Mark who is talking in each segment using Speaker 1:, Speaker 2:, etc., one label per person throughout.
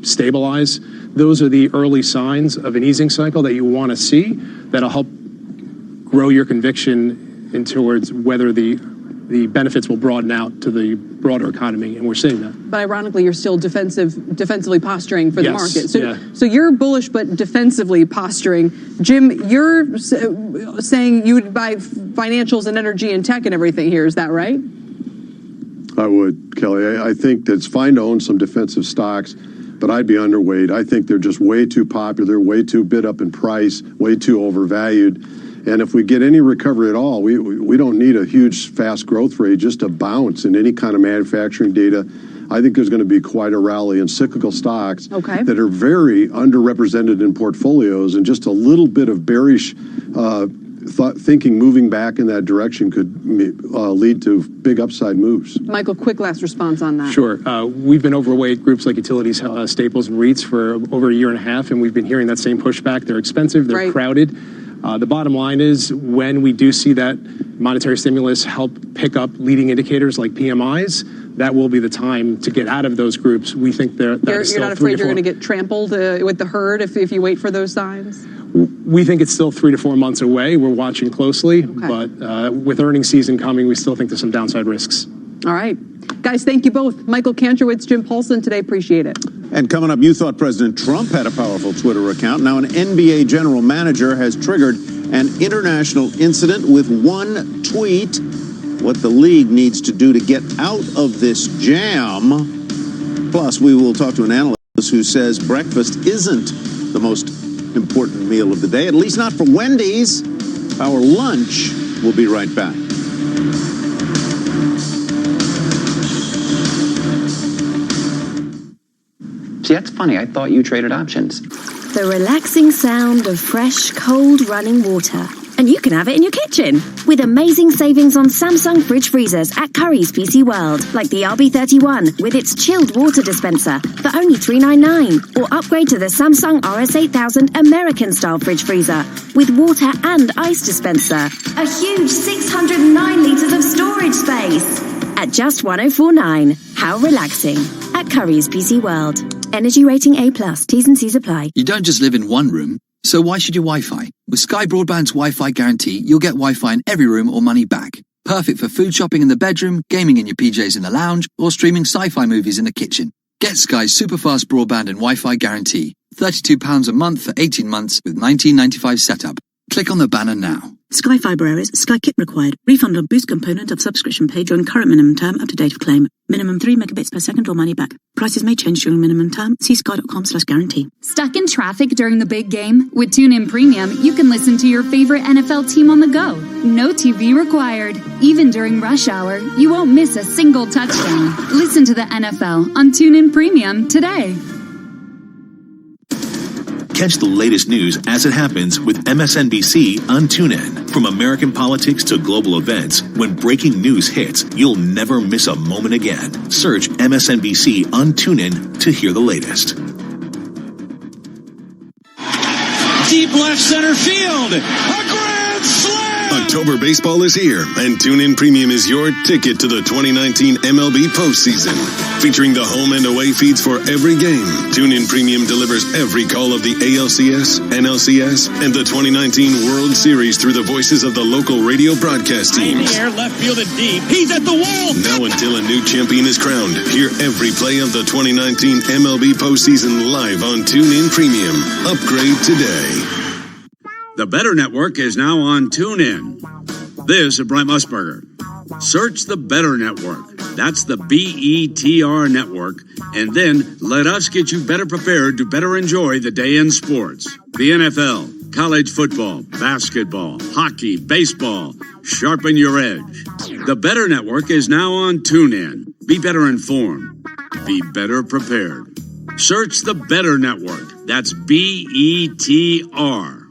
Speaker 1: stabilize. Those are the early signs of an easing cycle that you want to see that'll help grow your conviction in towards whether the benefits will broaden out to the broader economy, and we're seeing that.
Speaker 2: But ironically, you're still defensively posturing for the market.
Speaker 1: Yes,
Speaker 2: So you're bullish but defensively posturing. Jim, you're saying you would buy financials and energy and tech and everything here. Is that right?
Speaker 3: I would, Kelly. I think that it's fine to own some defensive stocks, but I'd be underweight. I think they're just way too popular, way too bid up in price, way too overvalued. And if we get any recovery at all, we don't need a huge, fast growth rate, just a bounce in any kind of manufacturing data. I think there's going to be quite a rally in cyclical stocks that are very underrepresented in portfolios, and just a little bit of bearish thinking moving back in that direction could lead to big upside moves.
Speaker 2: Michael, quick last response on that.
Speaker 1: Sure. We've been overweight groups like utilities, staples, and REITs for over a year and a half, and we've been hearing that same pushback. They're expensive, they're crowded. The bottom line is, when we do see that monetary stimulus help pick up leading indicators like PMIs, that will be the time to get out of those groups. We think you're
Speaker 2: not afraid you're going to get trampled with the herd if you wait for those signs?
Speaker 1: We think it's still 3 to 4 months away. We're watching closely, but with earnings season coming, we still think there's some downside risks.
Speaker 2: All right. Guys, thank you both. Michael Kantrowitz, Jim Paulson today. Appreciate it.
Speaker 4: And coming up, you thought President Trump had a powerful Twitter account. Now an NBA general manager has triggered an international incident with one tweet. What the league needs to do to get out of this jam. Plus, we will talk to an analyst who says breakfast isn't the most important meal of the day, at least not for Wendy's. Our lunch. We'll be right back.
Speaker 5: See, that's funny. I thought you traded options.
Speaker 6: The relaxing sound of fresh, cold running water. And you can have it in your kitchen. With amazing savings on Samsung fridge freezers at Currys PC World. Like the RB31 with its chilled water dispenser for only $399. Or upgrade to the Samsung RS8000 American-style fridge freezer with water and ice dispenser. A huge 609 litres of storage space. At just $1,049. How relaxing. At Currys PC World. Energy rating A+. T's and C's apply.
Speaker 7: You don't just live in one room, so why should you Wi-Fi? With Sky Broadband's Wi-Fi guarantee, you'll get Wi-Fi in every room or money back. Perfect for food shopping in the bedroom, gaming in your PJs in the lounge, or streaming sci-fi movies in the kitchen. Get Sky's super fast broadband and Wi-Fi guarantee. £32 a month for 18 months with $19.95 setup. Click on the banner now.
Speaker 8: Sky Fibre errors, Sky Kit required. Refund on boost component of subscription paid during current minimum term up to date of claim. Minimum 3 megabits per second or money back. Prices may change during minimum term. See sky.com/guarantee.
Speaker 9: Stuck in traffic during the big game? With TuneIn Premium, you can listen to your favorite NFL team on the go. No TV required. Even during rush hour, you won't miss a single touchdown. Listen to the NFL on TuneIn Premium today.
Speaker 10: Catch the latest news as it happens with MSNBC on TuneIn. From American politics to global events, when breaking news hits, you'll never miss a moment again. Search MSNBC on TuneIn to hear the latest.
Speaker 11: Deep left center field. A grand slam!
Speaker 12: October baseball is here, and TuneIn Premium is your ticket to the 2019 MLB postseason. Featuring the home and away feeds for every game, TuneIn Premium delivers every call of the ALCS, NLCS, and the 2019 World Series through the voices of the local radio broadcast teams.
Speaker 11: In the air, left field and deep. He's at the wall.
Speaker 12: Now until a new champion is crowned, hear every play of the 2019 MLB postseason live on TuneIn Premium. Upgrade today.
Speaker 13: The Better Network is now on TuneIn. This is Brent Musburger. Search the Better Network. That's the BETR Network. And then let us get you better prepared to better enjoy the day in sports. The NFL, college football, basketball, hockey, baseball. Sharpen your edge. The Better Network is now on TuneIn. Be better informed. Be better prepared. Search the Better Network. That's BETR.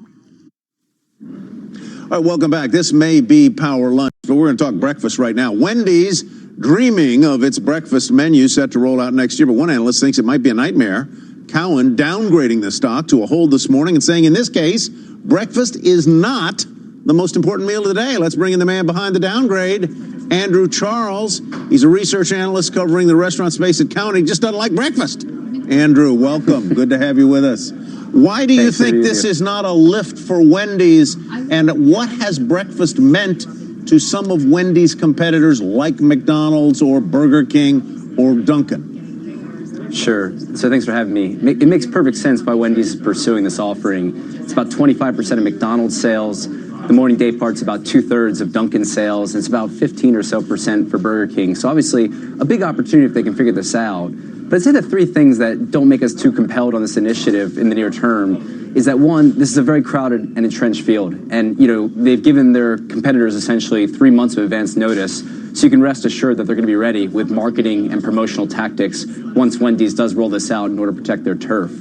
Speaker 4: All right, welcome back. This may be Power Lunch, but we're going to talk breakfast right now. Wendy's dreaming of its breakfast menu set to roll out next year, but one analyst thinks it might be a nightmare. Cowen downgrading the stock to a hold this morning and saying, in this case, breakfast is not the most important meal of the day. Let's bring in the man behind the downgrade, Andrew Charles. He's a research analyst covering the restaurant space at Cowen. He just doesn't like breakfast. Andrew, welcome. Good to have you with us. Why do you think this is not a lift for Wendy's, and what has breakfast meant to some of Wendy's competitors like McDonald's or Burger King or Dunkin'?
Speaker 14: Sure. So thanks for having me. It makes perfect sense why Wendy's is pursuing this offering. It's about 25% of McDonald's sales. The morning day part's about 2/3 of Dunkin' sales. And it's about 15% or so for Burger King. So obviously a big opportunity if they can figure this out. But I'd say the three things that don't make us too compelled on this initiative in the near term is that, one, this is a very crowded and entrenched field. And, they've given their competitors essentially 3 months of advance notice. So you can rest assured that they're going to be ready with marketing and promotional tactics once Wendy's does roll this out in order to protect their turf.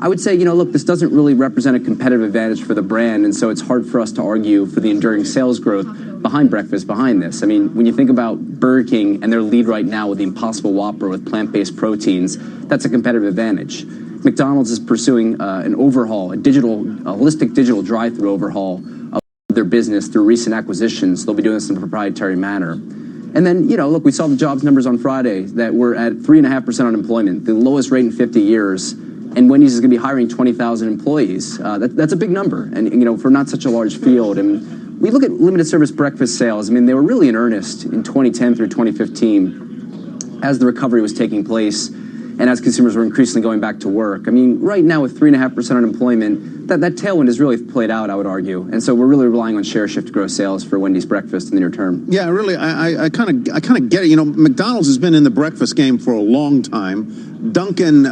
Speaker 14: I would say, look, this doesn't really represent a competitive advantage for the brand, and so it's hard for us to argue for the enduring sales growth behind breakfast, behind this. I mean, when you think about Burger King and their lead right now with the Impossible Whopper with plant-based proteins, that's a competitive advantage. McDonald's is pursuing an overhaul, a holistic digital drive-through overhaul of their business through recent acquisitions. They'll be doing this in a proprietary manner. And then, look, we saw the jobs numbers on Friday that we're at 3.5% unemployment, the lowest rate in 50 years. And Wendy's is going to be hiring 20,000 employees. That's a big number, and for not such a large field. And we look at limited service breakfast sales. I mean, they were really in earnest in 2010 through 2015 as the recovery was taking place and as consumers were increasingly going back to work. I mean, right now with 3.5% unemployment, that tailwind has really played out, I would argue. And so we're really relying on share shift to grow sales for Wendy's breakfast in the near term.
Speaker 4: Yeah, really, I kind of get it. McDonald's has been in the breakfast game for a long time. Dunkin',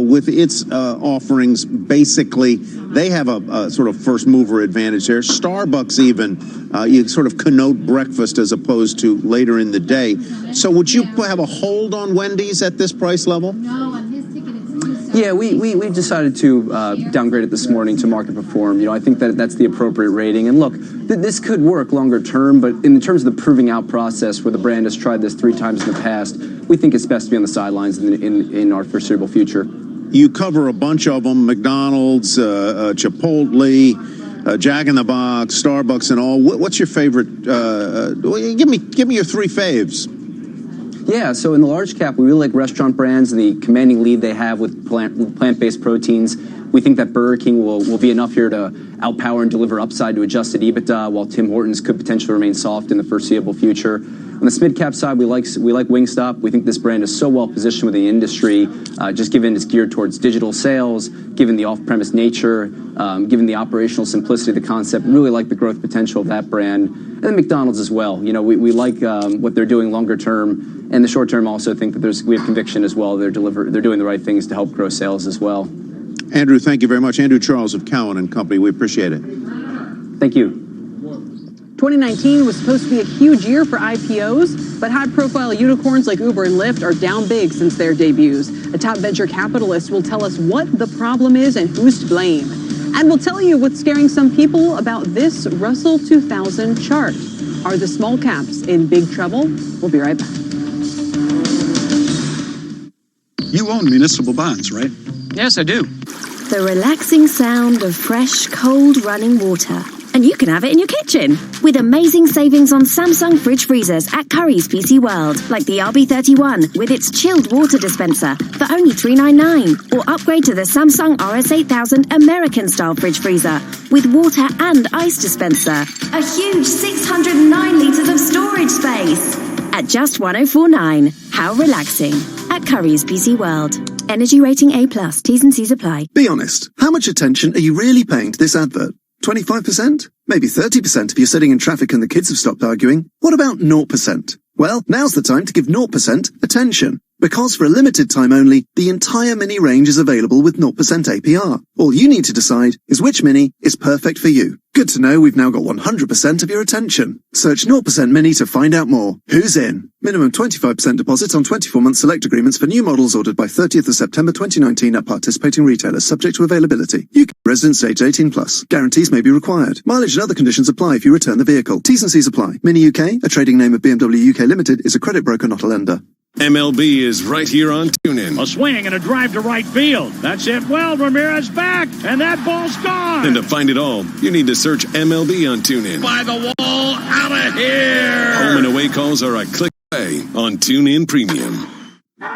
Speaker 4: with its offerings, basically, they have a sort of first mover advantage there. Starbucks even, you sort of connote breakfast as opposed to later in the day. So would you have a hold on Wendy's at this price level?
Speaker 9: No, on his ticket it's
Speaker 14: Yeah, we've decided to downgrade it this morning to market perform. I think that's the appropriate rating. And look, this could work longer term, but in terms of the proving out process where the brand has tried this 3 times in the past, we think it's best to be on the sidelines in our foreseeable future.
Speaker 4: You cover a bunch of them: McDonald's, Chipotle, Jack in the Box, Starbucks, and all. What's your favorite? Give me your 3 faves.
Speaker 14: Yeah, so in the large cap, we really like restaurant brands and the commanding lead they have with plant-based proteins. We think that Burger King will be enough here to outpower and deliver upside to adjusted EBITDA, while Tim Hortons could potentially remain soft in the foreseeable future. On the mid-cap side, we like Wingstop. We think this brand is so well positioned within the industry, just given it's geared towards digital sales, given the off-premise nature, given the operational simplicity of the concept. Really like the growth potential of that brand. And then McDonald's as well. We like what they're doing longer term, and the short term also think that we have conviction as well. They're doing the right things to help grow sales as well.
Speaker 4: Andrew, thank you very much. Andrew Charles of Cowen and Company. We appreciate it.
Speaker 14: Thank you.
Speaker 2: 2019 was supposed to be a huge year for IPOs, but high-profile unicorns like Uber and Lyft are down big since their debuts. A top venture capitalist will tell us what the problem is and who's to blame. And we'll tell you what's scaring some people about this Russell 2000 chart. Are the small caps in big trouble? We'll be right back.
Speaker 15: You own municipal bonds, right?
Speaker 16: Yes, I do.
Speaker 6: The relaxing sound of fresh, cold running water. And you can have it in your kitchen with amazing savings on Samsung fridge freezers at Curry's PC World, like the RB31 with its chilled water dispenser for only $399, or upgrade to the Samsung RS8000 American-style fridge freezer with water and ice dispenser. A huge 609 litres of storage space at just $104.9. How relaxing at Curry's PC World. Energy rating A+. T's and C's apply.
Speaker 17: Be honest. How much attention are you really paying to this advert? 25%? Maybe 30% if you're sitting in traffic and the kids have stopped arguing. What about 0%? Well, now's the time to give 0% attention. Because for a limited time only, the entire Mini range is available with 0% APR. All you need to decide is which Mini is perfect for you. Good to know we've now got 100% of your attention. Search 0% Mini to find out more. Who's in? Minimum 25% deposit on 24-month select agreements for new models ordered by 30th of September 2019 at participating retailers, subject to availability. UK residents age 18+. Guarantees may be required. Mileage and other conditions apply if you return the vehicle. T's and C's apply. Mini UK, a trading name of BMW UK Limited, is a credit broker, not a lender.
Speaker 12: MLB is right here on TuneIn.
Speaker 11: A swing and a drive to right field. That's it. Well, Ramirez back, and that ball's gone.
Speaker 12: And to find it all, you need to search MLB on TuneIn.
Speaker 11: By the wall, out of here.
Speaker 12: Home and away calls are a click away on TuneIn Premium.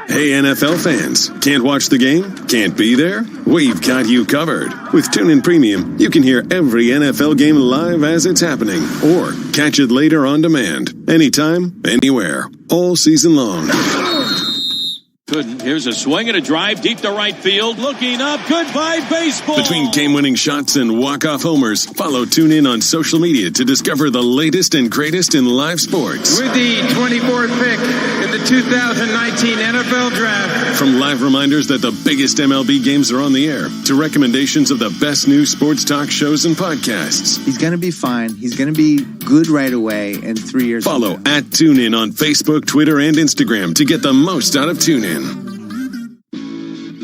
Speaker 12: Hey, NFL fans, can't watch the game? Can't be there? We've got you covered. With TuneIn Premium, you can hear every NFL game live as it's happening, or catch it later on demand. Anytime, anywhere, all season long.
Speaker 11: Couldn't. Here's a swing and a drive deep to right field. Looking up. Goodbye, baseball.
Speaker 12: Between game-winning shots and walk-off homers, follow TuneIn on social media to discover the latest and greatest in live sports.
Speaker 16: With the 24th pick in the 2019 NFL Draft.
Speaker 12: From live reminders that the biggest MLB games are on the air, to recommendations of the best new sports talk shows and podcasts.
Speaker 18: He's going to be fine. He's going to be good right away in 3 years.
Speaker 12: Follow at TuneIn on Facebook, Twitter, and Instagram to get the most out of TuneIn.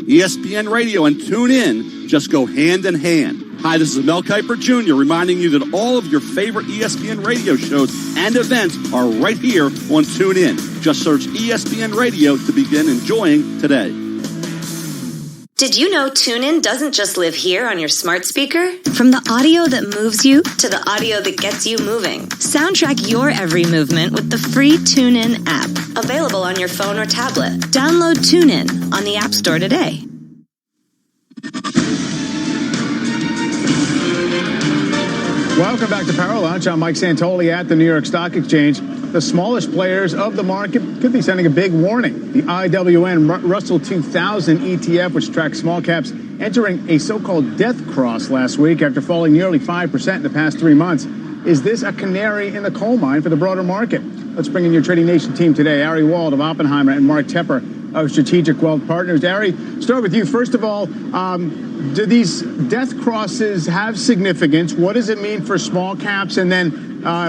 Speaker 19: ESPN Radio and TuneIn just go hand in hand. Hi, this is Mel Kiper Jr. reminding you that all of your favorite ESPN Radio shows and events are right here on TuneIn. Just search ESPN Radio to begin enjoying today.
Speaker 20: Did you know TuneIn doesn't just live here on your smart speaker? From the audio that moves you to the audio that gets you moving. Soundtrack your every movement with the free TuneIn app. Available on your phone or tablet. Download TuneIn on the App Store today.
Speaker 21: Welcome back to Power Lunch. I'm Mike Santoli at the New York Stock Exchange. The smallest players of the market could be sending a big warning. The IWN Russell 2000 ETF, which tracks small caps, entering a so-called death cross last week after falling nearly 5% in the past 3 months. Is this a canary in the coal mine for the broader market? Let's bring in your Trading Nation team today. Ari Wald of Oppenheimer and Mark Tepper of Strategic Wealth Partners. Ari, start with you. First of all, do these death crosses have significance? What does it mean for small caps and then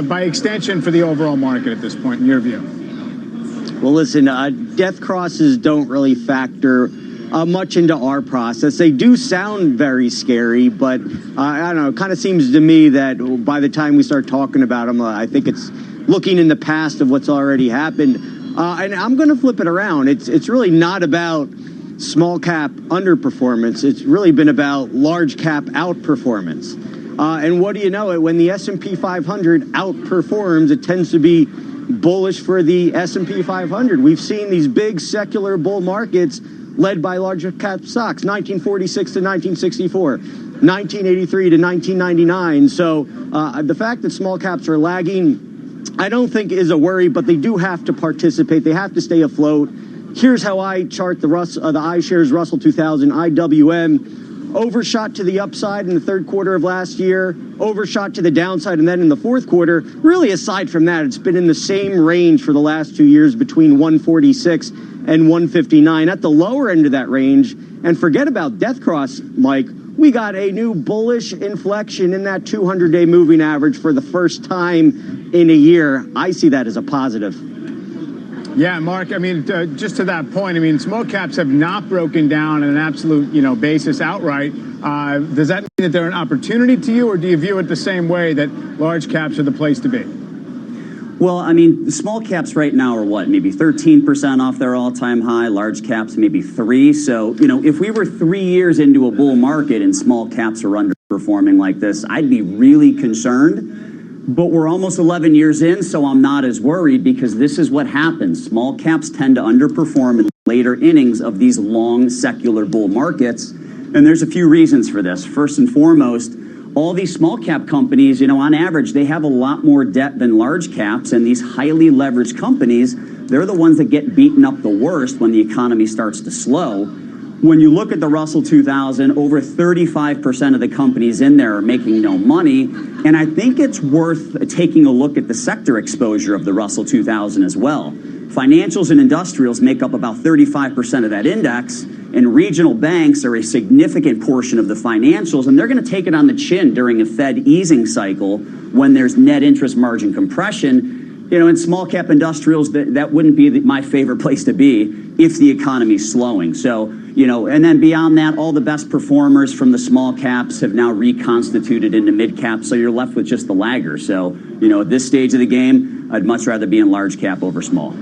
Speaker 21: by extension for the overall market at this point, in your view?
Speaker 22: Well, listen, death crosses don't really factor much into our process. They do sound very scary, but I don't know, it kind of seems to me that by the time we start talking about them, I think it's looking in the past of what's already happened. And I'm going to flip it around. It's really not about small cap underperformance. It's really been about large cap outperformance. And what do you know? When the S&P 500 outperforms, it tends to be bullish for the S&P 500. We've seen these big secular bull markets led by larger cap stocks, 1946 to 1964, 1983 to 1999. So the fact that small caps are lagging, I don't think is a worry, but they do have to participate. They have to stay afloat. Here's how I chart the iShares Russell 2000 IWM. Overshot to the upside in the third quarter of last year, overshot to the downside, and then in the fourth quarter, really aside from that, it's been in the same range for the last 2 years between 146 and 159 at the lower end of that range. And forget about death cross, Mike. We got a new bullish inflection in that 200-day moving average for the first time in a year. I see that as a positive.
Speaker 21: Yeah, Mark, I mean, just to that point, I mean, small caps have not broken down on an absolute, basis outright. Does that mean that they're an opportunity to you, or do you view it the same way that large caps are the place to be?
Speaker 23: Well, I mean, the small caps right now are what, maybe 13% off their all-time high, large caps maybe 3%. So, if we were 3 years into a bull market and small caps are underperforming like this, I'd be really concerned. But we're almost 11 years in, so I'm not as worried because this is what happens. Small caps tend to underperform in later innings of these long secular bull markets. And there's a few reasons for this. First and foremost, all these small cap companies, on average, they have a lot more debt than large caps. And these highly leveraged companies, they're the ones that get beaten up the worst when the economy starts to slow. When you look at the Russell 2000, over 35% of the companies in there are making no money. And I think it's worth taking a look at the sector exposure of the Russell 2000 as well. Financials and industrials make up about 35% of that index, and regional banks are a significant portion of the financials, and they're going to take it on the chin during a Fed easing cycle when there's net interest margin compression. In small cap industrials, that wouldn't be my favorite place to be if the economy's slowing. So, and then beyond that, all the best performers from the small caps have now reconstituted into mid caps. So you're left with just the laggers. So, at this stage of the game, I'd much rather be in large cap over small.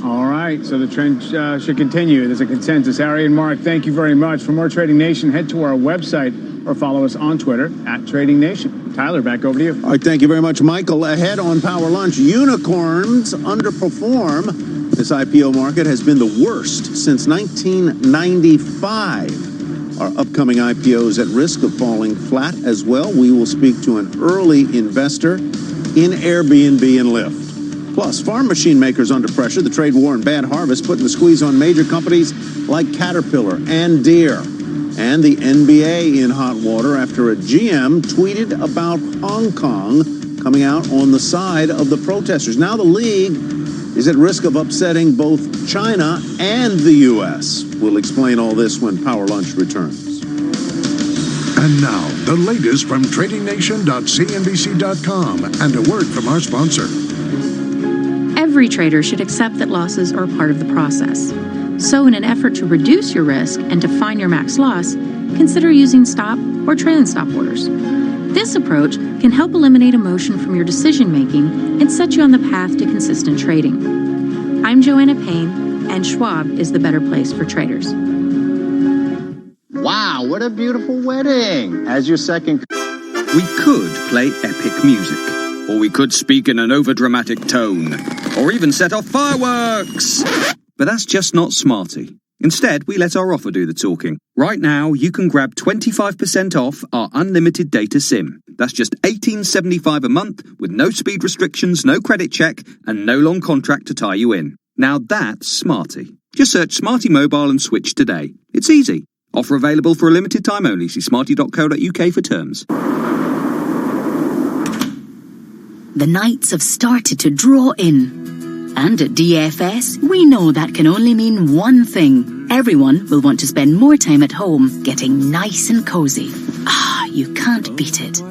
Speaker 21: All right. So the trend should continue. There's a consensus. Ari and Mark, thank you very much. For more Trading Nation, head to our website or follow us on Twitter at Trading Nation. Tyler, back over to you.
Speaker 4: All right, thank you very much, Michael. Ahead on Power Lunch, unicorns underperform. This IPO market has been the worst since 1995. Are upcoming IPOs at risk of falling flat as well? We will speak to an early investor in Airbnb and Lyft. Plus, farm machine makers under pressure. The trade war and bad harvest putting the squeeze on major companies like Caterpillar and Deere. And the NBA in hot water after a GM tweeted about Hong Kong coming out on the side of the protesters. Now the league is at risk of upsetting both China and the U.S. We'll explain all this when Power Lunch returns.
Speaker 1: And now, the latest from tradingnation.cnbc.com and a word from our sponsor.
Speaker 3: Every trader should accept that losses are part of the process. So in an effort to reduce your risk and define your max loss, consider using stop or trailing stop orders. This approach can help eliminate emotion from your decision-making and set you on the path to consistent trading. I'm Joanna Payne, and Schwab is the better place for traders.
Speaker 5: Wow, what a beautiful wedding! As your second...
Speaker 24: We could play epic music, or we could speak in an overdramatic tone, or even set off fireworks! But that's just not smarty. Instead, we let our offer do the talking. Right now, you can grab 25% off our unlimited data SIM. That's just $18.75 a month with no speed restrictions, no credit check, and no long contract to tie you in. Now that's smarty. Just search Smarty Mobile and switch today. It's easy. Offer available for a limited time only. See smarty.co.uk for terms.
Speaker 6: The nights have started to draw in. And at DFS, we know that can only mean one thing. Everyone will want to spend more time at home, getting nice and cozy. Ah, you can't beat it.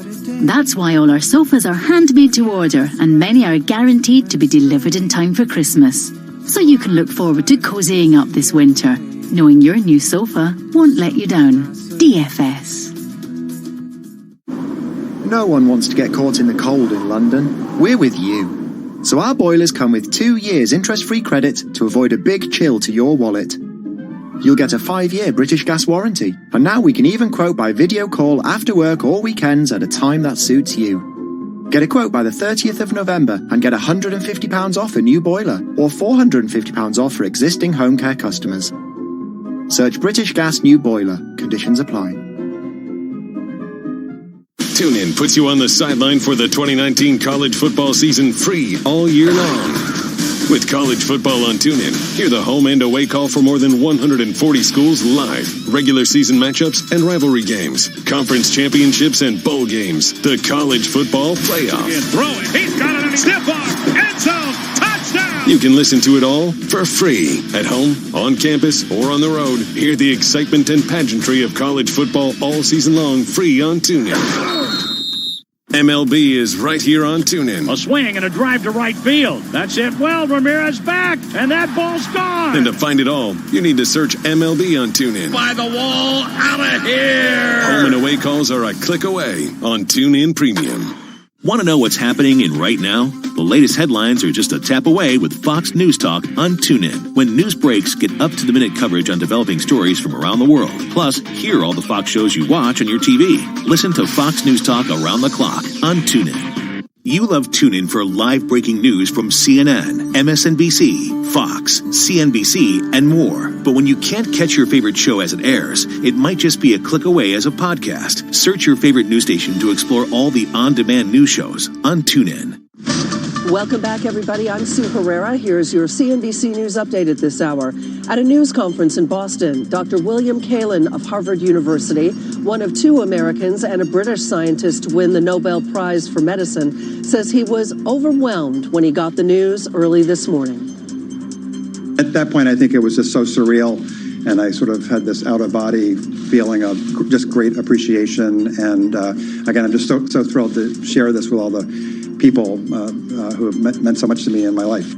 Speaker 6: That's why all our sofas are handmade to order, and many are guaranteed to be delivered in time for Christmas. So you can look forward to cozying up this winter, knowing your new sofa won't let you down. DFS.
Speaker 25: No one wants to get caught in the cold in London. We're with you. So our boilers come with 2 years interest-free credit to avoid a big chill to your wallet. You'll get a 5-year British Gas warranty. And now we can even quote by video call after work or weekends at a time that suits you. Get a quote by the 30th of November and get £150 off a new boiler or £450 off for existing home care customers. Search British Gas New Boiler. Conditions apply.
Speaker 12: TuneIn puts you on the sideline for the 2019 college football season free all year long. With college football on TuneIn, hear the home and away call for more than 140 schools live. Regular season matchups and rivalry games, conference championships and bowl games. The college football playoff.
Speaker 11: Throw it. He's got it on his stiff arm. End zone. Touchdown.
Speaker 12: You can listen to it all for free at home, on campus, or on the road. Hear the excitement and pageantry of college football all season long free on TuneIn. MLB is right here on TuneIn.
Speaker 11: A swing and a drive to right field. That's it. Well, Ramirez back, and that ball's gone.
Speaker 12: And to find it all, you need to search MLB on TuneIn.
Speaker 11: By the wall, out of here.
Speaker 12: Home and away calls are a click away on TuneIn Premium.
Speaker 10: Want to know what's happening in right now? The latest headlines are just a tap away with Fox News Talk on TuneIn. When news breaks, get up-to-the-minute coverage on developing stories from around the world. Plus, hear all the Fox shows you watch on your TV. Listen to Fox News Talk around the clock on TuneIn. You love TuneIn for live breaking news from CNN, MSNBC, Fox, CNBC, and more. But when you can't catch your favorite show as it airs, it might just be a click away as a podcast. Search your favorite news station to explore all the on-demand news shows on TuneIn.
Speaker 26: Welcome back, everybody. I'm Sue Herrera. Here's your CNBC News update at this hour. At a news conference in Boston, Dr. William Kaelin of Harvard University, one of 2 Americans and a British scientist to win the Nobel Prize for Medicine, says he was overwhelmed when he got the news early this morning.
Speaker 15: At that point, I think it was just so surreal, and I sort of had this out-of-body feeling of just great appreciation. And again, I'm just so thrilled to share this with all the people who have meant so much to me in my life.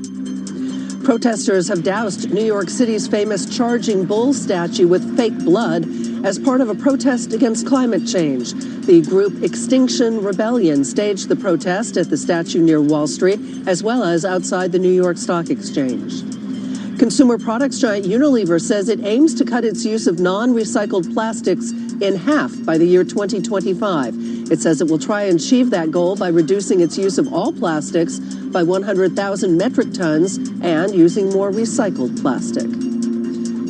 Speaker 26: Protesters have doused New York City's famous Charging Bull statue with fake blood as part of a protest against climate change. The group Extinction Rebellion staged the protest at the statue near Wall Street, as well as outside the New York Stock Exchange. Consumer products giant Unilever says it aims to cut its use of non-recycled plastics in half by the year 2025. It says it will try and achieve that goal by reducing its use of all plastics by 100,000 metric tons and using more recycled plastic.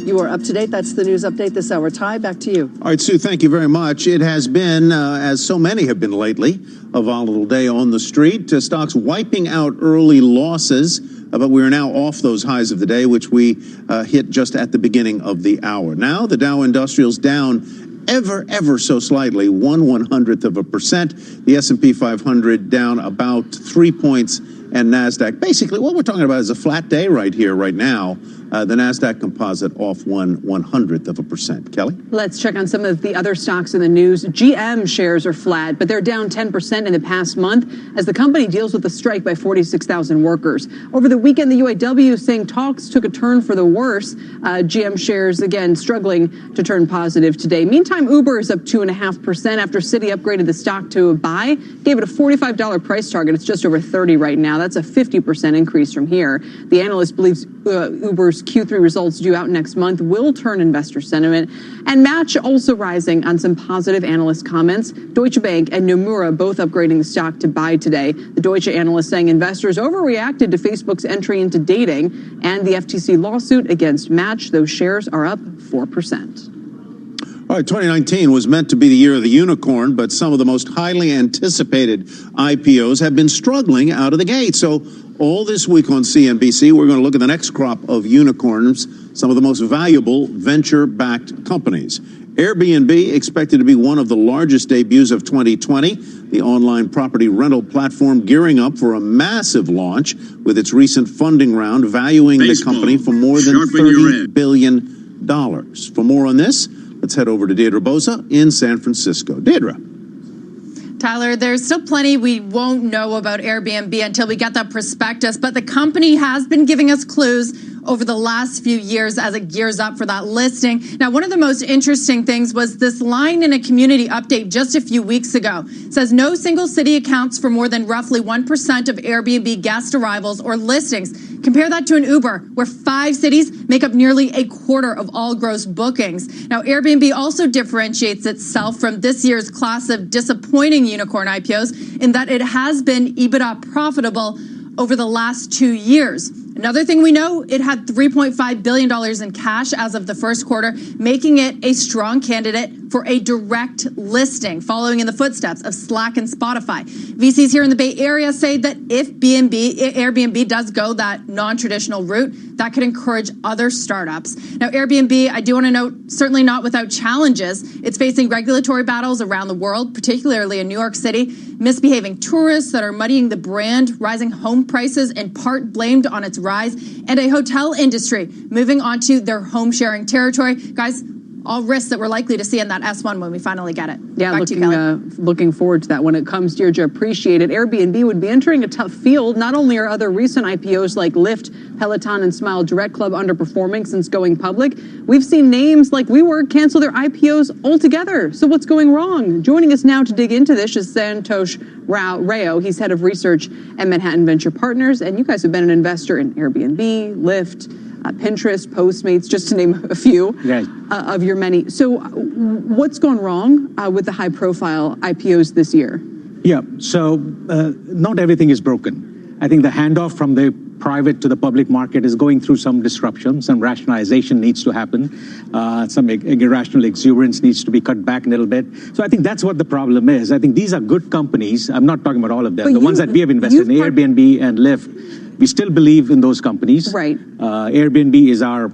Speaker 26: You are up to date. That's the news update this hour. Ty, back to you.
Speaker 4: All right, Sue, thank you very much. It has been, as so many have been lately, a volatile day on the street. Stocks wiping out early losses, but we are now off those highs of the day, which we hit just at the beginning of the hour. Now the Dow Industrial's down ever so slightly, 1/100%. The S&P 500 down about 3 points, and NASDAQ. Basically, what we're talking about is a flat day right here, right now. The NASDAQ composite off 1/100%. Kelly?
Speaker 2: Let's check on some of the other stocks in the news. GM shares are flat, but they're down 10% in the past month as the company deals with a strike by 46,000 workers. Over the weekend, the UAW saying talks took a turn for the worse. GM shares, again, struggling to turn positive today. Meantime, Uber is up 2.5% after Citi upgraded the stock to a buy, gave it a $45 price target. It's just over 30 right now. That's a 50% increase from here. The analyst believes Uber's Q3 results due out next month will turn investor sentiment. And Match also rising on some positive analyst comments. Deutsche Bank and Nomura both upgrading the stock to buy today. The Deutsche analyst saying investors overreacted to Facebook's entry into dating and the FTC lawsuit against Match. Those shares are up 4%.
Speaker 4: All right, 2019 was meant to be the year of the unicorn, but some of the most highly anticipated IPOs have been struggling out of the gate. So all this week on CNBC, we're going to look at the next crop of unicorns, some of the most valuable venture-backed companies. Airbnb expected to be one of the largest debuts of 2020. The online property rental platform gearing up for a massive launch with its recent funding round, valuing the company for more than $30 billion. For more on this, let's head over to Deirdre Boza in San Francisco. Deirdre.
Speaker 7: Tyler, there's still plenty we won't know about Airbnb until we get that prospectus, but the company has been giving us clues over the last few years as it gears up for that listing. Now, one of the most interesting things was this line in a community update just a few weeks ago. It says no single city accounts for more than roughly 1% of Airbnb guest arrivals or listings. Compare that to an Uber, where 5 cities make up nearly a quarter of all gross bookings. Now, Airbnb also differentiates itself from this year's class of disappointing unicorn IPOs in that it has been EBITDA profitable over the last 2 years. Another thing we know, it had $3.5 billion in cash as of the first quarter, making it a strong candidate for a direct listing, following in the footsteps of Slack and Spotify. VCs here in the Bay Area say that if Airbnb does go that non-traditional route, that could encourage other startups. Now, Airbnb, I do want to note, certainly not without challenges. It's facing regulatory battles around the world, particularly in New York City, misbehaving tourists that are muddying the brand, rising home prices in part blamed on its rise, and a hotel industry moving onto their home sharing territory. Guys, all risks that we're likely to see in that S1 when we finally get it.
Speaker 2: Yeah, looking forward to that when it comes. Deirdre, appreciate it. Airbnb would be entering a tough field. Not only are other recent IPOs like Lyft, Peloton, and Smile Direct Club underperforming since going public, we've seen names like WeWork cancel their IPOs altogether. So what's going wrong? Joining us now to dig into this is Santosh Rao. He's head of research at Manhattan Venture Partners, and you guys have been an investor in Airbnb, Lyft, Pinterest, Postmates, just to name a few of your many. So what's gone wrong with the high-profile IPOs this year?
Speaker 8: Yeah, so not everything is broken. I think the handoff from the private to the public market is going through some disruption. Some rationalization needs to happen. Some irrational exuberance needs to be cut back a little bit. So I think that's what the problem is. I think these are good companies. I'm not talking about all of them. But the ones that we have invested in, Airbnb and Lyft, we still believe in those companies.
Speaker 2: Right.
Speaker 8: Airbnb is our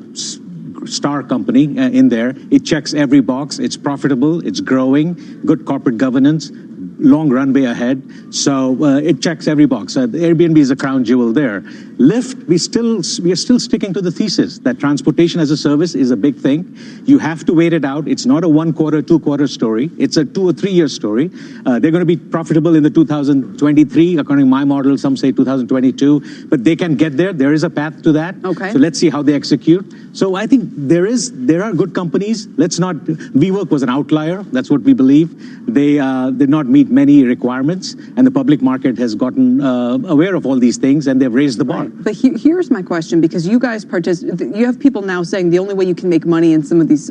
Speaker 8: star company in there. It checks every box. It's profitable. It's growing. Good corporate governance. Long runway ahead. So it checks every box. Airbnb is a crown jewel there. Lyft, we are still sticking to the thesis that transportation as a service is a big thing. You have to wait it out. It's not a 1 quarter, 2 quarter story. It's a 2 or 3 year story. They're going to be profitable in the 2023, according to my model. Some say 2022, but they can get there. There is a path to that.
Speaker 2: Okay.
Speaker 8: So let's see how they execute. So I think there are good companies. WeWork was an outlier. That's what we believe. They did not meet many requirements, and the public market has gotten aware of all these things, and they've raised the bar.
Speaker 2: Right. But here's my question, because you guys you have people now saying the only way you can make money in some of these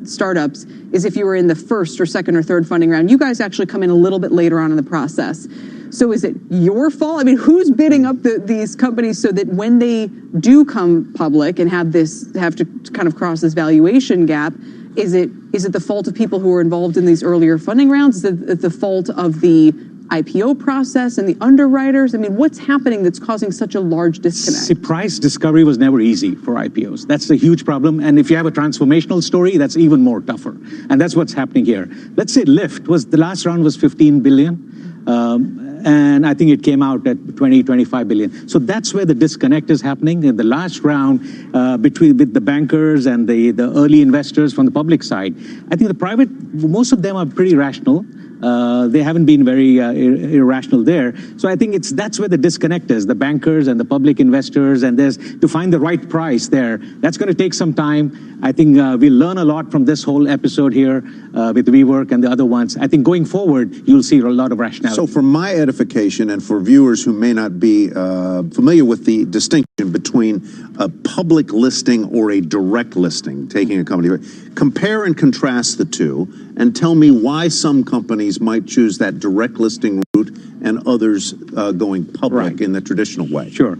Speaker 2: startups is if you were in the first or second or third funding round. You guys actually come in a little bit later on in the process. So is it your fault? I mean, who's bidding up these companies so that when they do come public and have to kind of cross this valuation gap, is it the fault of people who were involved in these earlier funding rounds? Is it the fault of the IPO process and the underwriters? I mean, what's happening that's causing such a large disconnect?
Speaker 8: See, price discovery was never easy for IPOs. That's a huge problem. And if you have a transformational story, that's even more tougher. And that's what's happening here. Let's say Lyft the last round was 15 billion. And I think it came out at 20, 25 billion. So that's where the disconnect is happening. In the last round, with the bankers and the early investors from the public side, I think the private, most of them are pretty rational. They haven't been very irrational there. So I think that's where the disconnect is, the bankers and the public investors, and to find the right price there. That's going to take some time. I think we'll learn a lot from this whole episode here with WeWork and the other ones. I think going forward, you'll see a lot of rationality.
Speaker 4: So for my edification and for viewers who may not be familiar with the distinction between a public listing or a direct listing, taking a company, compare and contrast the two and tell me why some companies might choose that direct listing route and others going public in the traditional way.
Speaker 8: Sure.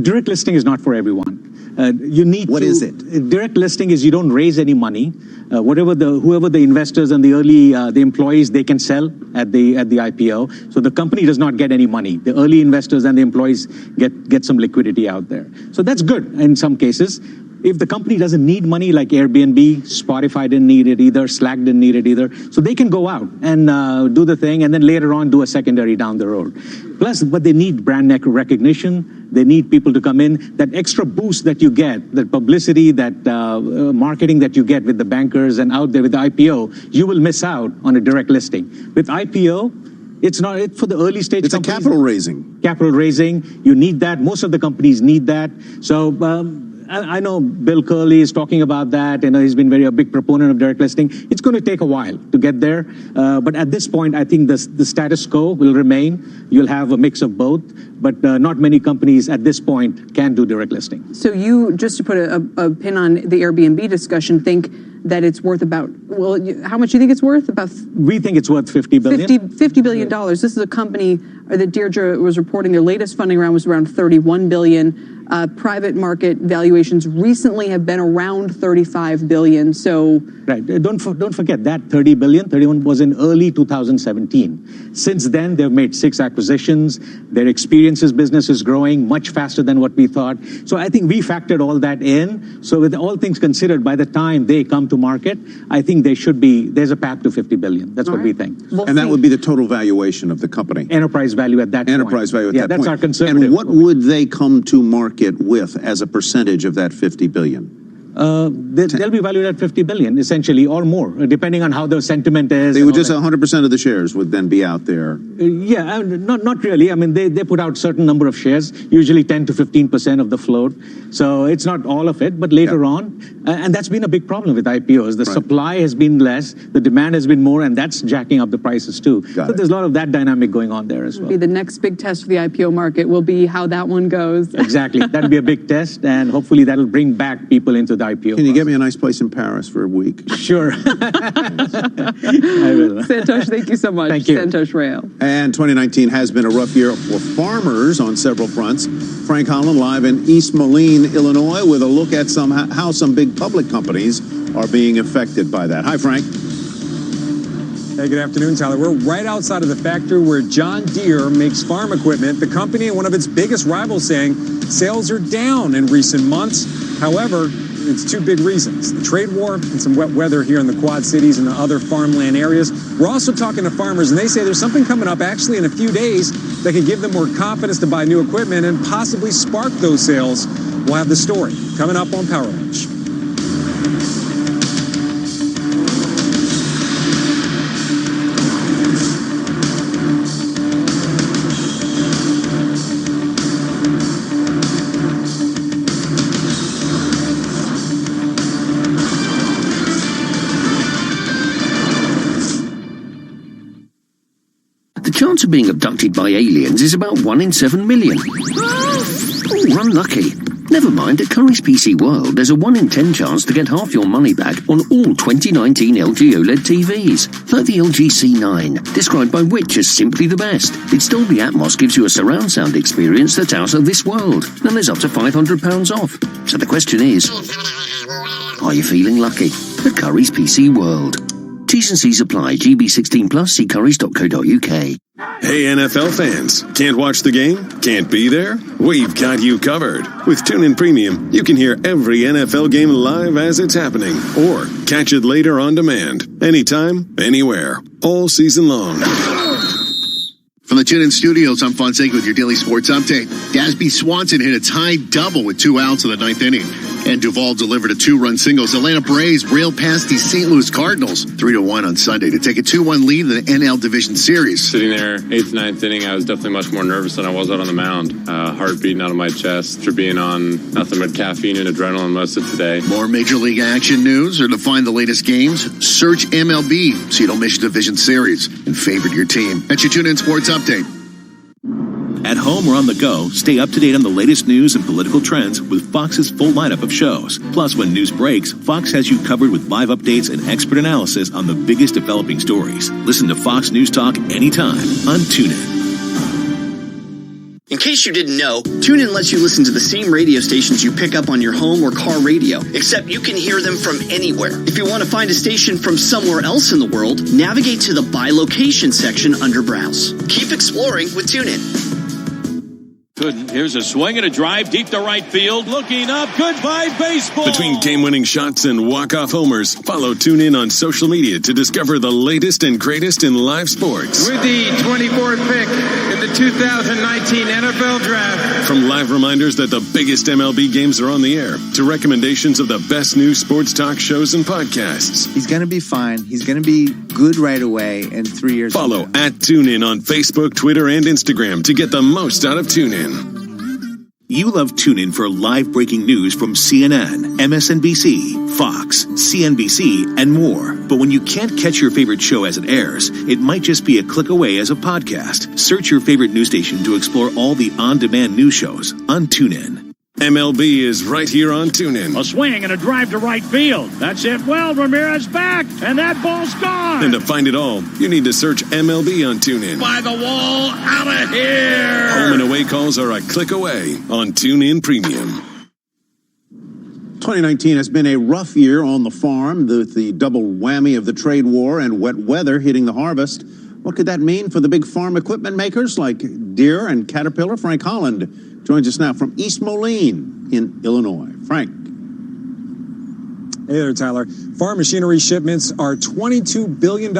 Speaker 8: Direct listing is not for everyone. What is it? Direct listing is you don't raise any money. Whoever the investors and the early the employees, they can sell at the IPO. So the company does not get any money. The early investors and the employees get some liquidity out there. So that's good in some cases. If the company doesn't need money, like Airbnb, Spotify didn't need it either, Slack didn't need it either, so they can go out and do the thing, and then later on do a secondary down the road. Plus, but they need brand recognition. They need people to come in. That extra boost that you get, that publicity, that marketing that you get with the bankers and out there with the IPO, you will miss out on a direct listing. With IPO, it's not for the early stage.
Speaker 4: It's companies. A capital raising.
Speaker 8: Capital raising. You need that. Most of the companies need that. So. I know Bill Curley is talking about that. He's been a big proponent of direct listing. It's going to take a while to get there. But at this point, I think the status quo will remain. You'll have a mix of both. But not many companies at this point can do direct listing.
Speaker 2: So you, just to put a pin on the Airbnb discussion, think that it's worth about, how much do you think it's worth?
Speaker 8: We think it's worth $50 billion.
Speaker 2: $50 billion. This is a company that Deirdre was reporting their latest funding round was around $31 billion. Private market valuations recently have been around $35 billion. So
Speaker 8: right, don't forget that 31 was in early 2017. Since then, they've made 6 acquisitions. Their experiences business is growing much faster than what we thought. So I think we factored all that in. So with all things considered, by the time they come to market, I think there's a path to $50 billion. That's what we think.
Speaker 4: And that would be the total valuation of the company.
Speaker 8: Enterprise value at that point.
Speaker 4: Enterprise value at that point.
Speaker 8: Yeah, that's our conservative.
Speaker 4: And what would they come to market with as a percentage of that $50 billion?
Speaker 8: They'll be valued at $50 billion, essentially, or more, depending on how the sentiment is.
Speaker 4: They would just 100% of the shares would then be out there.
Speaker 8: Not really. I mean, they put out certain number of shares, usually 10 to 15% of the float. So it's not all of it, but later on, and that's been a big problem with IPOs. The supply has been less, the demand has been more, and that's jacking up the prices too. So there's a lot of that dynamic going on there as well.
Speaker 2: The next big test for the IPO market will be how that one goes.
Speaker 8: Exactly. That'll be a big test, and hopefully that'll bring back people into the IPO.
Speaker 4: Can you get me a nice place in Paris for a week?
Speaker 8: Sure. I will.
Speaker 2: Santosh, thank you so much.
Speaker 8: Thank you.
Speaker 2: Santosh Rail.
Speaker 4: And 2019 has been a rough year for farmers on several fronts. Frank Holland live in East Moline, Illinois, with a look at how some big public companies are being affected by that. Hi, Frank.
Speaker 9: Hey, good afternoon, Tyler. We're right outside of the factory where John Deere makes farm equipment. The company and one of its biggest rivals saying sales are down in recent months. However, it's 2 big reasons: the trade war and some wet weather here in the Quad Cities and the other farmland areas. We're also talking to farmers, and they say there's something coming up actually in a few days that can give them more confidence to buy new equipment and possibly spark those sales. We'll have the story coming up on Power Lunch.
Speaker 13: The chance of being abducted by aliens is about 1 in 7 million. Oh, unlucky. Never mind, at Curry's PC World, there's a 1 in 10 chance to get half your money back on all 2019 LG OLED TVs, like the LG C9, described by Which as simply the best. Its Dolby Atmos gives you a surround sound experience that's out of this world, and there's up to £500 off. So the question is, are you feeling lucky at Curry's PC World? T's and C's apply. GB16 plus. See currys.co.uk.
Speaker 12: Hey NFL fans, can't watch the game? Can't be there? We've got you covered. With TuneIn Premium, you can hear every NFL game live as it's happening, or catch it later on demand. Anytime, anywhere, all season long.
Speaker 14: From the TuneIn Studios, I'm Fonseca with your daily sports update. Dasby Swanson hit a tie double with 2 outs in the 9th inning. And Duvall delivered a 2-run single. Atlanta Braves railed past the St. Louis Cardinals 3-1 on Sunday to take a 2-1 lead in the NL Division Series.
Speaker 16: Sitting there, 8th, 9th inning, I was definitely much more nervous than I was out on the mound. Heart beating out of my chest after being on nothing but caffeine and adrenaline most of today.
Speaker 14: More Major League action news or to find the latest games, search MLB so you don't miss your Division Series and favorite your team. That's your TuneIn Sports Update.
Speaker 10: At home or on the go, stay up to date on the latest news and political trends with Fox's full lineup of shows. Plus, when news breaks, Fox has you covered with live updates and expert analysis on the biggest developing stories. Listen to Fox News Talk anytime on TuneIn.
Speaker 17: In case you didn't know, TuneIn lets you listen to the same radio stations you pick up on your home or car radio, except you can hear them from anywhere. If you want to find a station from somewhere else in the world, navigate to the By Location section under Browse. Keep exploring with TuneIn.
Speaker 11: Good. Here's a swing and a drive deep to right field. Looking up. Goodbye, baseball.
Speaker 12: Between game-winning shots and walk-off homers, follow TuneIn on social media to discover the latest and greatest in live sports.
Speaker 18: With the 24th pick in the 2019 NFL Draft.
Speaker 12: From live reminders that the biggest MLB games are on the air, to recommendations of the best new sports talk shows and podcasts.
Speaker 19: He's going to be fine. He's going to be good right away in 3 years.
Speaker 12: Follow at TuneIn on Facebook, Twitter, and Instagram to get the most out of TuneIn.
Speaker 10: You love TuneIn for live breaking news from CNN, MSNBC, Fox, CNBC, and more. But when you can't catch your favorite show as it airs, it might just be a click away as a podcast. Search your favorite news station to explore all the on-demand news shows on TuneIn.
Speaker 12: MLB is right here on TuneIn.
Speaker 27: A swing and a drive to right field. That's it. Well, Ramirez back, and that ball's gone.
Speaker 12: And to find it all, you need to search MLB on TuneIn.
Speaker 27: By the wall, out of here.
Speaker 12: Home and away calls are a click away on TuneIn Premium.
Speaker 4: 2019 has been a rough year on the farm, with the double whammy of the trade war and wet weather hitting the harvest. What could that mean for the big farm equipment makers like Deere and Caterpillar? Frank Holland joins us now from East Moline in Illinois. Frank.
Speaker 9: Hey there, Tyler. Farm machinery shipments are $22 billion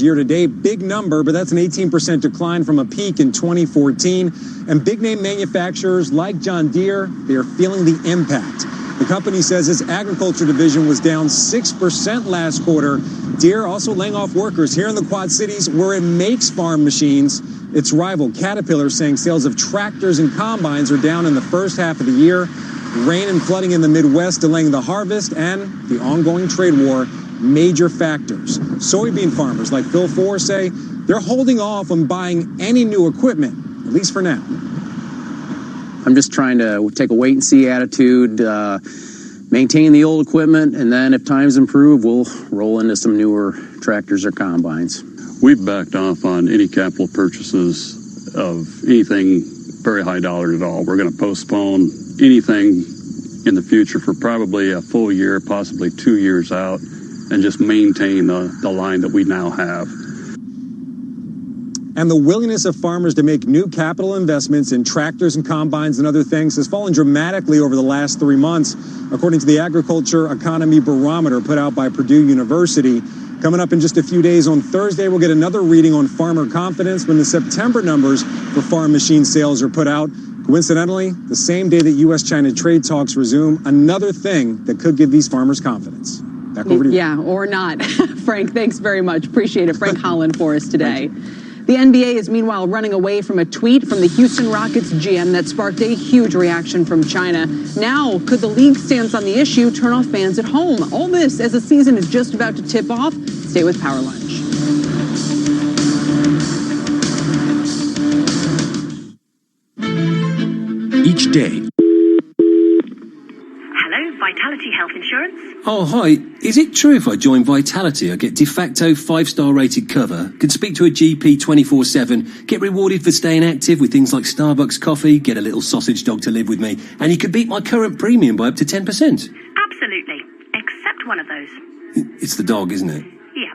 Speaker 9: year to date. Big number, but that's an 18% decline from a peak in 2014. And big name manufacturers like John Deere, they are feeling the impact. The company says its agriculture division was down 6% last quarter. Deere also laying off workers here in the Quad Cities where it makes farm machines. Its rival Caterpillar saying sales of tractors and combines are down in the first half of the year. Rain and flooding in the Midwest delaying the harvest, and the ongoing trade war, major factors. Soybean farmers like Phil Four say they're holding off on buying any new equipment, at least for now.
Speaker 28: I'm just trying to take a wait-and-see attitude, maintain the old equipment, and then if times improve, we'll roll into some newer tractors or combines.
Speaker 29: We've backed off on any capital purchases of anything very high dollar at all. We're going to postpone anything in the future for probably a full year, possibly 2 years out, and just maintain the line that we now have.
Speaker 9: And the willingness of farmers to make new capital investments in tractors and combines and other things has fallen dramatically over the last 3 months, according to the Agriculture Economy Barometer put out by Purdue University. Coming up in just a few days on Thursday, we'll get another reading on farmer confidence when the September numbers for farm machine sales are put out. Coincidentally, the same day that U.S.-China trade talks resume, another thing that could give these farmers confidence. Back over to you.
Speaker 2: Yeah, or not. Frank, thanks very much. Appreciate it. Frank Holland for us today. The NBA is meanwhile running away from a tweet from the Houston Rockets GM that sparked a huge reaction from China. Now, could the league's stance on the issue turn off fans at home? All this as the season is just about to tip off. Stay with Power Lunch.
Speaker 30: Each day,
Speaker 1: Vitality Health Insurance.
Speaker 3: Oh, hi. Is it true if I join Vitality, I get de facto 5-star rated cover, can speak to a GP 24/7, get rewarded for staying active with things like Starbucks coffee, get a little sausage dog to live with me, and you could beat my current premium by up to 10%?
Speaker 1: Absolutely. Except one of those.
Speaker 3: It's the dog, isn't it?
Speaker 1: Yeah.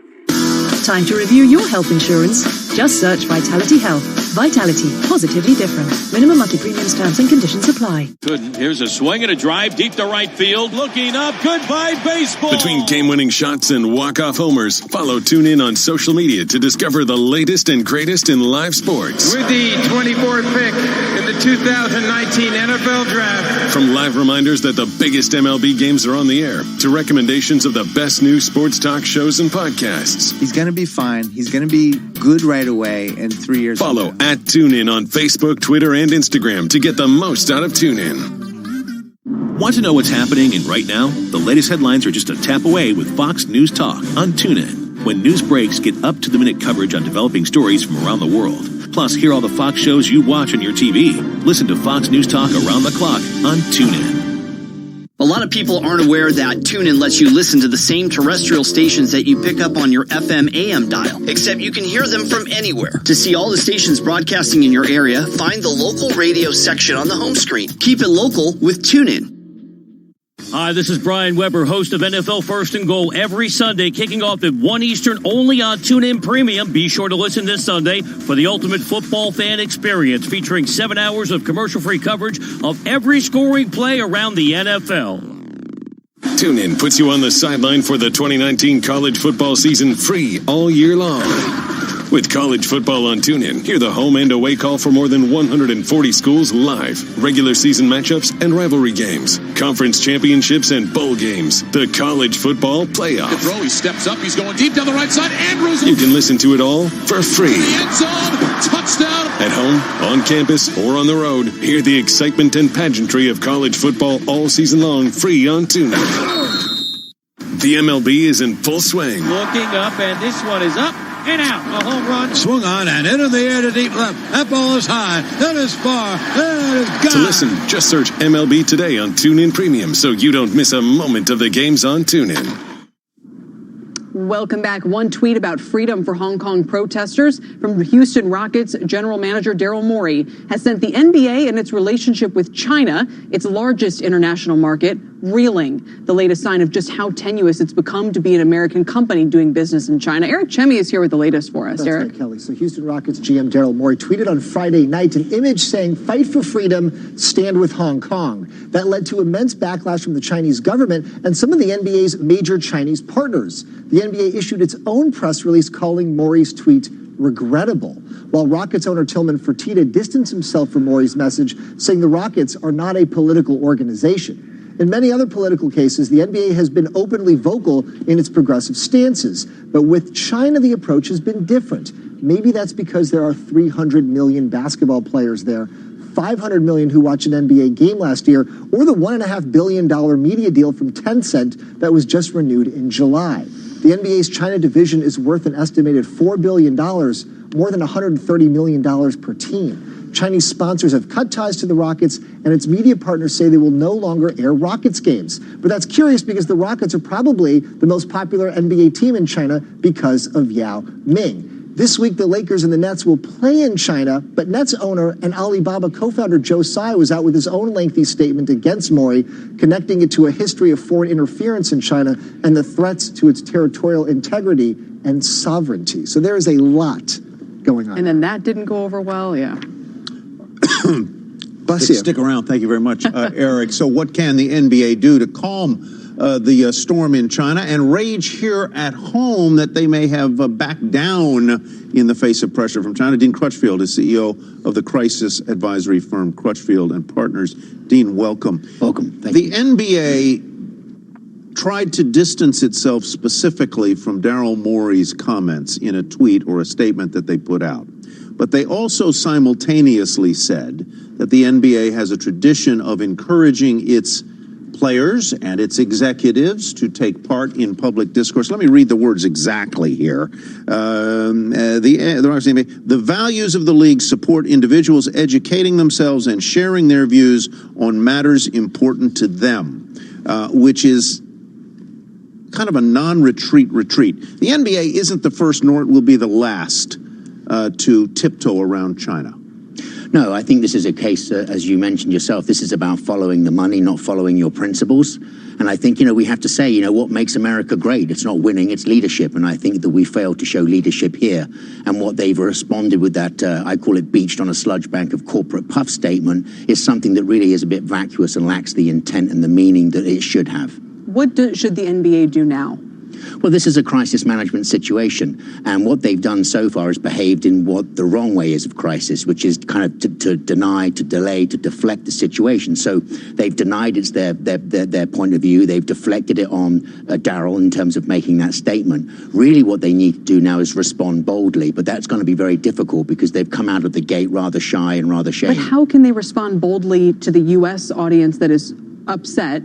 Speaker 5: Time to review your health insurance. Just search Vitality Health. Vitality. Positively different. Minimum monthly premiums, terms and conditions apply.
Speaker 11: Good. Here's a swing and a drive deep to right field. Looking up. Goodbye, baseball.
Speaker 12: Between game-winning shots and walk-off homers, follow TuneIn on social media to discover the latest and greatest in live sports.
Speaker 18: With the 24th pick in the 2019 NFL Draft.
Speaker 12: From live reminders that the biggest MLB games are on the air, to recommendations of the best new sports talk shows and podcasts.
Speaker 19: He's going to be fine. He's going to be good right away in 3 years.
Speaker 12: Follow at TuneIn on Facebook, Twitter, and Instagram to get the most out of TuneIn.
Speaker 10: Want to know what's happening in right now? The latest headlines are just a tap away with Fox News Talk on TuneIn. When news breaks, get up-to-the-minute coverage on developing stories from around the world. Plus, hear all the Fox shows you watch on your TV. Listen to Fox News Talk around the clock on TuneIn.
Speaker 17: A lot of people aren't aware that TuneIn lets you listen to the same terrestrial stations that you pick up on your FM AM dial, except you can hear them from anywhere. To see all the stations broadcasting in your area, find the local radio section on the home screen. Keep it local with TuneIn.
Speaker 27: Hi, this is Brian Weber, host of NFL First and Goal every Sunday, kicking off at 1 Eastern only on TuneIn Premium. Be sure to listen this Sunday for the ultimate football fan experience, featuring 7 hours of commercial-free coverage of every scoring play around the NFL.
Speaker 12: TuneIn puts you on the sideline for the 2019 college football season free all year long. With college football on TuneIn, hear the home and away call for more than 140 schools live, regular season matchups and rivalry games, conference championships and bowl games, the college football playoff.
Speaker 6: The throw, he steps up, he's going deep down the right side, Andrews.
Speaker 12: You can listen to it all for free.
Speaker 6: The end zone, touchdown.
Speaker 12: At home, on campus, or on the road, hear the excitement and pageantry of college football all season long, free on TuneIn. The MLB is in full swing.
Speaker 27: Looking up, and this one is up. And out, a home run.
Speaker 6: Swung on and into the air to deep left. That ball is high. That is far. That is gone.
Speaker 12: To listen, just search MLB Today on TuneIn Premium so you don't miss a moment of the games on TuneIn.
Speaker 2: Welcome back. One tweet about freedom for Hong Kong protesters from Houston Rockets general manager Daryl Morey has sent the NBA and its relationship with China, its largest international market, reeling. The latest sign of just how tenuous it's become to be an American company doing business in China. Eric Chemi is here with the latest for us.
Speaker 20: That's
Speaker 2: Eric.
Speaker 20: right, Kelly. So Houston Rockets GM Daryl Morey tweeted on Friday night an image saying, "Fight for freedom, stand with Hong Kong." That led to immense backlash from the Chinese government and some of the NBA's major Chinese partners. The NBA issued its own press release calling Morey's tweet regrettable, while Rockets owner Tillman Fertitta distanced himself from Morey's message, saying the Rockets are not a political organization. In many other political cases, the NBA has been openly vocal in its progressive stances. But with China, the approach has been different. Maybe that's because there are 300 million basketball players there, 500 million who watched an NBA game last year, or the $1.5 billion media deal from Tencent that was just renewed in July. The NBA's China division is worth an estimated $4 billion, more than $130 million per team. Chinese sponsors have cut ties to the Rockets, and its media partners say they will no longer air Rockets games. But that's curious because the Rockets are probably the most popular NBA team in China because of Yao Ming. This week, the Lakers and the Nets will play in China, but Nets owner and Alibaba co-founder Joe Tsai was out with his own lengthy statement against Morey, connecting it to a history of foreign interference in China and the threats to its territorial integrity and sovereignty. So there is a lot going on.
Speaker 2: And then that didn't go over well, yeah.
Speaker 4: Stick around. Thank you very much, Eric. So what can the NBA do to calm the storm in China and rage here at home that they may have backed down in the face of pressure from China? Dean Crutchfield is CEO of the crisis advisory firm Crutchfield and Partners. Dean, welcome.
Speaker 21: Welcome. Thank
Speaker 4: you. The NBA tried to distance itself specifically from Daryl Morey's comments in a tweet or a statement that they put out. But they also simultaneously said that the NBA has a tradition of encouraging its players and its executives to take part in public discourse. Let me read the words exactly here. The values of the league support individuals educating themselves and sharing their views on matters important to them. which is kind of a non-retreat retreat. The NBA isn't the first, nor it will be the last to tiptoe around China.
Speaker 7: No, I think this is a case, as you mentioned yourself, this is about following the money, not following your principles. And I think, we have to say, what makes America great? It's not winning, it's leadership. And I think that we failed to show leadership here. And what they've responded with that, I call it beached on a sludge bank of corporate puff statement, is something that really is a bit vacuous and lacks the intent and the meaning that it should have.
Speaker 2: What should the NBA do now?
Speaker 7: Well, this is a crisis management situation, and what they've done so far is behaved in what the wrong way is of crisis, which is kind of to deny, to delay, to deflect the situation. So they've denied it's their point of view. They've deflected it on Darryl in terms of making that statement. Really what they need to do now is respond boldly, but that's going to be very difficult because they've come out of the gate rather shy and rather shamed.
Speaker 2: But how can they respond boldly to the U.S. audience that is upset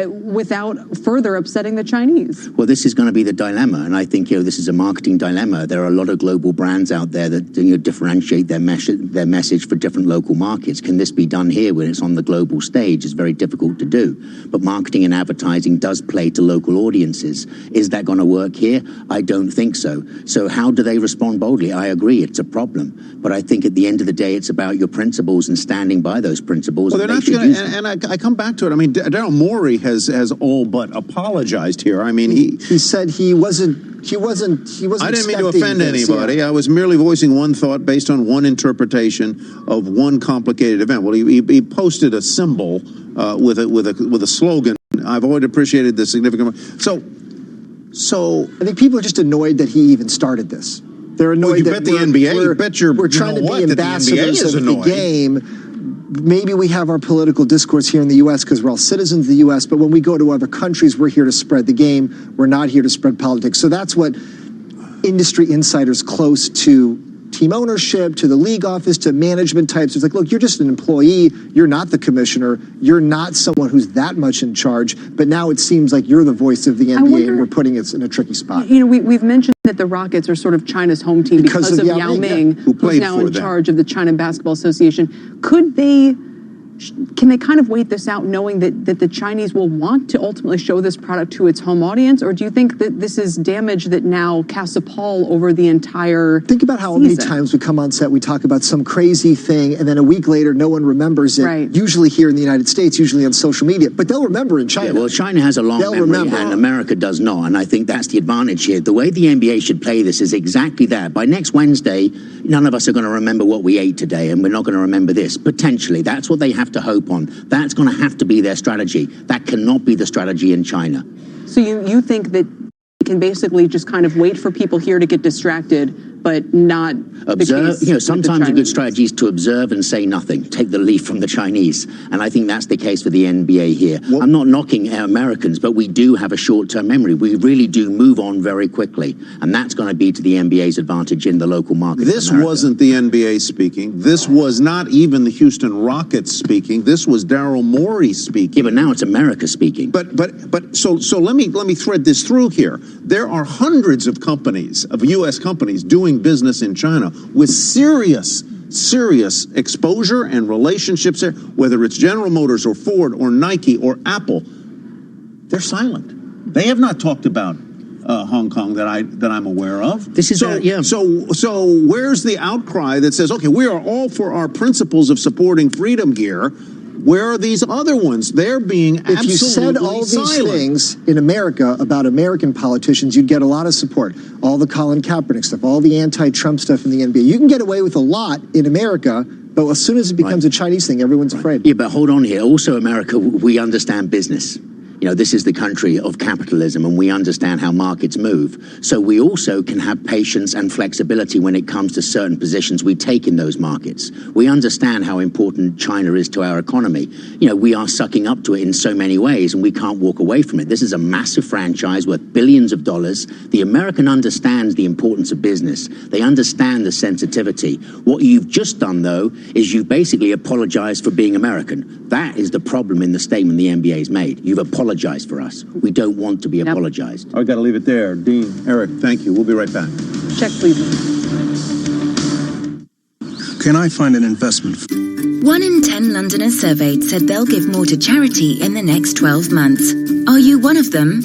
Speaker 2: without further upsetting the Chinese?
Speaker 7: Well, this is going to be the dilemma, and I think this is a marketing dilemma. There are a lot of global brands out there that differentiate their message for different local markets. Can this be done here when it's on the global stage? It's very difficult to do. But marketing and advertising does play to local audiences. Is that going to work here? I don't think so. So how do they respond boldly? I agree, it's a problem. But I think at the end of the day, it's about your principles and standing by those principles.
Speaker 4: Well, they're not going to, and I come back to it. I mean, Daryl Morey has all but apologized here. I mean,
Speaker 20: he said he wasn't.
Speaker 4: I didn't mean to offend anybody. I was merely voicing one thought based on one interpretation of one complicated event. Well, he posted a symbol with a slogan. I've always appreciated the significant. So
Speaker 20: I think people are just annoyed that he even started this. They're annoyed that
Speaker 4: the NBA.
Speaker 20: We're trying to be ambassadors of the game. Maybe we have our political discourse here in the U.S. because we're all citizens of the U.S., but when we go to other countries, we're here to spread the game. We're not here to spread politics. So that's what industry insiders close to team ownership, to the league office, to management types. It's like, look, you're just an employee. You're not the commissioner. You're not someone who's that much in charge. But now it seems like you're the voice of the NBA, and we're putting it in a tricky spot.
Speaker 2: We've mentioned that the Rockets are sort of China's home team because of Yao Ming, who's now in charge of the China Basketball Association. Can they kind of wait this out knowing that the Chinese will want to ultimately show this product to its home audience? Or do you think that this is damage that now casts a pall over the entire
Speaker 20: Think about how many times we come on set, we talk about some crazy thing, and then a week later, no one remembers it.
Speaker 2: Right.
Speaker 20: Usually here in the United States, usually on social media. But they'll remember in China.
Speaker 7: Yeah, well, China has a long memory, and America does not. And I think that's the advantage here. The way the NBA should play this is exactly that. By next Wednesday, none of us are going to remember what we ate today, and we're not going to remember this. Potentially. That's what they have to hope on. That's going to have to be their strategy. That cannot be the strategy in China.
Speaker 2: So you think that they can basically just kind of wait for people here to get distracted, but not
Speaker 7: observe? Sometimes a good strategy is to observe and say nothing. Take the leaf from the Chinese. And I think that's the case for the NBA here. I'm not knocking Americans, but we do have a short-term memory. We really do move on very quickly. And that's going to be to the NBA's advantage in the local market.
Speaker 4: This wasn't the NBA speaking. This was not even the Houston Rockets speaking. This was Daryl Morey speaking.
Speaker 7: Yeah, but now it's America speaking.
Speaker 4: So let me thread this through here. There are hundreds of companies, of U.S. companies, doing business in China with serious exposure and relationships there, whether it's General Motors or Ford or Nike or Apple. They're silent. They have not talked about Hong Kong that I'm aware of.
Speaker 7: This is
Speaker 4: So where's the outcry that says, okay, we are all for our principles of supporting freedom here? Where are these other ones? They're being absolutely
Speaker 20: If you said all these
Speaker 4: silent.
Speaker 20: things in America about American politicians, you'd get a lot of support. All the Colin Kaepernick stuff, all the anti-Trump stuff in the NBA. You can get away with a lot in America, but as soon as it becomes a Chinese thing, everyone's afraid.
Speaker 7: Yeah, but hold on here. Also, America, we understand business. This is the country of capitalism, and we understand how markets move. So we also can have patience and flexibility when it comes to certain positions we take in those markets. We understand how important China is to our economy. We are sucking up to it in so many ways, and we can't walk away from it. This is a massive franchise worth billions of dollars. The American understands the importance of business. They understand the sensitivity. What you've just done, though, is you've basically apologized for being American. That is the problem in the statement the NBA's made. You've apologized for us. We don't want to be apologized.
Speaker 4: I've got to leave it there. Dean, Eric, thank you. We'll be right back.
Speaker 2: Check, please.
Speaker 8: can I find an investment?
Speaker 13: 1 in 10 Londoners surveyed said they'll give more to charity in the next 12 months. Are you one of them?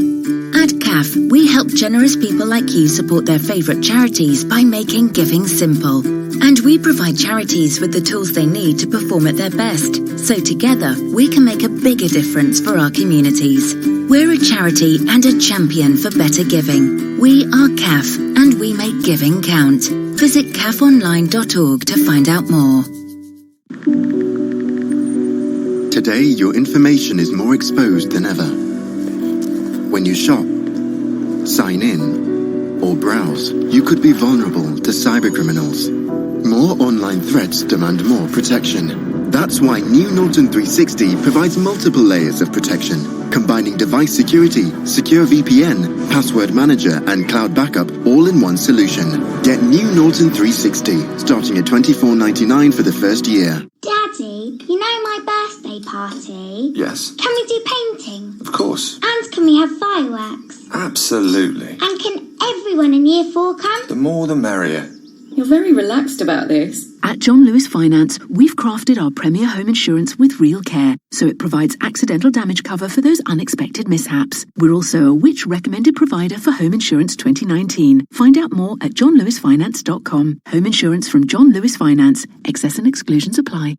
Speaker 13: At CAF, we help generous people like you support their favourite charities by making giving simple. And we provide charities with the tools they need to perform at their best. So together, we can make a bigger difference for our communities. We're a charity and a champion for better giving. We are CAF, and we make giving count. Visit cafonline.org to find out more.
Speaker 15: Today, your information is more exposed than ever. When you shop, sign in, or browse, you could be vulnerable to cybercriminals. More online threats demand more protection. That's why new Norton 360 provides multiple layers of protection, combining device security, secure VPN, password manager, and cloud backup all in one solution. Get new Norton 360, starting at $24.99 for the first year.
Speaker 21: Daddy, you know my birthday party?
Speaker 22: Yes.
Speaker 21: Can we do painting?
Speaker 22: Of course.
Speaker 21: And can we have fireworks?
Speaker 22: Absolutely.
Speaker 21: And can everyone in Year 4 come?
Speaker 22: The more the merrier.
Speaker 23: You're very relaxed about this.
Speaker 5: At John Lewis Finance, we've crafted our premier home insurance with real care, so it provides accidental damage cover for those unexpected mishaps. We're also a Which recommended provider for Home Insurance 2019. Find out more at johnlewisfinance.com. Home insurance from John Lewis Finance. Excess and exclusions apply.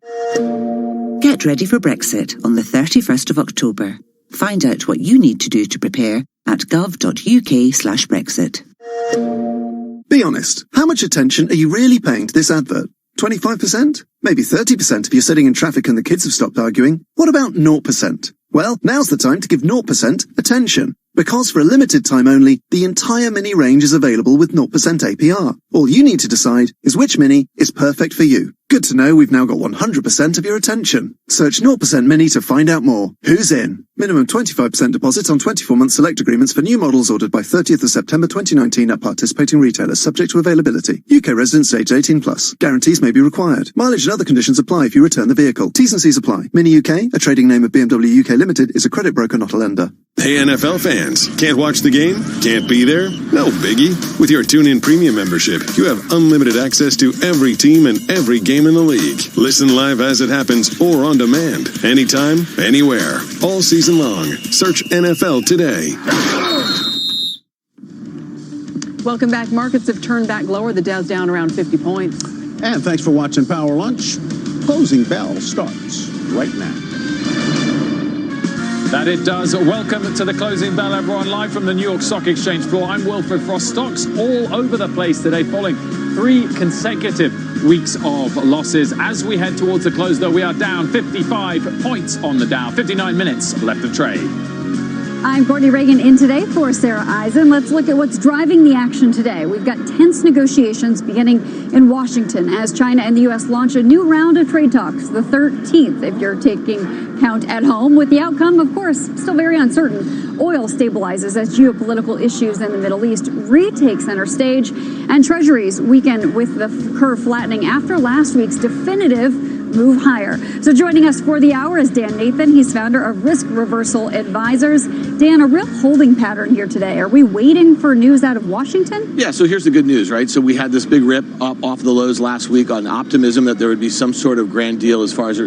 Speaker 24: Get ready for Brexit on the 31st of October. Find out what you need to do to prepare at gov.uk/Brexit.
Speaker 25: Be honest, how much attention are you really paying to this advert? 25%? Maybe 30% if you're sitting in traffic and the kids have stopped arguing. What about 0%? Well, now's the time to give 0% attention. Because for a limited time only, the entire Mini range is available with 0% APR. All you need to decide is which Mini is perfect for you. Good to know we've now got 100% of your attention. Search 0% Mini to find out more. Who's in? Minimum 25% deposit on 24-month select agreements for new models ordered by 30th of September 2019 at participating retailers, subject to availability. UK residents aged 18+. Guarantees may be required. Mileage and other conditions apply if you return the vehicle. T's and C's apply. Mini UK, a trading name of BMW UK Limited, is a credit broker, not a lender.
Speaker 12: Hey NFL fans, can't watch the game? Can't be there? No biggie. With your TuneIn Premium membership, you have unlimited access to every team and every game in the league. Listen live as it happens or on demand. Anytime, anywhere. All season long. Search NFL today.
Speaker 2: Welcome back. Markets have turned back lower. The Dow's down around 50 points.
Speaker 4: And thanks for watching Power Lunch. Closing bell starts right now.
Speaker 9: That it does. Welcome to the closing bell, everyone. Live from the New York Stock Exchange floor. I'm Wilfred Frost. Stocks all over the place today, following 3 consecutive weeks of losses. As we head towards the close, though, we are down 55 points on the Dow. 59 minutes left of trade.
Speaker 26: I'm Courtney Reagan in today for Sarah Eisen. Let's look at what's driving the action today. We've got tense negotiations beginning in Washington as China and the U.S. launch a new round of trade talks, the 13th, if you're taking count at home, with the outcome, of course, still very uncertain. Oil stabilizes as geopolitical issues in the Middle East retake center stage, and Treasuries weaken with the curve flattening after last week's definitive move higher. So joining us for the hour is Dan Nathan. He's founder of Risk Reversal Advisors. Dan, a real holding pattern here today. Are we waiting for news out of Washington?
Speaker 30: Yeah, so here's the good news, right? So we had this big rip up off the lows last week on optimism that there would be some sort of grand deal as far as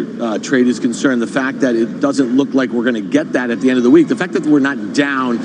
Speaker 30: trade is concerned. The fact that it doesn't look like we're going to get that at the end of the week, the fact that we're not down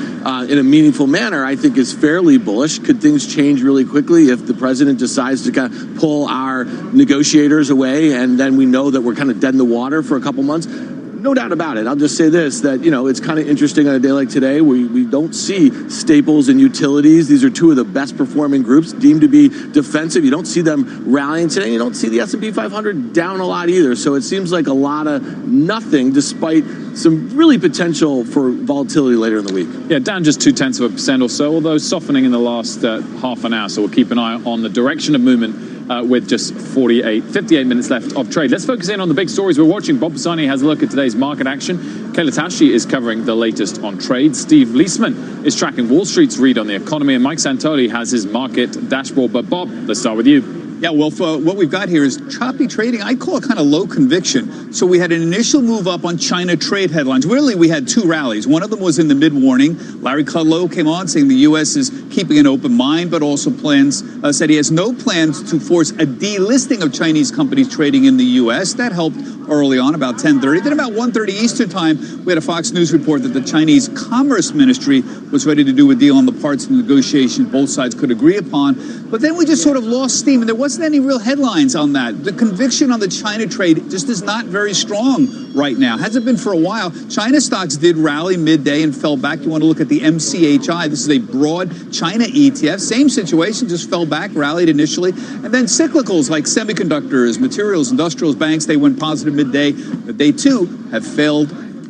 Speaker 30: in a meaningful manner, I think is fairly bullish. Could things change really quickly if the president decides to kind of pull our negotiators away and then we know that we're kind of dead in the water for a couple months? No doubt about it. I'll just say this, that, you know, it's kind of interesting on a day like today. We don't see staples and utilities. These are two of the best performing groups deemed to be defensive. You don't see them rallying today. You don't see the S&P 500 down a lot either. So it seems like a lot of nothing, despite some really potential for volatility later in the week.
Speaker 9: Yeah, down just 0.2% or so, although softening in the last half an hour. So we'll keep an eye on the direction of movement with just 58 minutes left of trade. Let's focus in on the big stories we're watching. Bob Pisani has a look at today's market action. Kayla Tashi is covering the latest on trade. Steve Leisman is tracking Wall Street's read on the economy. And Mike Santoli has his market dashboard. But Bob, let's start with you.
Speaker 1: Yeah, well, what we've got here is choppy trading. I call it kind of low conviction. So we had an initial move up on China trade headlines. Really, we had two rallies. One of them was in the mid-morning. Larry Kudlow came on saying the U.S. is keeping an open mind, but also said he has no plans to force a delisting of Chinese companies trading in the U.S. That helped early on, about 10:30. Then about 1:30 Eastern time, we had a Fox News report that the Chinese Commerce Ministry was ready to do a deal on the parts of the negotiation both sides could agree upon. But then we just sort of lost steam, and there wasn't any real headlines on that. The conviction on the China trade just is not very strong right now. Hasn't been for a while. China stocks did rally midday and fell back. You want to look at the MCHI. This is a broad China ETF. Same situation, just fell back, rallied initially. And then cyclicals like semiconductors, materials, industrials, banks, they went positive midday. But they, too, have failed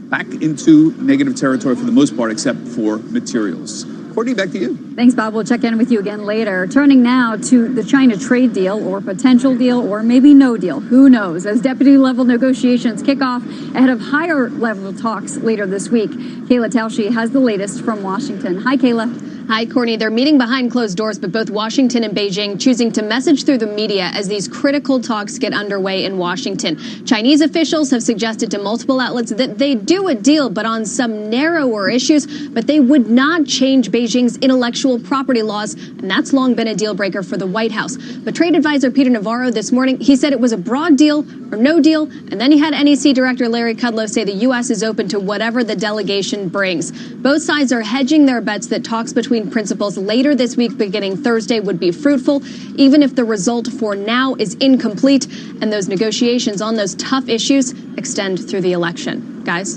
Speaker 1: back into negative territory for the most part, except for materials. Courtney, back to you.
Speaker 26: Thanks, Bob. We'll check in with you again later. Turning now to the China trade deal, or potential deal, or maybe no deal. Who knows? As deputy-level negotiations kick off ahead of higher-level talks later this week. Kayla Tausche has the latest from Washington. Hi, Kayla.
Speaker 3: Hi, Courtney. They're meeting behind closed doors, but both Washington and Beijing choosing to message through the media as these critical talks get underway in Washington. Chinese officials have suggested to multiple outlets that they do a deal, but on some narrower issues, but they would not change Beijing's intellectual property laws, and that's long been a deal breaker for the White House. But trade advisor Peter Navarro this morning, he said it was a broad deal or no deal, and then he had NEC Director Larry Kudlow say the U.S. is open to whatever the delegation brings. Both sides are hedging their bets that talks between principals later this week, beginning Thursday, would be fruitful, even if the result for now is incomplete, and those negotiations on those tough issues extend through the election. Guys?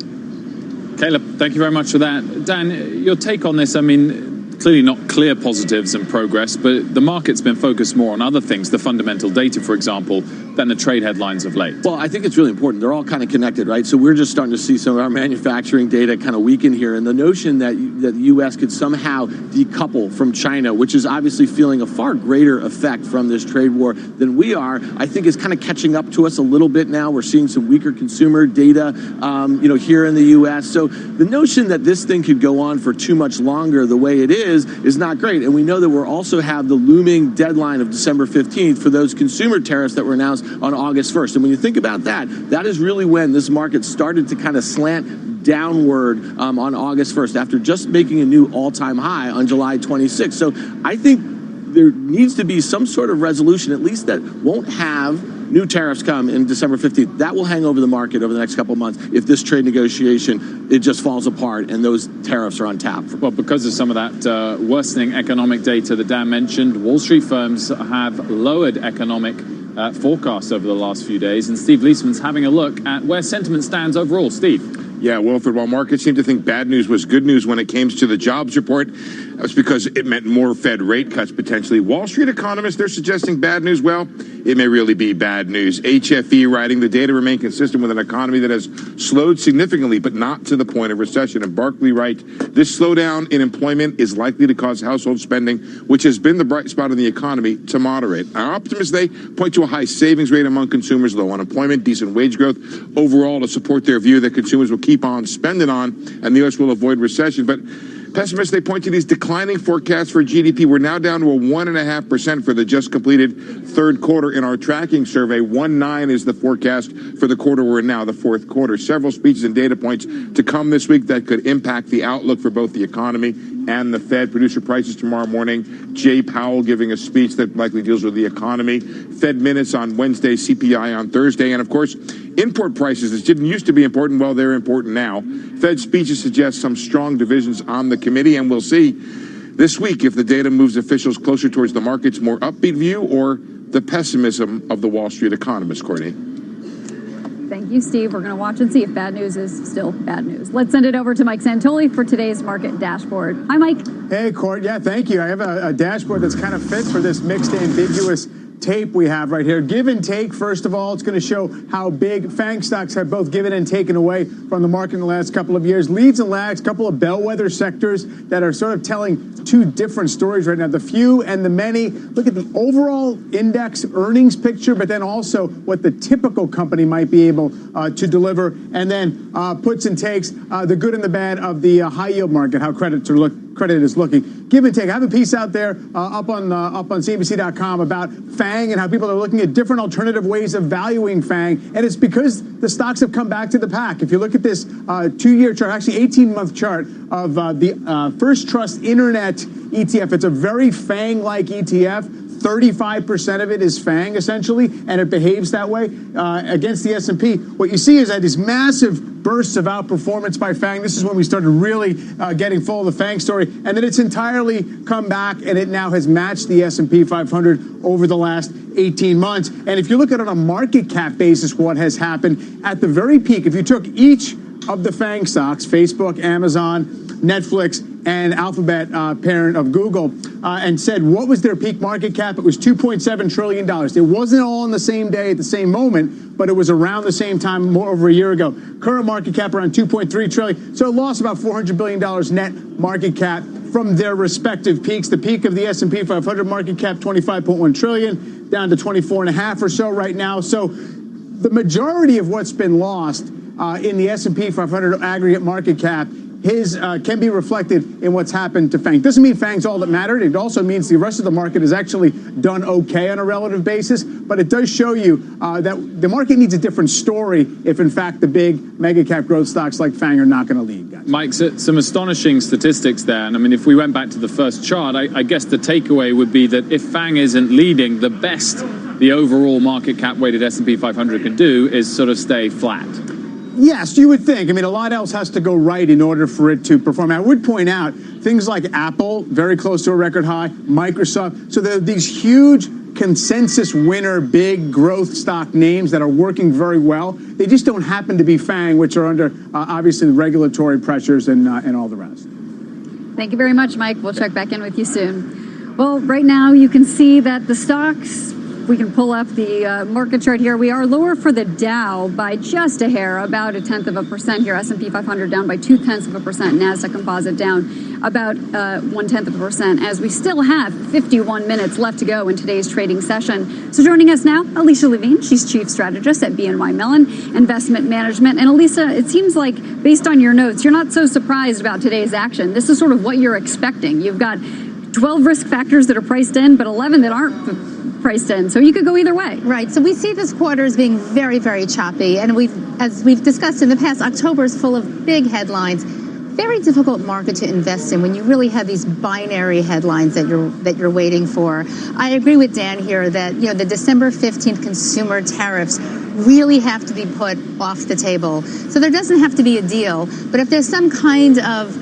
Speaker 8: Caleb, thank you very much for that. Dan, your take on this, I mean, clearly not clear positives and progress, but the market's been focused more on other things, the fundamental data, for example, than the trade headlines of late.
Speaker 30: Well, I think it's really important. They're all kind of connected, right? So we're just starting to see some of our manufacturing data kind of weaken here. And the notion that the U.S. could somehow decouple from China, which is obviously feeling a far greater effect from this trade war than we are, I think is kind of catching up to us a little bit now. We're seeing some weaker consumer data, here in the U.S. So the notion that this thing could go on for too much longer the way it is not great. And we know that we'll also have the looming deadline of December 15th for those consumer tariffs that were announced on August 1st. And when you think about that, that is really when this market started to kind of slant downward on August 1st after just making a new all-time high on July 26th. So I think there needs to be some sort of resolution, at least that won't have new tariffs come in December 15th. That will hang over the market over the next couple of months if this trade negotiation, it just falls apart and those tariffs are on tap.
Speaker 8: Well, because of some of that worsening economic data that Dan mentioned, Wall Street firms have lowered economic forecasts over the last few days, and Steve Leisman's having a look at where sentiment stands overall. Steve.
Speaker 11: Yeah, Wilfred, while markets seem to think bad news was good news when it came to the jobs report, that's because it meant more Fed rate cuts potentially. Wall Street economists, they're suggesting bad news. Well, it may really be bad news. HFE writing, the data remain consistent with an economy that has slowed significantly, but not to the point of recession. And Barclay writes, this slowdown in employment is likely to cause household spending, which has been the bright spot in the economy, to moderate. Our optimists, they point to a high savings rate among consumers, low unemployment, decent wage growth overall to support their view that consumers will keep on spending on and the U.S. will avoid recession. But pessimists, they point to these declining forecasts for GDP. We're now down to a 1.5% for the just completed third quarter in our tracking survey. 1.9 is the forecast for the quarter we're in now, the fourth quarter. Several speeches and data points to come this week that could impact the outlook for both the economy and the Fed. Producer prices tomorrow morning. Jay Powell giving a speech that likely deals with the economy. Fed minutes on Wednesday, CPI on Thursday. And, of course, import prices, that didn't used to be important, well, they're important now. Fed speeches suggest some strong divisions on the committee, and we'll see this week if the data moves officials closer towards the market's more upbeat view or the pessimism of the Wall Street economists, Courtney.
Speaker 26: Thank you, Steve. We're going to watch and see if bad news is still bad news. Let's send it over to Mike Santoli for today's market dashboard. Hi, Mike.
Speaker 14: Hey, Court. Yeah, thank you. I have a dashboard that's kind of fit for this mixed ambiguous tape we have right here. Give and take, first of all, it's going to show how big FANG stocks have both given and taken away from the market in the last couple of years. Leads and lags, a couple of bellwether sectors that are sort of telling two different stories right now. The few and the many. Look at the overall index earnings picture, but then also what the typical company might be able to deliver. And then puts and takes, the good and the bad of the high yield market, how credits are looking credit is looking. Give and take. I have a piece out there up on CNBC.com about FANG and how people are looking at different alternative ways of valuing FANG, and it's because the stocks have come back to the pack. If you look at this 2-year chart, actually 18-month chart of the First Trust Internet ETF, it's a very FANG-like ETF. 35% of it is FANG, essentially, and it behaves that way against the S&P. What you see is that these massive bursts of outperformance by FANG. This is when we started really getting full of the FANG story, and then it's entirely come back, and it now has matched the S&P 500 over the last 18 months. And if you look at it on a market cap basis, what has happened at the very peak, if you took each of the FANG stocks, Facebook, Amazon, Netflix, and Alphabet, parent of Google, and said what was their peak market cap, it was $2.7 trillion. It wasn't all on the same day at the same moment, but it was around the same time, more over a year ago. Current market cap around $2.3 trillion. So it lost about $400 billion net market cap from their respective peaks. The peak of the S&P 500 market cap, $25.1 trillion, down to 24.5 or so right now. So the majority of what's been lost in the S&P 500 aggregate market cap can be reflected in what's happened to FANG. Doesn't mean FANG's all that mattered. It also means the rest of the market has actually done okay on a relative basis. But it does show you that the market needs a different story if, in fact, the big mega cap growth stocks like FANG are not going to lead, guys.
Speaker 8: Mike, some astonishing statistics there. And I mean, if we went back to the first chart, I guess the takeaway would be that if FANG isn't leading, the best the overall market cap weighted S&P 500 can do is sort of stay flat.
Speaker 14: Yes, you would think. I mean, a lot else has to go right in order for it to perform. I would point out things like Apple, very close to a record high, Microsoft. So there are these huge consensus winner, big growth stock names that are working very well. They just don't happen to be FANG, which are under, obviously, regulatory pressures and all the rest.
Speaker 26: Thank you very much, Mike. We'll check back in with you soon. Well, right now you can see that the stocks, we can pull up the market chart here. We are lower for the Dow by just a hair, about 0.1% here. S&P 500 down by 0.2%. NASDAQ Composite down about 0.1%, as we still have 51 minutes left to go in today's trading session. So joining us now, Alicia Levine. She's Chief Strategist at BNY Mellon Investment Management. And Alicia, it seems like, based on your notes, you're not so surprised about today's action. This is sort of what you're expecting. You've got 12 risk factors that are priced in, but 11 that aren't priced in. So you could go either way.
Speaker 6: Right. So we see this quarter as being very, very choppy. And as we've discussed in the past, October is full of big headlines. Very difficult market to invest in when you really have these binary headlines that you're waiting for. I agree with Dan here that, the December 15th consumer tariffs really have to be put off the table. So there doesn't have to be a deal, but if there's some kind of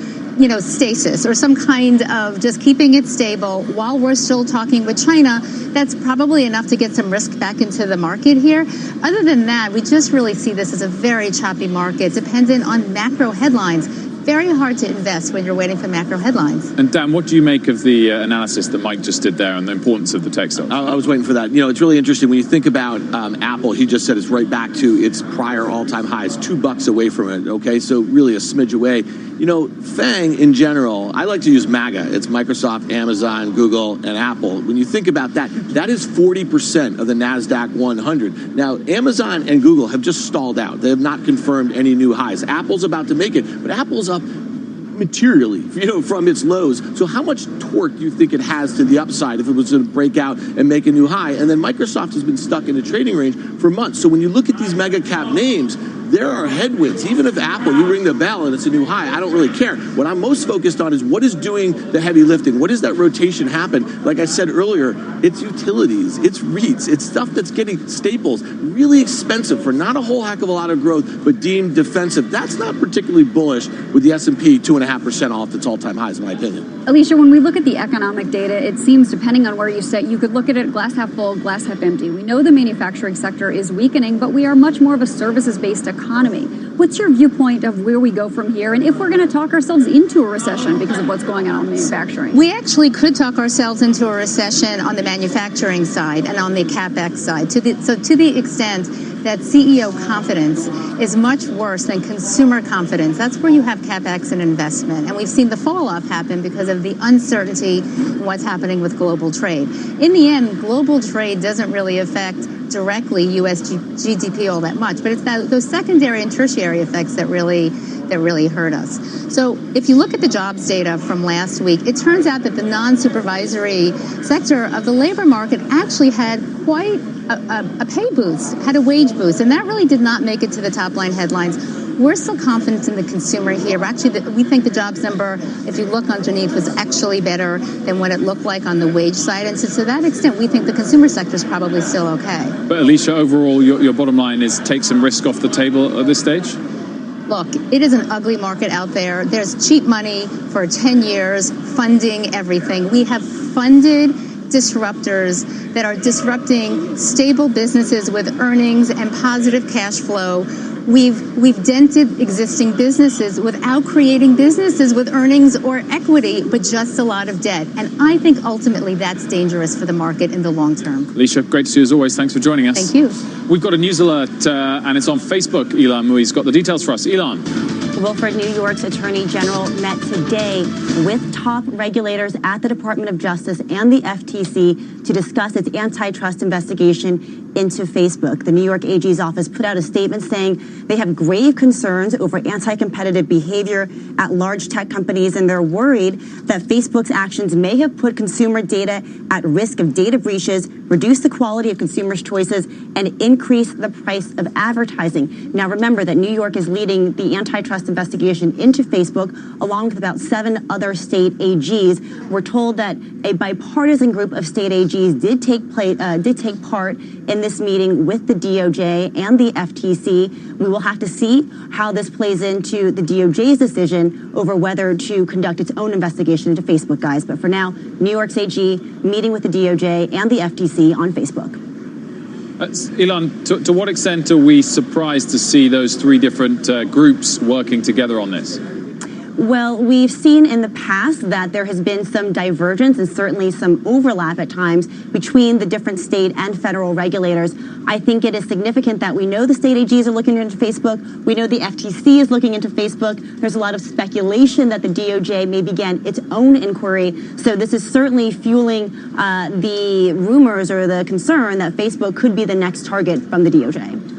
Speaker 6: stasis or some kind of just keeping it stable while we're still talking with China, that's probably enough to get some risk back into the market here. Other than that, we just really see this as a very choppy market, dependent on macro headlines. Very hard to invest when you're waiting for macro headlines.
Speaker 8: And Dan, what do you make of the analysis that Mike just did there on the importance of the tech stocks?
Speaker 30: I was waiting for that. It's really interesting when you think about Apple. He just said it's right back to its prior all-time highs, $2 away from it. Okay, so really a smidge away. FANG in general, I like to use MAGA. It's Microsoft, Amazon, Google, and Apple. When you think about that, that is 40% of the NASDAQ 100. Now, Amazon and Google have just stalled out. They have not confirmed any new highs. Apple's about to make it, but Apple's up materially, from its lows. So how much torque do you think it has to the upside if it was to break out and make a new high? And then Microsoft has been stuck in a trading range for months. So when you look at these mega cap names, there are headwinds. Even if Apple, you ring the bell and it's a new high, I don't really care. What I'm most focused on is what is doing the heavy lifting. What does that rotation happen? Like I said earlier, it's utilities, it's REITs, it's stuff that's getting staples, really expensive for not a whole heck of a lot of growth, but deemed defensive. That's not particularly bullish with the S&P 2.5% off its all-time highs, in my opinion.
Speaker 26: Alicia, when we look at the economic data, it seems, depending on where you sit, you could look at it glass half full, glass half empty. We know the manufacturing sector is weakening, but we are much more of a services-based economy. What's your viewpoint of where we go from here, and if we're going to talk ourselves into a recession because of what's going on in manufacturing?
Speaker 6: We actually could talk ourselves into a recession on the manufacturing side and on the CapEx side. To the extent that CEO confidence is much worse than consumer confidence, that's where you have CapEx and investment. And we've seen the fall-off happen because of the uncertainty in what's happening with global trade. In the end, global trade doesn't really affect directly U.S. GDP all that much, but it's those secondary and tertiary effects that really hurt us. So if you look at the jobs data from last week, it turns out that the non-supervisory sector of the labor market actually had quite a pay boost, had a wage boost, and that really did not make it to the top line headlines. We're still confident in the consumer here. Actually, we think the jobs number, if you look underneath, was actually better than what it looked like on the wage side. And so to that extent, we think the consumer sector is probably still okay.
Speaker 8: But Alicia, overall, your bottom line is take some risk off the table at this stage?
Speaker 6: Look, it is an ugly market out there. There's cheap money for 10 years, funding everything. We have funded disruptors that are disrupting stable businesses with earnings and positive cash flow. We've dented existing businesses without creating businesses with earnings or equity, but just a lot of debt. And I think ultimately that's dangerous for the market in the long term.
Speaker 8: Alicia, great to see you as always. Thanks for joining us.
Speaker 6: Thank you.
Speaker 8: We've got a news alert, and it's on Facebook. Elan Mui's got the details for us. Elan.
Speaker 7: Wilfred, New York's Attorney General met today with top regulators at the Department of Justice and the FTC to discuss its antitrust investigation into Facebook. The New York AG's office put out a statement saying they have grave concerns over anti-competitive behavior at large tech companies, and they're worried that Facebook's actions may have put consumer data at risk of data breaches, reduce the quality of consumers' choices, and increase the price of advertising. Now, remember that New York is leading the antitrust investigation into Facebook, along with about 7 other state AGs. We're told that a bipartisan group of state AGs did take part in this meeting with the DOJ and the FTC. We will have to see how this plays into the DOJ's decision over whether to conduct its own investigation into Facebook, guys. But for now, New York's AG meeting with the DOJ and the FTC on Facebook.
Speaker 8: Elan, to what extent are we surprised to see those 3 different groups working together on this?
Speaker 7: Well, we've seen in the past that there has been some divergence and certainly some overlap at times between the different state and federal regulators. I think it is significant that we know the state AGs are looking into Facebook. We know the FTC is looking into Facebook. There's a lot of speculation that the DOJ may begin its own inquiry. So this is certainly fueling the rumors or the concern that Facebook could be the next target from the DOJ.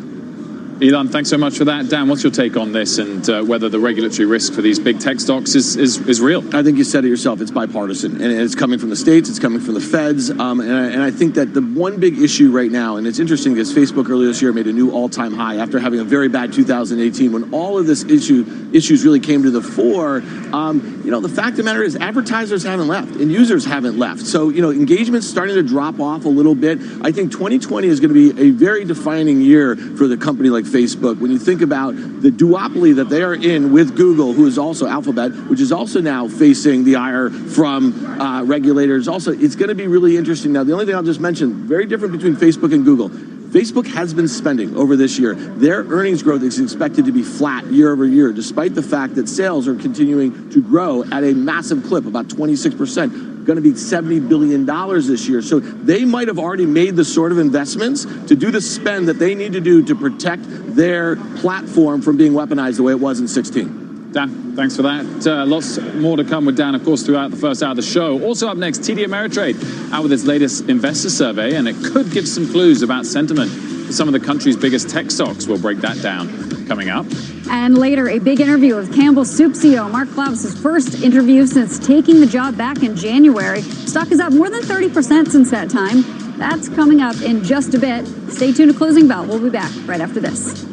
Speaker 8: Elan, thanks so much for that. Dan, what's your take on this and whether the regulatory risk for these big tech stocks is real?
Speaker 30: I think you said it yourself. It's bipartisan, and it's coming from the states. It's coming from the feds. And I think that the one big issue right now, and it's interesting because Facebook earlier this year made a new all-time high after having a very bad 2018 when all of this issues really came to the fore. The fact of the matter is advertisers haven't left and users haven't left. So, engagement's starting to drop off a little bit. I think 2020 is going to be a very defining year for the company like Facebook. When you think about the duopoly that they are in with Google, who is also Alphabet, which is also now facing the ire from regulators. Also, it's going to be really interesting. Now, the only thing I'll just mention, very different between Facebook and Google. Facebook has been spending over this year. Their earnings growth is expected to be flat year over year, despite the fact that sales are continuing to grow at a massive clip, about 26%. Going to be $70 billion this year. So they might have already made the sort of investments to do the spend that they need to do to protect their platform from being weaponized the way it was in 2016.
Speaker 8: Dan, thanks for that. Lots more to come with Dan, of course, throughout the first hour of the show. Also up next, TD Ameritrade out with its latest investor survey, and it could give some clues about sentiment for some of the country's biggest tech stocks. We'll break that down coming up.
Speaker 26: And later, a big interview with Campbell Soup CEO Mark Klaus' first interview since taking the job back in January. Stock is up more than 30% since that time. That's coming up in just a bit. Stay tuned to Closing Bell. We'll be back right after this.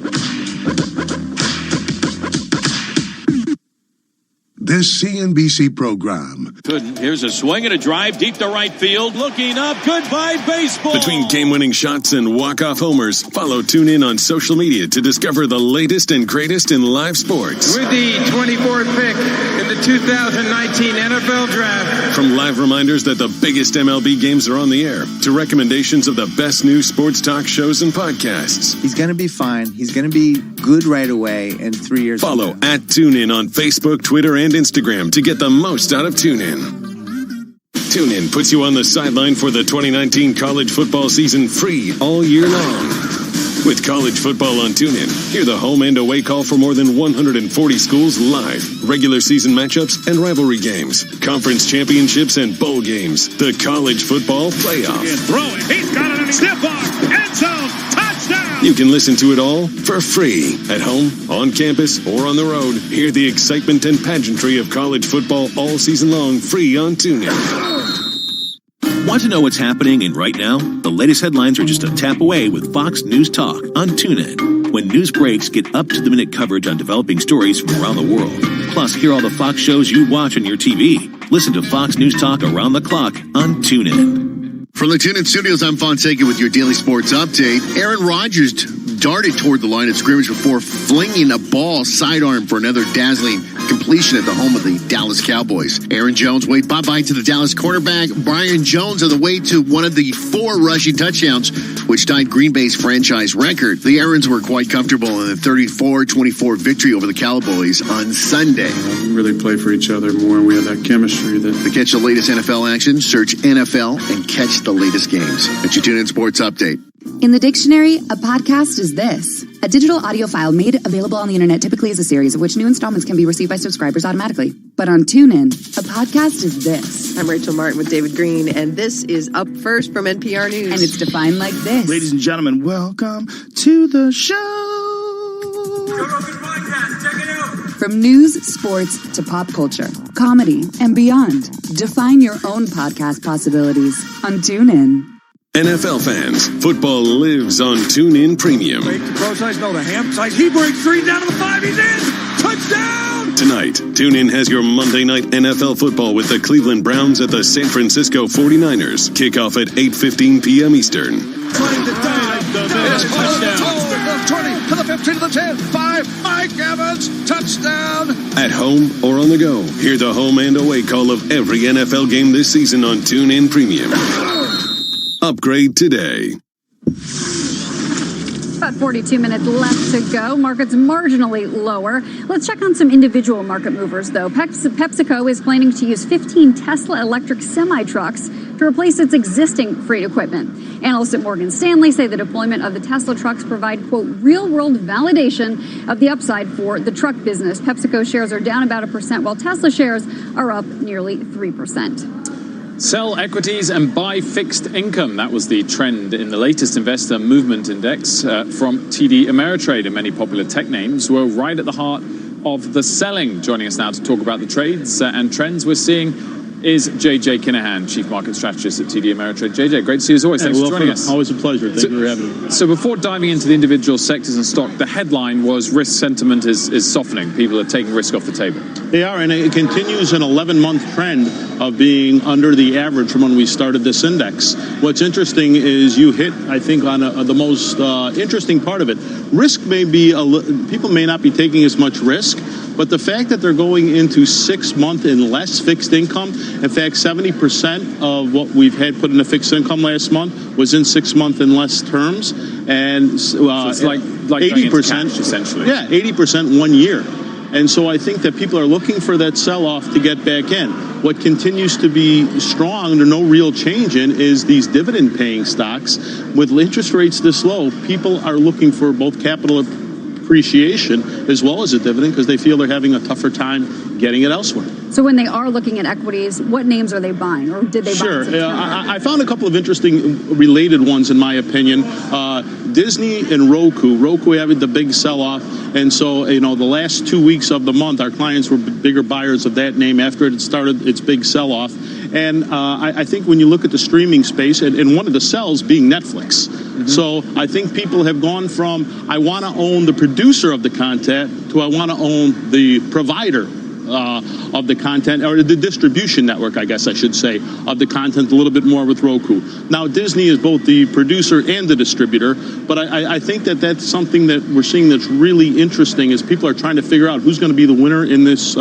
Speaker 10: This CNBC program.
Speaker 16: Good. Here's a swing and a drive deep to right field. Looking up. Goodbye, baseball.
Speaker 12: Between game-winning shots and walk-off homers, tune in on social media to discover the latest and greatest in live sports.
Speaker 17: With the 24th pick in the 2019 NFL Draft.
Speaker 12: From live reminders that the biggest MLB games are on the air, to recommendations of the best new sports talk shows and podcasts.
Speaker 18: He's going to be fine. He's going to be good right away in 3 years.
Speaker 12: Follow at TuneIn on Facebook, Twitter, and Instagram to get the most out of TuneIn. TuneIn puts you on the sideline for the 2019 college football season free all year long. With college football on TuneIn, hear the home and away call for more than 140 schools live, regular season matchups and rivalry games, conference championships and bowl games, the college football playoff.
Speaker 16: Throw it. He's got it in the stiff arm. End zone.
Speaker 12: can listen to it all for free at home, on campus, or on the road. Hear the excitement and pageantry of college football all season long, free on TuneIn.
Speaker 13: Want to know what's happening in right now? The latest headlines are just a tap away with Fox News Talk on TuneIn. When news breaks, get up-to-the-minute coverage on developing stories from around the world. Plus, hear all the Fox shows you watch on your TV. Listen to Fox News Talk around the clock on TuneIn.
Speaker 15: From the TuneIn Studios, I'm Fonseca with your daily sports update. Aaron Rodgers darted toward the line of scrimmage before flinging a ball sidearm for another dazzling completion at the home of the Dallas Cowboys. Aaron Jones waved bye-bye to the Dallas cornerback Brian Jones on the way to one of the 4 rushing touchdowns, which tied Green Bay's franchise record. The Aarons were quite comfortable in a 34-24 victory over the Cowboys on Sunday.
Speaker 19: We really play for each other more. We have that chemistry.
Speaker 15: To catch the latest NFL action, search NFL and catch the latest games. It's your TuneIn Sports Update.
Speaker 20: In the dictionary, a podcast is this: a digital audio file made available on the internet, typically as a series, of which new installments can be received by subscribers automatically. But on TuneIn, a podcast is this.
Speaker 21: I'm Rachel Martin with David Green, and this is Up First from NPR News.
Speaker 20: And it's defined like this.
Speaker 22: Ladies and gentlemen, welcome to the show.
Speaker 20: From news, sports, to pop culture, comedy, and beyond. Define your own podcast possibilities on TuneIn.
Speaker 12: NFL fans, football lives on TuneIn Premium.
Speaker 16: Wait, the pro size, no, the ham size. He breaks 3 down to the 5. He's in. Touchdown!
Speaker 12: Tonight, TuneIn has your Monday night NFL football with the Cleveland Browns at the San Francisco 49ers. Kickoff at 8:15 p.m. Eastern.
Speaker 16: Trying to dive. Touchdown. 20 to the 15 to the 10. 5. Mike Evans. Touchdown.
Speaker 12: At home or on the go, hear the home and away call of every NFL game this season on TuneIn Premium. Upgrade today.
Speaker 26: About 42 minutes left to go. Markets marginally lower. Let's check on some individual market movers, though. PepsiCo is planning to use 15 Tesla electric semi-trucks to replace its existing freight equipment. Analysts at Morgan Stanley say the deployment of the Tesla trucks provide, quote, real-world validation of the upside for the truck business. PepsiCo shares are down about 1%, while Tesla shares are up nearly 3%.
Speaker 8: Sell equities and buy fixed income. That was the trend in the latest investor movement index from TD Ameritrade, and many popular tech names were right at the heart of the selling. Joining us now to talk about the trades and trends we're seeing is JJ Kinahan, Chief Market Strategist at TD Ameritrade. JJ, great to see you as always. Thanks for joining us.
Speaker 19: Always a pleasure. Thank you for having me.
Speaker 8: So before diving into the individual sectors and stock, the headline was risk sentiment is softening. People are taking risk off the table.
Speaker 19: They are, and it continues an 11-month trend of being under the average from when we started this index. What's interesting is you hit, I think, on the most interesting part of it. Risk may be, people may not be taking as much risk, but the fact that they're going into 6-month and less fixed income, in fact, 70% of what we've had put into fixed income last month was in 6-month and less terms, and so
Speaker 8: it's like
Speaker 19: 80%,
Speaker 8: cash, essentially.
Speaker 19: Yeah, 80% 1 year. And so I think that people are looking for that sell-off to get back in. What continues to be strong, there's no real change in, is these dividend-paying stocks. With interest rates this low, people are looking for both capital appreciation as well as a dividend because they feel they're having a tougher time getting it elsewhere.
Speaker 26: So when they are looking at equities, what names are they buying, or did they buy?
Speaker 19: Sure. I found a couple of interesting related ones, in my opinion. Disney and Roku. Roku having the big sell-off, and so the last 2 weeks of the month, our clients were bigger buyers of that name after it started its big sell-off. And I think when you look at the streaming space, and one of the sells being Netflix. Mm-hmm. So I think people have gone from, I want to own the producer of the content, to I want to own the provider of the content, or the distribution network, I guess I should say, of the content a little bit more with Roku. Now, Disney is both the producer and the distributor, but I think that that's something that we're seeing that's really interesting as people are trying to figure out who's going to be the winner in this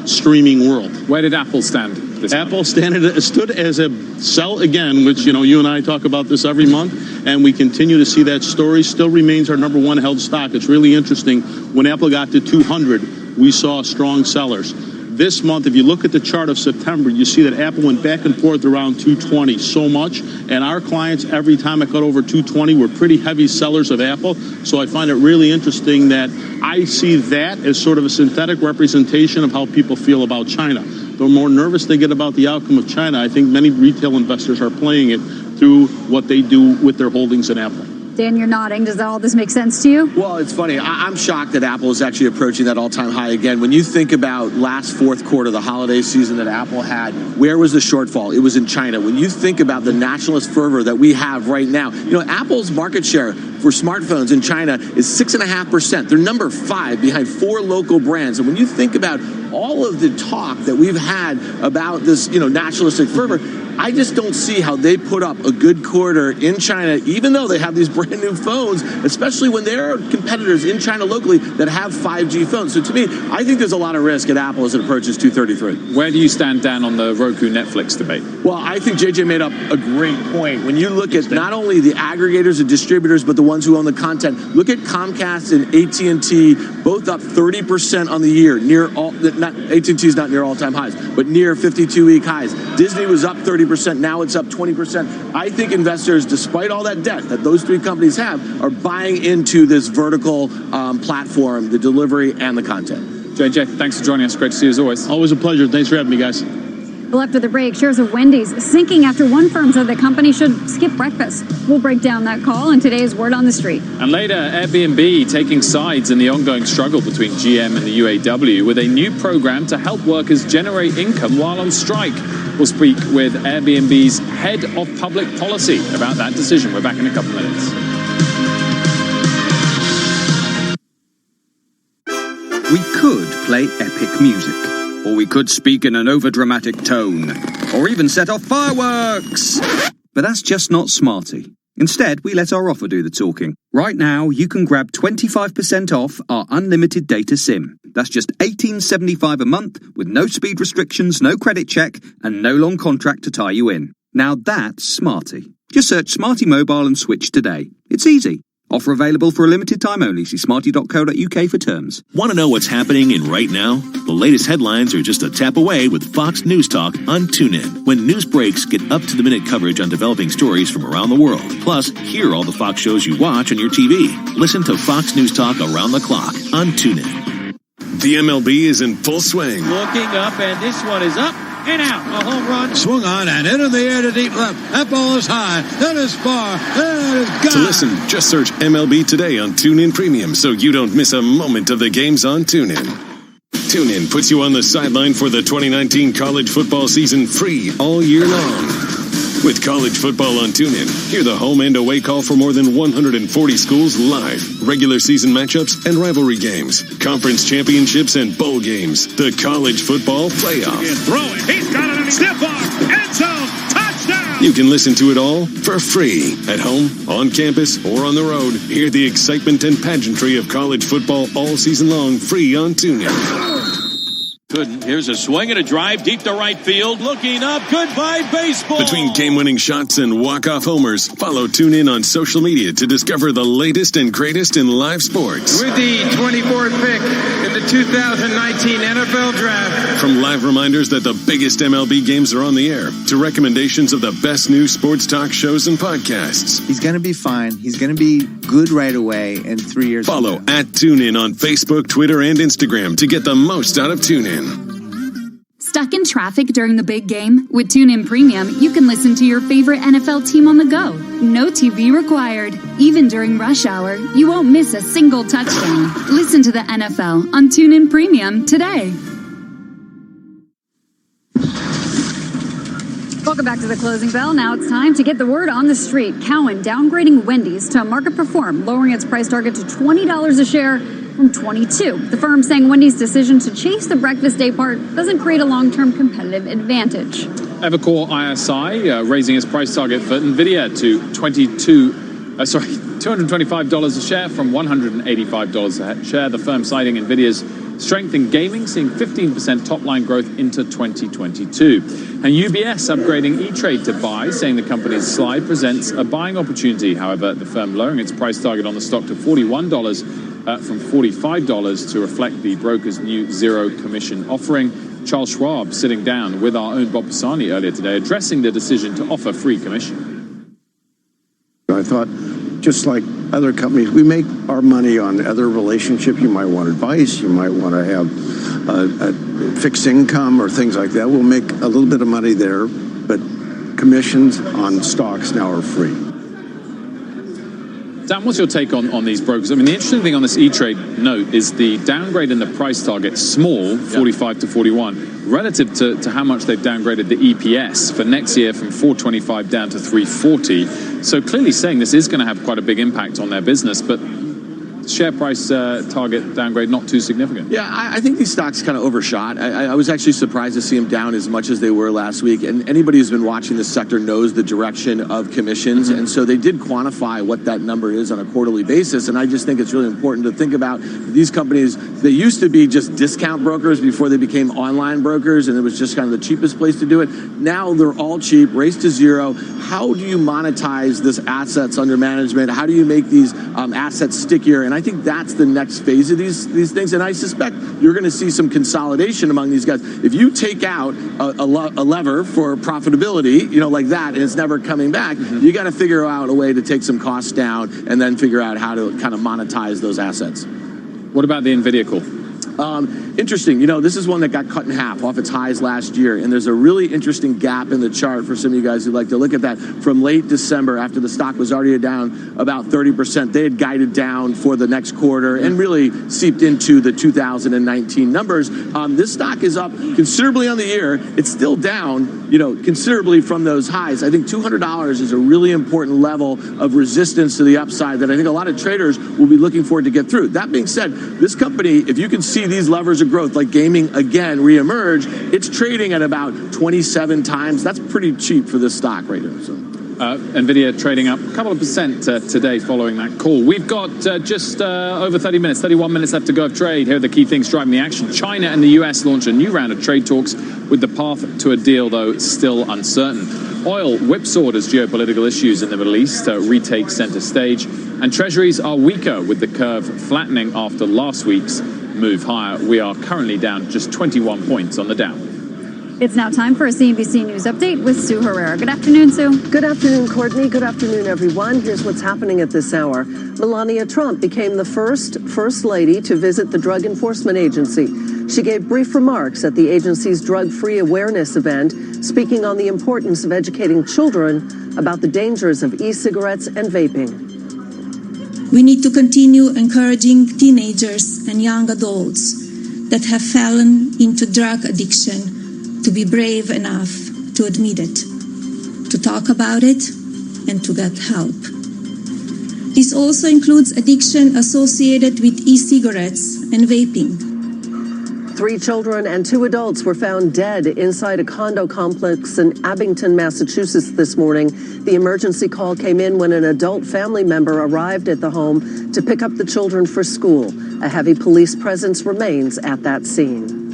Speaker 19: streaming world.
Speaker 8: Where did Apple stand?
Speaker 19: Apple stood as a sell again, which, you and I talk about this every month, and we continue to see that story. Still remains our number one held stock. It's really interesting. When Apple got to 200, we saw strong sellers. This month, if you look at the chart of September, you see that Apple went back and forth around 220 so much, and our clients, every time it got over 220, were pretty heavy sellers of Apple. So I find it really interesting that I see that as sort of a synthetic representation of how people feel about China. The more nervous they get about the outcome of China, I think many retail investors are playing it through what they do with their holdings in Apple.
Speaker 26: Dan, you're nodding. Does all this make sense to you?
Speaker 30: Well, it's funny. I'm shocked that Apple is actually approaching that all-time high again. When you think about last fourth quarter, the holiday season that Apple had, where was the shortfall? It was in China. When you think about the nationalist fervor that we have right now, Apple's market share for smartphones in China is 6.5%. They're number 5 behind 4 local brands. And when you think about all of the talk that we've had about this, nationalistic fervor, I just don't see how they put up a good quarter in China, even though they have these brand new phones, especially when there are competitors in China locally that have 5G phones. So to me, I think there's a lot of risk at Apple as it approaches 233.
Speaker 8: Where do you stand, Dan, on the Roku Netflix debate?
Speaker 30: Well, I think JJ made up a great point. When you look at not only the aggregators and distributors, but the ones who own the content, look at Comcast and AT&T, both up 30% on the year. AT&T is not near all-time highs, but near 52-week highs. Disney was up 30%. Now it's up 20%. I think investors, despite all that debt that those 3 companies have, are buying into this vertical platform, the delivery and the content.
Speaker 8: JJ, thanks for joining us. Great to see you as always.
Speaker 19: Always a pleasure. Thanks for having me, guys.
Speaker 26: Well, after the break, shares of Wendy's sinking after one firm said the company should skip breakfast. We'll break down that call in today's Word on the Street.
Speaker 8: And later, Airbnb taking sides in the ongoing struggle between GM and the UAW with a new program to help workers generate income while on strike. We'll speak with Airbnb's head of public policy about that decision. We're back in a couple of minutes.
Speaker 2: We could play epic music, or we could speak in an overdramatic tone, or even set off fireworks. But that's just not smarty. Instead, we let our offer do the talking. Right now, you can grab 25% off our unlimited data SIM. That's just $18.75 a month with no speed restrictions, no credit check, and no long contract to tie you in. Now that's smarty. Just search Smarty Mobile and switch today. It's easy. Offer available for a limited time only. See smarty.co.uk for terms.
Speaker 13: Want to know what's happening in right now? The latest headlines are just a tap away with Fox News Talk on TuneIn. When news breaks, get up-to-the-minute coverage on developing stories from around the world. Plus, hear all the Fox shows you watch on your TV. Listen to Fox News Talk around the clock on TuneIn.
Speaker 12: The MLB is in full swing.
Speaker 4: Looking up, and this one is up and out. A home run.
Speaker 16: Swung on and into the air to deep left. That ball is high. That is far. That is gone.
Speaker 12: To listen, just search MLB Today on TuneIn Premium so you don't miss a moment of the games on TuneIn. TuneIn puts you on the sideline for the 2019 college football season free all year long. With college football on TuneIn, hear the home and away call for more than 140 schools live. Regular season matchups and rivalry games, conference championships and bowl games. The college football playoff.
Speaker 16: Throw it. He's got it in stiff arm. End zone. Touchdown.
Speaker 12: You can listen to it all for free at home, on campus, or on the road. Hear the excitement and pageantry of college football all season long free on TuneIn.
Speaker 4: Good. Here's a swing and a drive deep to right field. Looking up. Goodbye, baseball.
Speaker 12: Between game-winning shots and walk-off homers, follow TuneIn on social media to discover the latest and greatest in live sports.
Speaker 17: With the 24th pick in the 2019 NFL Draft.
Speaker 12: From live reminders that the biggest MLB games are on the air, to recommendations of the best new sports talk shows and podcasts.
Speaker 18: He's going to be fine. He's going to be good right away in 3 years.
Speaker 12: Follow at TuneIn on Facebook, Twitter, and Instagram to get the most out of TuneIn.
Speaker 20: Stuck in traffic during the big game? With TuneIn Premium, you can listen to your favorite NFL team on the go. No TV required. Even during rush hour, you won't miss a single touchdown. Listen to the NFL on TuneIn Premium today.
Speaker 26: Welcome back to the closing bell. Now it's time to get the word on the street. Cowen downgrading Wendy's to market perform, lowering its price target to $20 a share from $22. The firm saying Wendy's decision to chase the breakfast day part doesn't create a long-term competitive advantage.
Speaker 8: Evercore ISI raising its price target for Nvidia to $225 a share from $185 a share. The firm citing Nvidia's strength in gaming, seeing 15% top-line growth into 2022. And UBS upgrading E-Trade to buy, saying the company's slide presents a buying opportunity. However, the firm lowering its price target on the stock to $41 from $45 to reflect the broker's new zero commission offering. Charles Schwab sitting down with our own Bob Pisani earlier today, addressing the decision to offer free commission.
Speaker 5: I thought, just like other companies, we make our money on other relationships. You might want advice. You might want to have a fixed income or things like that. We'll make a little bit of money there, but commissions on stocks now are free.
Speaker 8: Dan, what's your take on these brokers? I mean, the interesting thing on this E-Trade note is the downgrade in the price target, small, 45 to 41, relative to how much they've downgraded the EPS for next year from 425 down to 340. So clearly saying this is going to have quite a big impact on their business, but share price target downgrade not too significant.
Speaker 30: Yeah, I think these stocks kind of overshot. I was actually surprised to see them down as much as they were last week. And anybody who's been watching this sector knows the direction of commissions. And so they did quantify what that number is on a quarterly basis. And I just think it's really important to think about these companies. They used to be just discount brokers before they became online brokers, and it was just kind of the cheapest place to do it. Now they're all cheap, race to zero. How do you monetize this assets under management? How do you make these assets stickier? And I think that's the next phase of these things. And I suspect you're going to see some consolidation among these guys. If you take out a lever for profitability, like that, and it's never coming back, you got to figure out a way to take some costs down and then figure out how to kind of monetize those assets.
Speaker 8: What about the NVIDIA call?
Speaker 30: Interesting. This is one that got cut in half off its highs last year, and there's a really interesting gap in the chart for some of you guys who like to look at that. From late December, after the stock was already down about 30%, they had guided down for the next quarter and really seeped into the 2019 numbers. This stock is up considerably on the year. It's still down, considerably from those highs. I think $200 is a really important level of resistance to the upside that I think a lot of traders will be looking for to get through. That being said, this company, if you can see these levers of growth, like gaming again reemerge, it's trading at about 27 times. That's pretty cheap for this stock right here. So.
Speaker 8: NVIDIA trading up a couple of percent today following that call. We've got just over 30 minutes, 31 minutes left to go of trade. Here are the key things driving the action. China and the US launch a new round of trade talks, with the path to a deal, though, still uncertain. Oil whipsawed as geopolitical issues in the Middle East retake center stage. And treasuries are weaker, with the curve flattening after last week's move higher. We are currently down just 21 points on the Dow.
Speaker 26: It's now time for a CNBC News Update with Sue Herrera. Good afternoon, Sue.
Speaker 1: Good afternoon, Courtney. Good afternoon, everyone. Here's what's happening at this hour. Melania Trump became the first lady to visit the Drug Enforcement Agency. She gave brief remarks at the agency's drug-free awareness event, speaking on the importance of educating children about the dangers of e-cigarettes and vaping.
Speaker 3: We need to continue encouraging teenagers and young adults that have fallen into drug addiction to be brave enough to admit it, to talk about it, and to get help. This also includes addiction associated with e-cigarettes and vaping.
Speaker 1: 3 children and 2 adults were found dead inside a condo complex in Abington, Massachusetts this morning. The emergency call came in when an adult family member arrived at the home to pick up the children for school. A heavy police presence remains at that scene.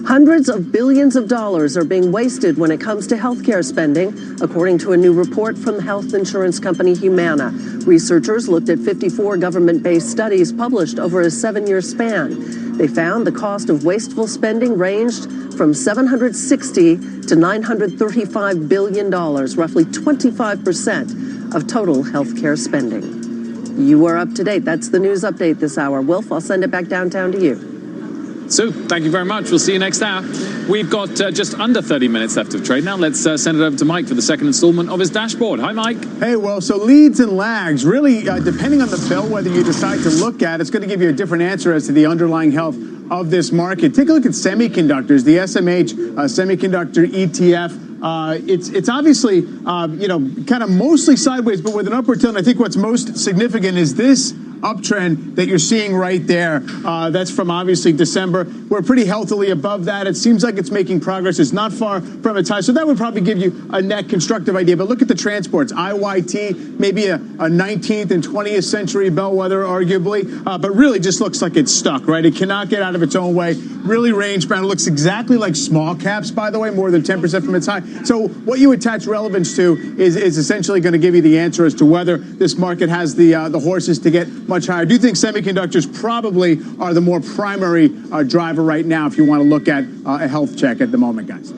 Speaker 1: Hundreds of billions of dollars are being wasted when it comes to healthcare spending, according to a new report from health insurance company Humana. Researchers looked at 54 government-based studies published over a 7-year span. They found the cost of wasteful spending ranged from $760 to $935 billion, roughly 25% of total healthcare spending. You are up to date. That's the news update this hour. Wilf, I'll send it back downtown to you.
Speaker 8: Sue, thank you very much. We'll see you next hour. We've got just under 30 minutes left of trade now. Let's send it over to Mike for the second installment of his dashboard. Hi, Mike.
Speaker 14: Hey, well, so leads and lags, really, depending on the bellwether you decide to look at, it's going to give you a different answer as to the underlying health of this market. Take a look at semiconductors, the SMH semiconductor ETF. It's obviously, kind of mostly sideways, but with an upward tilt. And I think what's most significant is this uptrend that you're seeing right there. That's from obviously December. We're pretty healthily above that. It seems like it's making progress. It's not far from its high. So that would probably give you a net constructive idea. But look at the transports. IYT, maybe a 19th and 20th century bellwether, arguably. But really just looks like it's stuck, right? It cannot get out of its own way. Really range bound. It looks exactly like small caps, by the way, more than 10% from its high. So what you attach relevance to is essentially going to give you the answer as to whether this market has the horses to get much higher. I do think semiconductors probably are the more primary driver right now if you want to look at a health check at the moment, guys.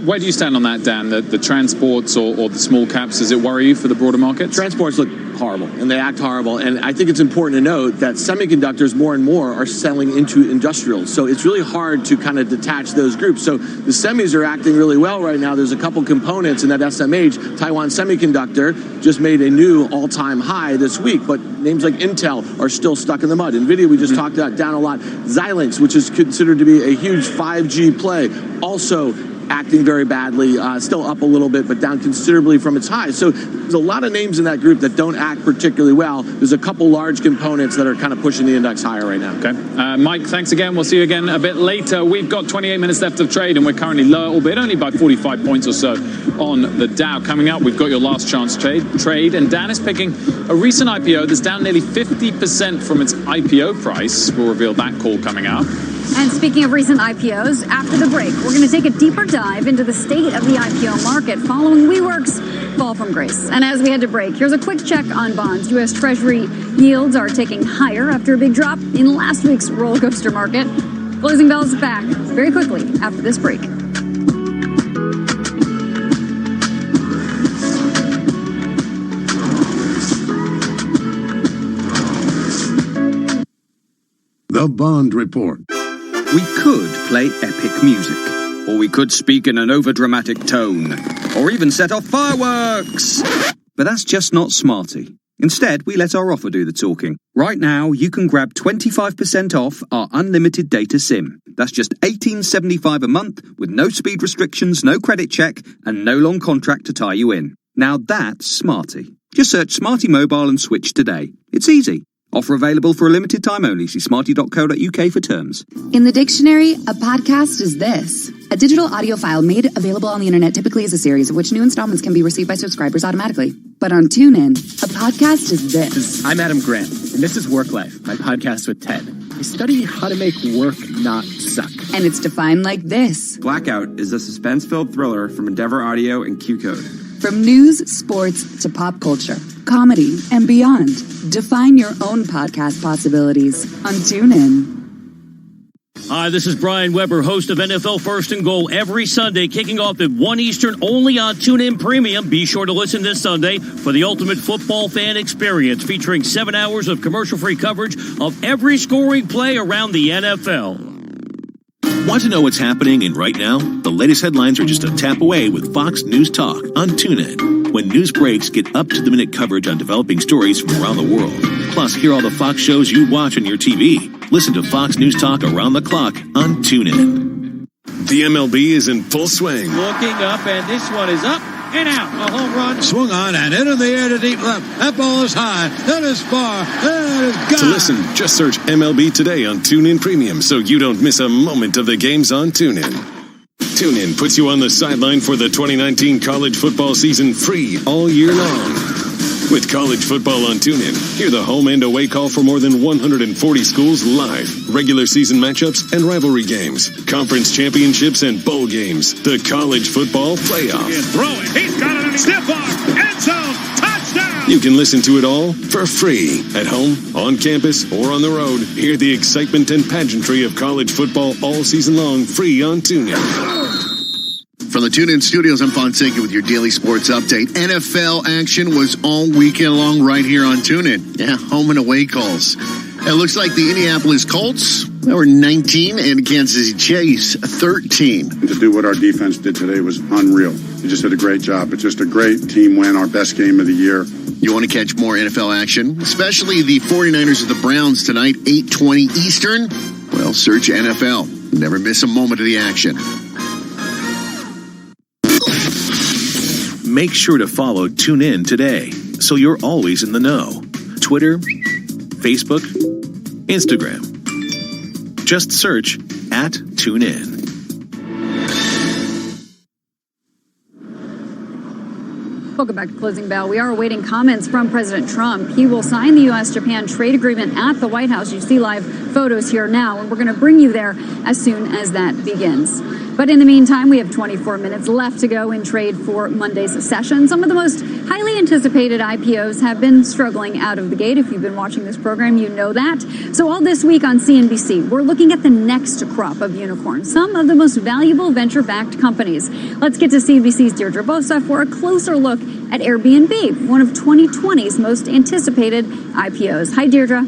Speaker 8: Where do you stand on that, Dan? The transports or the small caps, does it worry you for the broader market?
Speaker 30: Transports look horrible, and they act horrible. And I think it's important to note that semiconductors more and more are selling into industrials. So it's really hard to kind of detach those groups. So the semis are acting really well right now. There's a couple components in that SMH. Taiwan Semiconductor just made a new all-time high this week, but names like Intel are still stuck in the mud. NVIDIA, we just talked about, down a lot. Xilinx, which is considered to be a huge 5G play, also acting very badly, still up a little bit, but down considerably from its highs. So there's a lot of names in that group that don't act particularly well. There's a couple large components that are kind of pushing the index higher right now.
Speaker 8: Okay. Mike, thanks again. We'll see you again a bit later. We've got 28 minutes left of trade, and we're currently low a little bit, only by 45 points or so on the Dow. Coming up, we've got your last chance trade, and Dan is picking a recent IPO that's down nearly 50% from its IPO price. We'll reveal that call coming up.
Speaker 26: And speaking of recent IPOs, after the break, we're going to take a deeper dive into the state of the IPO market following WeWork's fall from grace. And as we head to break, here's a quick check on bonds. U.S. Treasury yields are ticking higher after a big drop in last week's roller coaster market. Closing Bell is back very quickly after this break.
Speaker 10: The Bond Report.
Speaker 2: We could play epic music, or we could speak in an overdramatic tone, or even set off fireworks. But that's just not smarty. Instead, we let our offer do the talking. Right now, you can grab 25% off our unlimited data SIM. That's just $18.75 a month with no speed restrictions, no credit check, and no long contract to tie you in. Now that's smarty. Just search Smarty Mobile and switch today. It's easy. Offer available for a limited time only. See smarty.co.uk for terms.
Speaker 6: In the dictionary, a podcast is this: a digital audio file made available on the internet, typically as a series, of which new installments can be received by subscribers automatically. But on TuneIn, a podcast is this.
Speaker 7: I'm Adam Grant, and this is Work Life, my podcast with Ted. We study how to make work not suck.
Speaker 6: And it's defined like this.
Speaker 9: Blackout is a suspense-filled thriller from Endeavor Audio and Q-Code.
Speaker 6: From news, sports, to pop culture, comedy, and beyond. Define your own podcast possibilities on TuneIn.
Speaker 11: Hi, this is Brian Weber, host of NFL First and Goal, every Sunday, kicking off at 1 Eastern, only on TuneIn Premium. Be sure to listen this Sunday for the ultimate football fan experience, featuring 7 hours of commercial-free coverage of every scoring play around the NFL.
Speaker 13: Want to know what's happening in right now? The latest headlines are just a tap away with Fox News Talk on TuneIn. When news breaks, get up-to-the-minute coverage on developing stories from around the world. Plus, hear all the Fox shows you watch on your TV. Listen to Fox News Talk around the clock on TuneIn.
Speaker 12: The MLB is in full swing.
Speaker 4: Looking up, and this one is up and out. A home run.
Speaker 16: Swung on and into the air to deep left. That ball is high. That is far. That is gone.
Speaker 12: To listen, just search MLB Today on TuneIn Premium so you don't miss a moment of the games on TuneIn. TuneIn puts you on the sideline for the 2019 college football season free all year long. With college football on TuneIn, hear the home and away call for more than 140 schools live, regular season matchups and rivalry games, conference championships and bowl games, the college football playoff.
Speaker 16: Throw it. He's got it on stiff arm. End zone. Touchdown.
Speaker 12: You can listen to it all for free at home, on campus, or on the road. Hear the excitement and pageantry of college football all season long, free on TuneIn.
Speaker 15: From the TuneIn Studios, I'm Fonseca with your daily sports update. NFL action was all weekend long right here on TuneIn. Yeah, home and away calls. It looks like the Indianapolis Colts, they were 19, and Kansas City Chiefs, 13.
Speaker 23: To do what our defense did today was unreal. They just did a great job. It's just a great team win, our best game of the year.
Speaker 15: You want to catch more NFL action, especially the 49ers of the Browns tonight, 8:20 Eastern? Well, search NFL. Never miss a moment of the action.
Speaker 13: Make sure to follow TuneIn today so you're always in the know. Twitter, Facebook, Instagram. Just search @TuneIn.
Speaker 26: Welcome back to Closing Bell. We are awaiting comments from President Trump. He will sign the U.S.-Japan trade agreement at the White House. You see live photos here now, and we're going to bring you there as soon as that begins. But in the meantime, we have 24 minutes left to go in trade for Monday's session. Some of the most highly anticipated IPOs have been struggling out of the gate. If you've been watching this program, you know that. So all this week on CNBC, we're looking at the next crop of unicorns, some of the most valuable venture-backed companies. Let's get to CNBC's Deirdre Bosa for a closer look at Airbnb, one of 2020's most anticipated IPOs. Hi, Deirdre.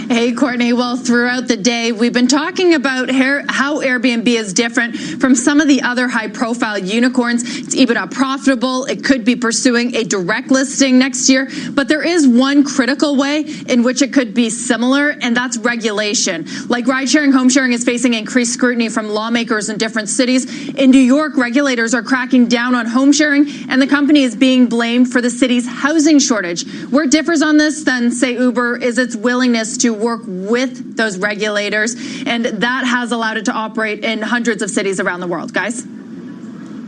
Speaker 17: Hey, Courtney. Well, throughout the day, we've been talking about how Airbnb is different from some of the other high-profile unicorns. It's EBITDA profitable. It could be pursuing a direct listing next year. But there is one critical way in which it could be similar, and that's regulation. Like ride-sharing, home-sharing is facing increased scrutiny from lawmakers in different cities. In New York, regulators are cracking down on home-sharing, and the company is being blamed for the city's housing shortage. Where it differs on this than, say, Uber is its willingness to work with those regulators, and that has allowed it to operate in hundreds of cities around the world. Guys?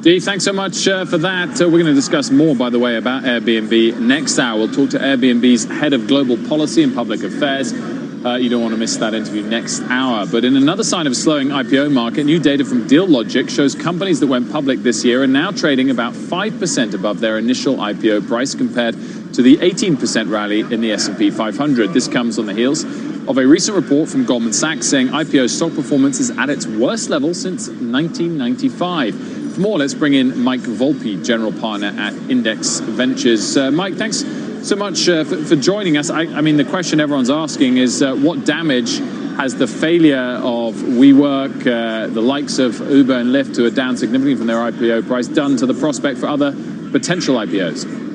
Speaker 8: Dee, thanks so much for that. We're going to discuss more, by the way, about Airbnb next hour. We'll talk to Airbnb's head of global policy and public affairs. You don't want to miss that interview next hour. But in another sign of a slowing IPO market, new data from DealLogic shows companies that went public this year are now trading about 5% above their initial IPO price compared to the 18% rally in the S&P 500. This comes on the heels of a recent report from Goldman Sachs saying IPO stock performance is at its worst level since 1995. For more, let's bring in Mike Volpe, general partner at Index Ventures. Mike, thanks so much for joining us. I mean, the question everyone's asking is what damage has the failure of WeWork, the likes of Uber and Lyft, who are down significantly from their IPO price, done to the prospect for other potential IPOs?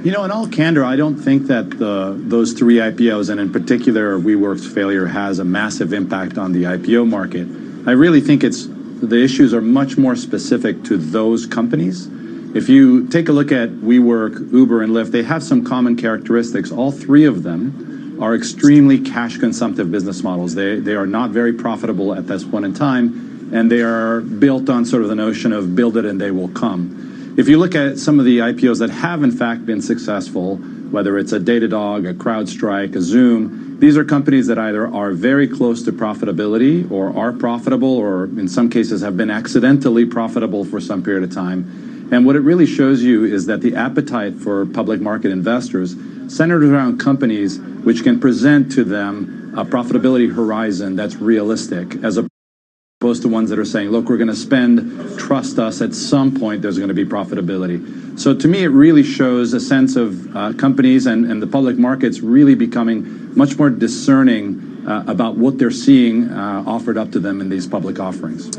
Speaker 18: You know, in all candor, I don't think that those three IPOs, and in particular WeWork's failure, has a massive impact on the IPO market. I really think the issues are much more specific to those companies. If you take a look at WeWork, Uber, and Lyft, they have some common characteristics. All three of them are extremely cash-consumptive business models. They are not very profitable at this point in time, and they are built on sort of the notion of build it and they will come. If you look at some of the IPOs that have in fact been successful, whether it's a Datadog, a CrowdStrike, a Zoom, these are companies that either are very close to profitability or are profitable or in some cases have been accidentally profitable for some period of time. And what it really shows you is that the appetite for public market investors centered around companies which can present to them a profitability horizon that's realistic, as opposed to ones that are saying, look, we're going to spend, trust us, at some point there's going to be profitability. So to me, it really shows a sense of companies and the public markets really becoming much more discerning about what they're seeing offered up to them in these public offerings.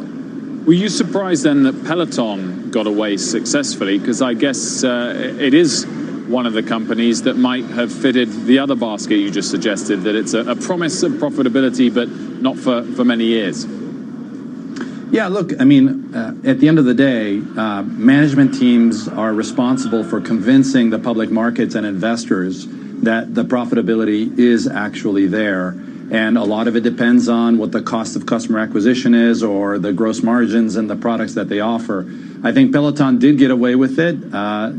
Speaker 8: Were you surprised then that Peloton got away successfully? Because I guess it is one of the companies that might have fitted the other basket you just suggested, that it's a promise of profitability, but not for many years.
Speaker 18: Yeah, look, I mean, at the end of the day, management teams are responsible for convincing the public markets and investors that the profitability is actually there. And a lot of it depends on what the cost of customer acquisition is or the gross margins and the products that they offer. I think Peloton did get away with it.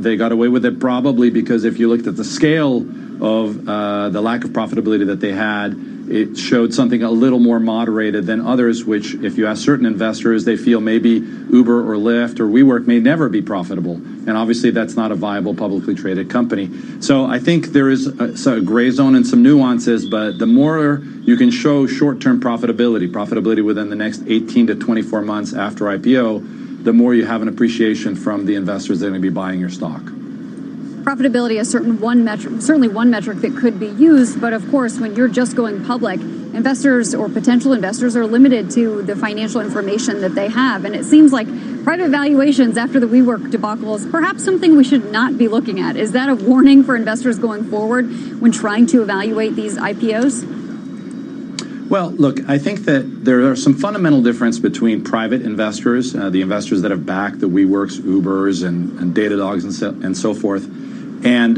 Speaker 18: They got away with it probably because if you looked at the scale of the lack of profitability that they had, it showed something a little more moderated than others, which if you ask certain investors, they feel maybe Uber or Lyft or WeWork may never be profitable. And obviously that's not a viable publicly traded company. So I think there is a gray zone and some nuances, but the more you can show short-term profitability within the next 18 to 24 months after IPO, the more you have an appreciation from the investors that are going to be buying your stock.
Speaker 26: Profitability is certainly one metric that could be used, but of course, when you're just going public, investors or potential investors are limited to the financial information that they have, and it seems like private valuations after the WeWork debacle is perhaps something we should not be looking at. Is that a warning for investors going forward when trying to evaluate these IPOs?
Speaker 18: Well, look, I think that there are some fundamental difference between private investors, the investors that have backed the WeWorks, Ubers, and Datadogs and so forth, and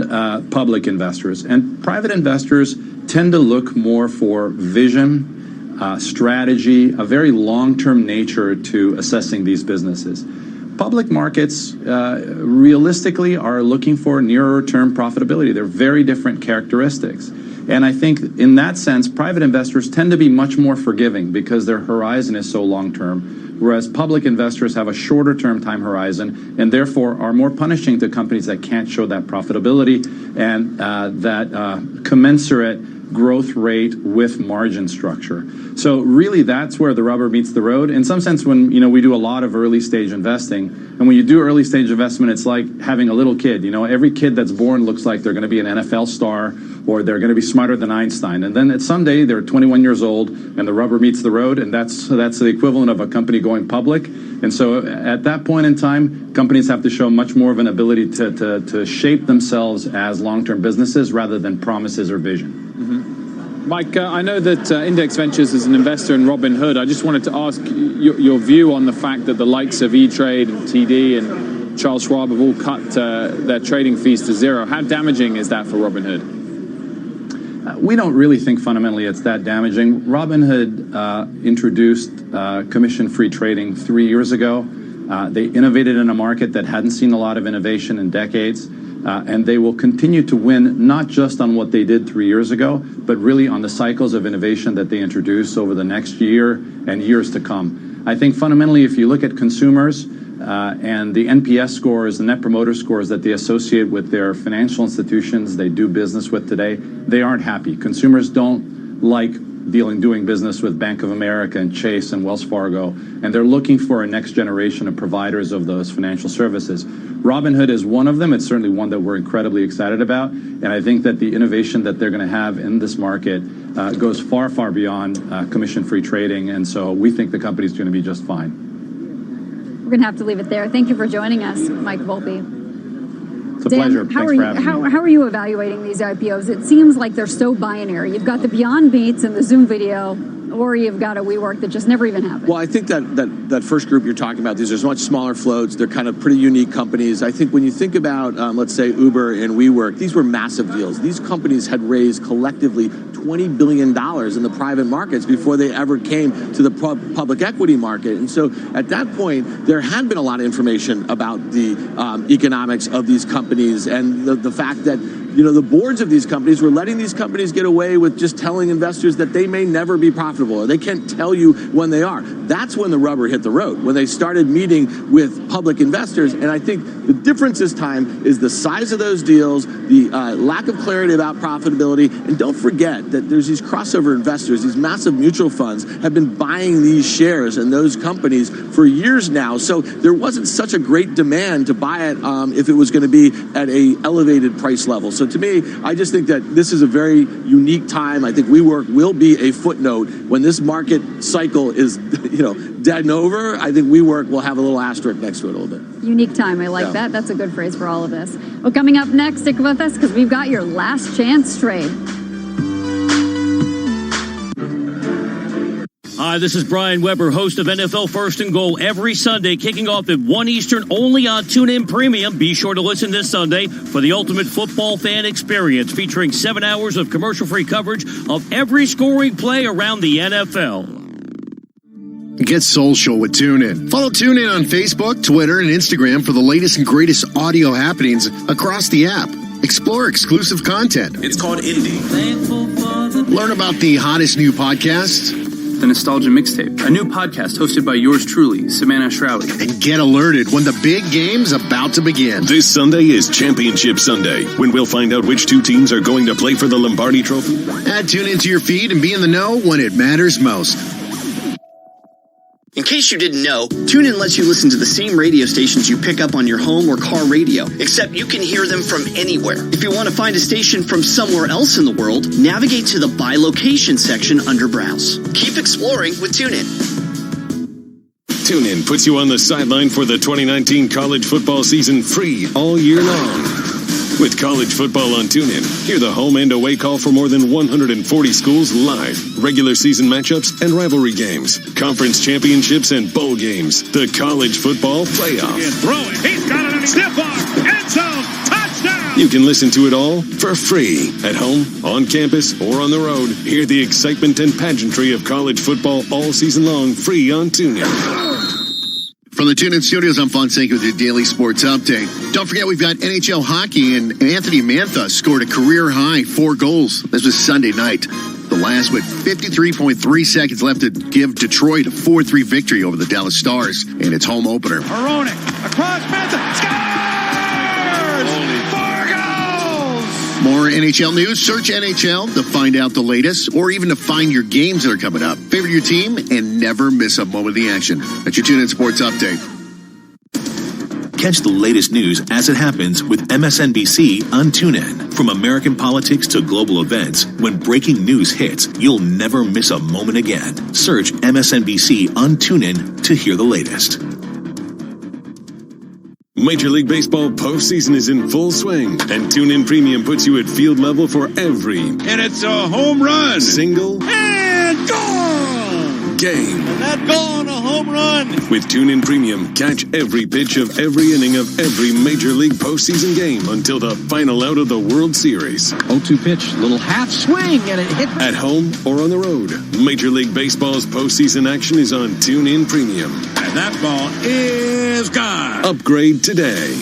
Speaker 18: public investors. And private investors tend to look more for vision, strategy, a very long-term nature to assessing these businesses. Public markets realistically are looking for nearer-term profitability. They're very different characteristics. And I think in that sense, private investors tend to be much more forgiving because their horizon is so long-term whereas public investors have a shorter-term time horizon and therefore are more punishing to companies that can't show that profitability and that commensurate growth rate with margin structure. So really that's where the rubber meets the road. In some sense, when we do a lot of early stage investing, and when you do early stage investment, it's like having a little kid. Every kid that's born looks like they're going to be an NFL star or they're going to be smarter than Einstein. And then someday they're 21 years old and the rubber meets the road, and that's the equivalent of a company going public. And so at that point in time, companies have to show much more of an ability to shape themselves as long-term businesses rather than promises or vision.
Speaker 8: Mike, I know that Index Ventures is an investor in Robinhood. I just wanted to ask your view on the fact that the likes of E-Trade and TD and Charles Schwab have all cut their trading fees to zero. How damaging is that for Robinhood?
Speaker 18: We don't really think fundamentally it's that damaging. Robinhood introduced commission-free trading 3 years ago. They innovated in a market that hadn't seen a lot of innovation in decades. And they will continue to win not just on what they did 3 years ago, but really on the cycles of innovation that they introduce over the next year and years to come. I think fundamentally, if you look at consumers and the NPS scores, the Net Promoter Scores that they associate with their financial institutions they do business with today, they aren't happy. Consumers don't like doing business with Bank of America and Chase and Wells Fargo, and they're looking for a next generation of providers of those financial services. Robinhood is one of them. It's certainly one that we're incredibly excited about, and I think that the innovation that they're going to have in this market goes far, far beyond commission-free trading, and so we think the company's going to be just fine.
Speaker 26: We're going to have to leave it there. Thank you for joining us, Mike Volpe.
Speaker 18: It's a pleasure. Thanks for having me.
Speaker 26: How are you evaluating these IPOs? It seems like they're so binary. You've got the Beyond Meats and the Zoom video, or you've got a WeWork that just never even happened.
Speaker 30: Well, I think that first group you're talking about, these are much smaller floats. They're kind of pretty unique companies. I think when you think about, let's say, Uber and WeWork, these were massive deals. These companies had raised collectively $20 billion in the private markets before they ever came to the public equity market. And so at that point, there had been a lot of information about the economics of these companies and the fact that the boards of these companies were letting these companies get away with just telling investors that they may never be profitable or they can't tell you when they are. That's when the rubber hit the road, when they started meeting with public investors. And I think the difference this time is the size of those deals, the lack of clarity about profitability. And don't forget that there's these crossover investors, these massive mutual funds have been buying these shares in those companies for years now. So there wasn't such a great demand to buy it if it was going to be at a elevated price level. So to me, I just think that this is a very unique time. I think WeWork will be a footnote when this market cycle is, dead and over. I think WeWork will have a little asterisk next to it a little bit.
Speaker 26: Unique time. I like that. That's a good phrase for all of us. Well, coming up next, stick with us because we've got your last chance trade.
Speaker 11: Hi, this is Brian Weber, host of NFL First and Goal every Sunday, kicking off at 1 Eastern only on TuneIn Premium. Be sure to listen this Sunday for the ultimate football fan experience, featuring 7 hours of commercial-free coverage of every scoring play around the NFL.
Speaker 15: Get social with TuneIn. Follow TuneIn on Facebook, Twitter, and Instagram for the latest and greatest audio happenings across the app. Explore exclusive content.
Speaker 5: It's called Indie.
Speaker 15: Learn about the hottest new podcasts.
Speaker 5: The Nostalgia Mixtape, a new podcast hosted by yours truly, Savannah Shroudy.
Speaker 15: And get alerted when the big game's about to begin.
Speaker 12: This Sunday is Championship Sunday, when we'll find out which two teams are going to play for the Lombardi Trophy.
Speaker 15: Add TuneIn to your feed and be in the know when it matters most.
Speaker 19: In case you didn't know, TuneIn lets you listen to the same radio stations you pick up on your home or car radio, except you can hear them from anywhere. If you want to find a station from somewhere else in the world, navigate to the By Location section under Browse. Keep exploring with TuneIn.
Speaker 12: TuneIn puts you on the sideline for the 2019 college football season free all year long. With college football on TuneIn, hear the home and away call for more than 140 schools live, regular season matchups and rivalry games, conference championships and bowl games, the college football playoff.
Speaker 16: Throwing, he's got it in stiff arm, end zone, touchdown!
Speaker 12: You can listen to it all for free at home, on campus, or on the road. Hear the excitement and pageantry of college football all season long, free on TuneIn.
Speaker 15: From the TuneIn Studios, I'm Fonseca with your daily sports update. Don't forget, we've got NHL hockey, and Anthony Mantha scored a career-high 4 goals. This was Sunday night. The the last with 53.3 seconds left to give Detroit a 4-3 victory over the Dallas Stars in its home opener.
Speaker 16: Moronic across Benson. Scores! 4 goals!
Speaker 15: More NHL news. Search NHL to find out the latest or even to find your games that are coming up. Favorite your team and never miss a moment of the action. That's your TuneIn Sports Update.
Speaker 13: Catch the latest news as it happens with MSNBC on TuneIn. From American politics to global events, when breaking news hits, you'll never miss a moment again. Search MSNBC on TuneIn to hear the latest.
Speaker 12: Major League Baseball postseason is in full swing, and TuneIn Premium puts you at field level for every
Speaker 4: And it's a home run.
Speaker 12: single
Speaker 4: And gone.
Speaker 12: game.
Speaker 4: And that gone, a home run.
Speaker 12: With TuneIn Premium, catch every pitch of every inning of every Major League postseason game until the final out of the World Series.
Speaker 16: 0-2 pitch, little half swing, and it hit.
Speaker 12: At home or on the road, Major League Baseball's postseason action is on TuneIn Premium.
Speaker 4: And that ball is gone.
Speaker 12: Upgrade today.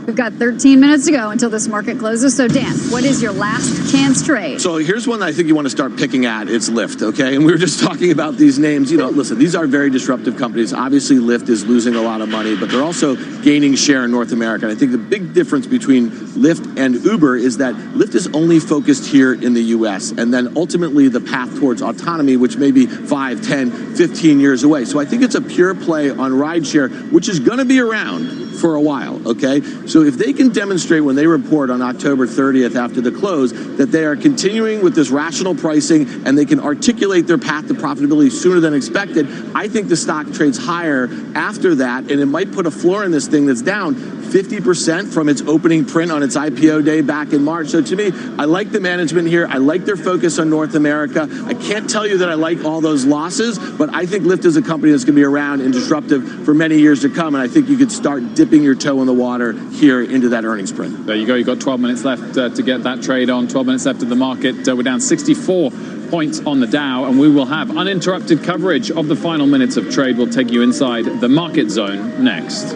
Speaker 26: We've got 13 minutes to go until this market closes. So, Dan, what is your last chance trade?
Speaker 30: So here's one I think you want to start picking at. It's Lyft, okay? And we were just talking about these names. You know, listen, these are very disruptive companies. Obviously, Lyft is losing a lot of money, but they're also gaining share in North America. And I think the big difference between Lyft and Uber is that Lyft is only focused here in the U.S. and then ultimately the path towards autonomy, which may be 5, 10, 15 years away. So I think it's a pure play on rideshare, which is going to be around for a while, okay? So if they can demonstrate when they report on October 30th after the close that they are continuing with this rational pricing and they can articulate their path to profitability sooner than expected, I think the stock trades higher after that, and it might put a floor in this thing that's down 50% from its opening print on its IPO day back in March. So to me, I like the management here. I like their focus on North America. I can't tell you that I like all those losses, but I think Lyft is a company that's going to be around and disruptive for many years to come, and I think you could start dipping your toe in the water here into that earnings print.
Speaker 8: There you go. You've got 12 minutes left to get that trade on. 12 minutes left of the market. We're down 64 points on the Dow, and we will have uninterrupted coverage of the final minutes of trade. We'll take you inside the market zone next.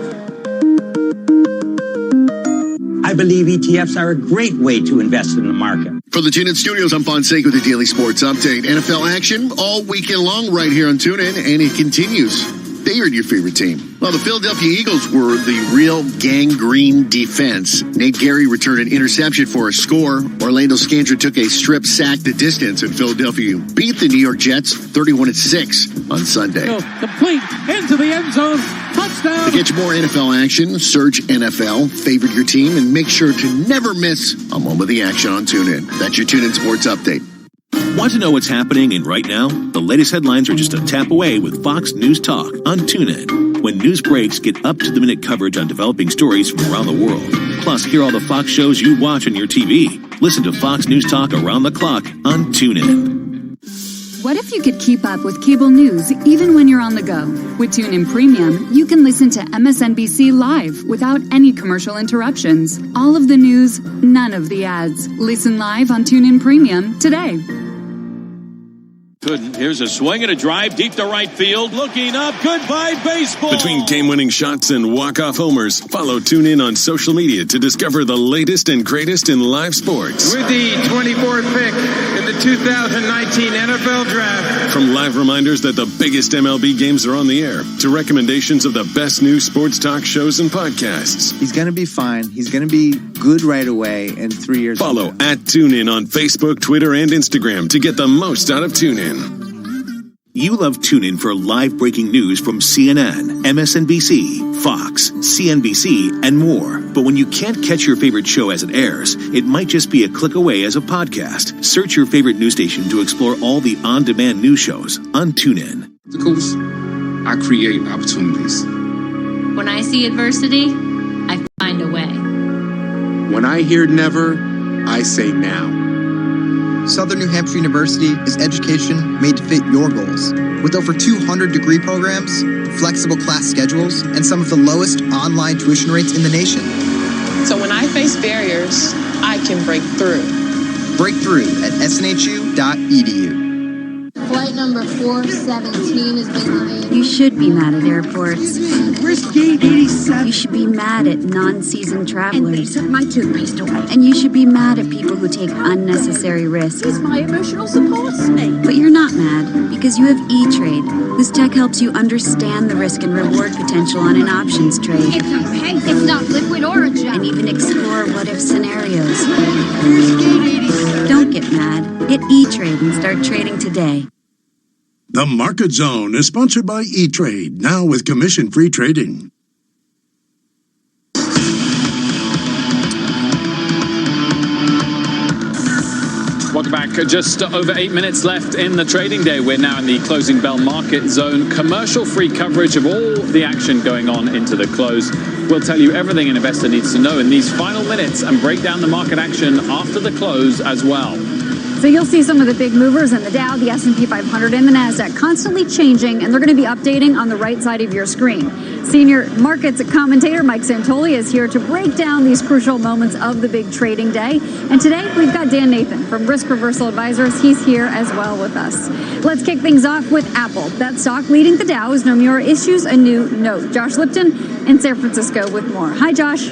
Speaker 1: I believe ETFs are a great way to invest in the market.
Speaker 15: From the TuneIn Studios, I'm Fonseca with the Daily Sports Update. NFL action all weekend long right here on TuneIn, and it continues. Favorite your favorite team? Well, the Philadelphia Eagles were the real gangrene defense. Nate Gary returned an interception for a score. Orlando Scandrick took a strip sack the distance, and Philadelphia beat the New York Jets 31-6 on Sunday.
Speaker 16: Complete into the end zone. Touchdown.
Speaker 15: To get you more NFL action, search NFL, favorite your team, and make sure to never miss a moment of the action on TuneIn. That's your TuneIn Sports Update.
Speaker 13: Want to know what's happening in right now? The latest headlines are just a tap away with Fox News Talk on TuneIn. When news breaks, get up-to-the-minute coverage on developing stories from around the world. Plus, hear all the Fox shows you watch on your TV. Listen to Fox News Talk around the clock on TuneIn.
Speaker 6: What if you could keep up with cable news even when you're on the go? With TuneIn Premium, you can listen to MSNBC live without any commercial interruptions. All of the news, none of the ads. Listen live on TuneIn Premium today.
Speaker 4: Good. Here's a swing and a drive deep to right field. Looking up. Goodbye, baseball.
Speaker 12: Between game-winning shots and walk-off homers, follow TuneIn on social media to discover the latest and greatest in live sports.
Speaker 3: With the 24th pick in the 2019 NFL Draft.
Speaker 12: From live reminders that the biggest MLB games are on the air, to recommendations of the best new sports talk shows and podcasts.
Speaker 20: He's going to be fine. He's going to be good right away in 3 years.
Speaker 12: Follow at TuneIn on Facebook, Twitter, and Instagram to get the most out of TuneIn.
Speaker 13: You love TuneIn for live breaking news from CNN, MSNBC, Fox, CNBC, and more. But when you can't catch your favorite show as it airs, it might just be a click away as a podcast. Search your favorite news station to explore all the on-demand news shows on TuneIn.
Speaker 21: Obstacles, I create opportunities.
Speaker 22: When I see adversity, I find a way.
Speaker 21: When I hear never, I say now.
Speaker 24: Southern New Hampshire University is education made to fit your goals. With over 200 degree programs, flexible class schedules, and some of the lowest online tuition rates in the nation.
Speaker 25: So when I face barriers, I can break through.
Speaker 24: Break through at snhu.edu.
Speaker 22: Flight number 417 has been lying.
Speaker 6: You should be mad at airports.
Speaker 2: Where's gate 87?
Speaker 6: You should be mad at non-seasoned travelers.
Speaker 2: And they took my toothpaste away.
Speaker 6: And you should be mad at people who take unnecessary risks.
Speaker 2: He's my emotional support snake.
Speaker 6: But you're not mad, because you have E-Trade, whose tech helps you understand the risk and reward potential on an options trade.
Speaker 22: It's opaque. It's not liquid or a gel.
Speaker 6: And even explore what-if scenarios. Don't get mad. Get E-Trade and start trading today.
Speaker 7: The Market Zone is sponsored by E-Trade, now with commission-free trading.
Speaker 8: Welcome back. Just over 8 minutes left in the trading day. We're now in the closing bell market zone. Commercial-free coverage of all the action going on into the close. We'll tell you everything an investor needs to know in these final minutes and break down the market action after the close as well.
Speaker 26: So you'll see some of the big movers in the Dow, the S&P 500, and the NASDAQ constantly changing, and they're going to be updating on the right side of your screen. Senior markets commentator Mike Santoli is here to break down these crucial moments of the big trading day. And today we've got Dan Nathan from Risk Reversal Advisors. He's here as well with us. Let's kick things off with Apple. That stock leading the Dow as Nomura issues a new note. Josh Lipton in San Francisco with more. Hi, Josh.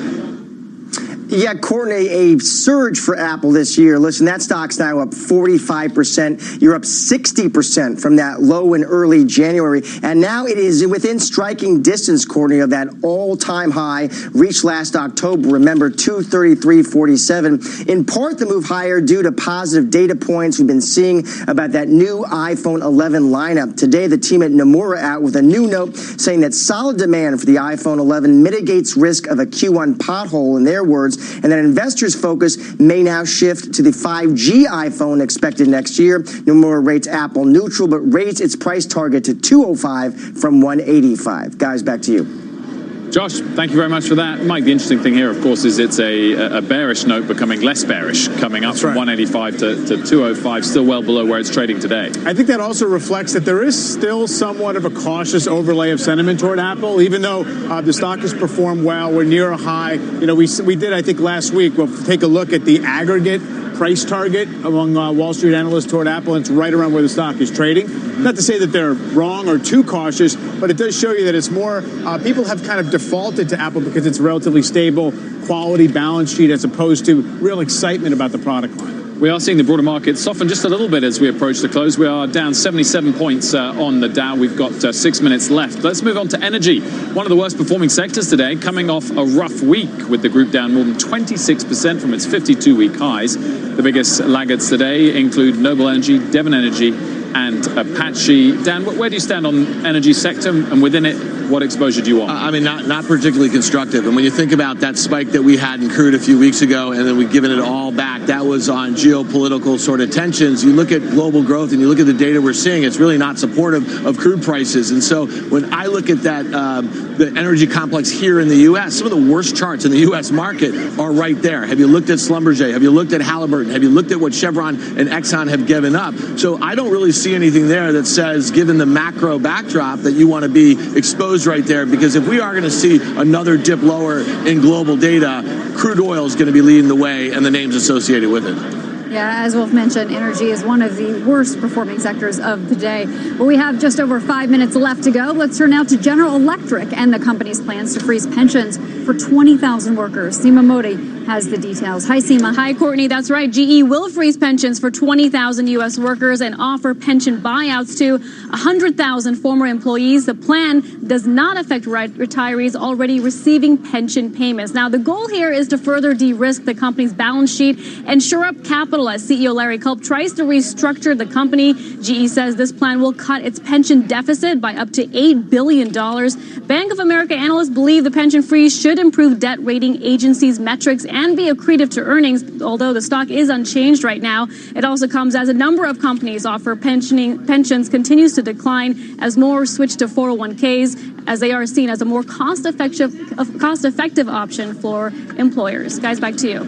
Speaker 9: Yeah, Courtney, a surge for Apple this year. Listen, that stock's now up 45%. You're up 60% from that low in early January. And now it is within striking distance, Courtney, of that all-time high reached last October. Remember, 233.47. In part, the move higher due to positive data points we've been seeing about that new iPhone 11 lineup. Today, the team at Nomura out with a new note saying that solid demand for the iPhone 11 mitigates risk of a Q1 pothole, in their words, and that investors' focus may now shift to the 5G iPhone expected next year. Nomura rates Apple neutral, but raised its price target to $205 from $185. Guys, back to you.
Speaker 8: Josh, thank you very much for that. Mike, the interesting thing here, of course, is it's a bearish note becoming less bearish, coming up from 185 to 205, still well below where it's trading today.
Speaker 18: I think that also reflects that there is still somewhat of a cautious overlay of sentiment toward Apple, even though the stock has performed well. We're near a high. You know, we did, I think, last week. We'll take a look at the aggregate price target among Wall Street analysts toward Apple, and it's right around where the stock is trading. Not to say that they're wrong or too cautious, but it does show you that it's more, people have kind of defaulted to Apple because it's a relatively stable, quality balance sheet as opposed to real excitement about the product line.
Speaker 8: We are seeing the broader market soften just a little bit as we approach the close. We are down 77 points on the Dow. We've got 6 minutes left. Let's move on to energy. One of the worst performing sectors today, coming off a rough week with the group down more than 26% from its 52-week highs. The biggest laggards today include Noble Energy, Devon Energy, and Apache. Dan, where do you stand on energy sector, and within it, what exposure do you want?
Speaker 30: I mean, not particularly constructive. And when you think about that spike that we had in crude a few weeks ago, and then we've given it all back, that was on geopolitical sort of tensions. You look at global growth and you look at the data we're seeing, it's really not supportive of crude prices. And so when I look at that, the energy complex here in the U.S., some of the worst charts in the U.S. market are right there. Have you looked at Schlumberger? Have you looked at Halliburton? Have you looked at what Chevron and Exxon have given up? So I don't really see anything there that says, given the macro backdrop, that you want to be exposed right there, because if we are going to see another dip lower in global data, crude oil is going to be leading the way and the names associated with it.
Speaker 26: Yeah, as Wolf mentioned, energy is one of the worst performing sectors of the day. But we have just over 5 minutes left to go. Let's turn now to General Electric and the company's plans to freeze pensions for 20,000 workers. Seema Modi has the details. Hi, Seema.
Speaker 10: Hi, Courtney. That's right. GE will freeze pensions for 20,000 U.S. workers and offer pension buyouts to 100,000 former employees. The plan does not affect retirees already receiving pension payments. Now, the goal here is to further de-risk the company's balance sheet and shore up capital as CEO Larry Culp tries to restructure the company. GE says this plan will cut its pension deficit by up to $8 billion. Bank of America analysts believe the pension freeze should improve debt rating agencies' metrics and be accretive to earnings, although the stock is unchanged right now. It also comes as a number of companies offer pensions continues to decline as more switch to 401ks, as they are seen as a more cost-effective option for employers. Guys, back to you.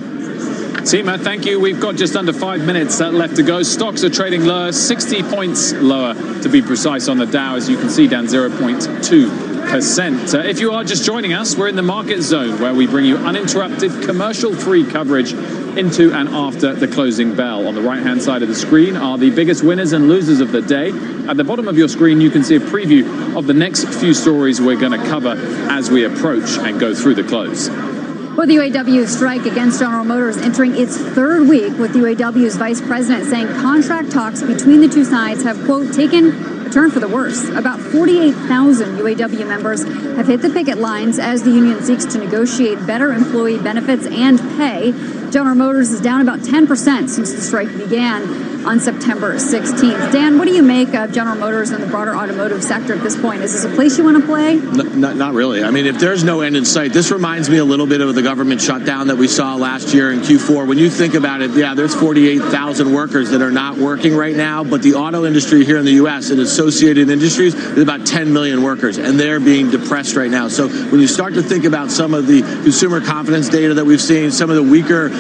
Speaker 8: Seema, thank you. We've got just under 5 minutes left to go. Stocks are trading lower, 60 points lower to be precise on the Dow, as you can see, down 0.2%. 0.8%. If you are just joining us, we're in the Market Zone, where we bring you uninterrupted, commercial-free coverage into and after the closing bell. On the right-hand side of the screen are the biggest winners and losers of the day. At the bottom of your screen, you can see a preview of the next few stories we're going to cover as we approach and go through the close.
Speaker 26: Well, the UAW strike against General Motors entering its third week, with UAW's vice president saying contract talks between the two sides have, quote, taken a turn for the worse. About 48,000 UAW members have hit the picket lines as the union seeks to negotiate better employee benefits and pay. General Motors is down about 10% since the strike began on September 16th. Dan, what do you make of General Motors and the broader automotive sector at this point? Is this a place you want to play?
Speaker 30: Not really. I mean, if there's no end in sight, this reminds me a little bit of the government shutdown that we saw last year in Q4. When you think about it, yeah, there's 48,000 workers that are not working right now, but the auto industry here in the U.S. and associated industries is about 10 million workers, and they're being depressed right now. So when you start to think about some of the consumer confidence data that we've seen, some of the weaker,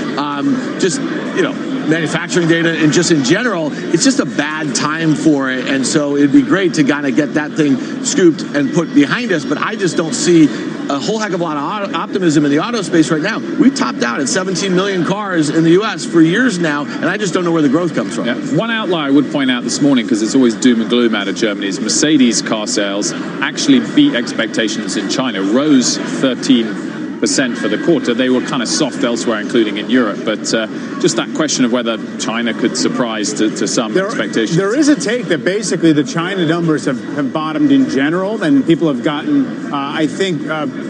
Speaker 30: manufacturing data, and just in general, it's just a bad time for it. And so it'd be great to kind of get that thing scooped and put behind us. But I just don't see a whole heck of a lot of optimism in the auto space right now. We topped out at 17 million cars in the U.S. for years now, and I just don't know where the growth comes from.
Speaker 8: Yeah. One outlier I would point out this morning, because it's always doom and gloom out of Germany, is Mercedes car sales actually beat expectations in China, rose 13% for the quarter. They were kind of soft elsewhere, including in Europe, but just that question of whether China could surprise to some expectations.
Speaker 1: There is a take that basically the China numbers have bottomed in general, and people have gotten, I think,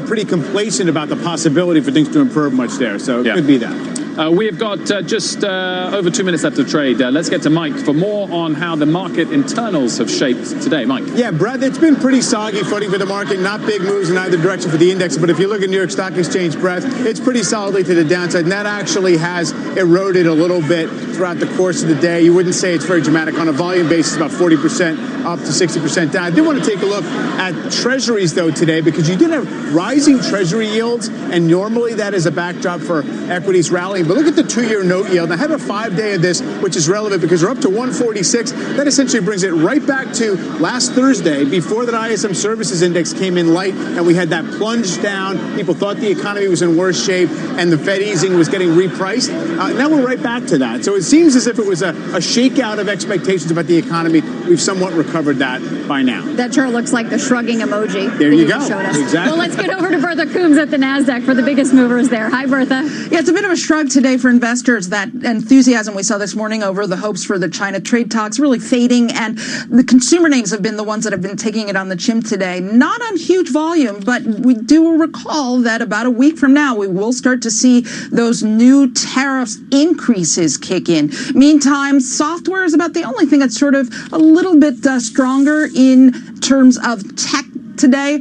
Speaker 1: pretty complacent about the possibility for things to improve much there, so it could be that.
Speaker 8: We have got just over 2 minutes left of trade. Let's get to Mike for more on how the market internals have shaped today. Mike.
Speaker 1: Yeah, Brad, it's been pretty soggy footing for the market. Not big moves in either direction for the index. But if you look at New York Stock Exchange, Brad, it's pretty solidly to the downside. And that actually has eroded a little bit throughout the course of the day. You wouldn't say it's very dramatic. On a volume basis, about 40% up to 60% down. I did want to take a look at treasuries, though, today, because you did have rising treasury yields. And normally that is a backdrop for equities rallying. But look at the 2-year note yield. I have a 5-day of this, which is relevant because we're up to 146. That essentially brings it right back to last Thursday, before that ISM Services Index came in light, and we had that plunge down. People thought the economy was in worse shape, and the Fed easing was getting repriced. Now we're right back to that. So it seems as if it was a shakeout of expectations about the economy. We've somewhat recovered that by now.
Speaker 26: That chart looks like the shrugging emoji.
Speaker 1: There you go.
Speaker 26: Exactly. Well, let's get over to Bertha Coombs at the NASDAQ for the biggest movers there. Hi, Bertha.
Speaker 5: Yeah, it's a bit of a shrug today for investors. That enthusiasm we saw this morning over the hopes for the China trade talks really fading, and the consumer names have been the ones that have been taking it on the chin today. Not on huge volume, but we do recall that about a week from now we will start to see those new tariffs increases kick in. Meantime, software is about the only thing that's sort of a little bit stronger in terms of tech today.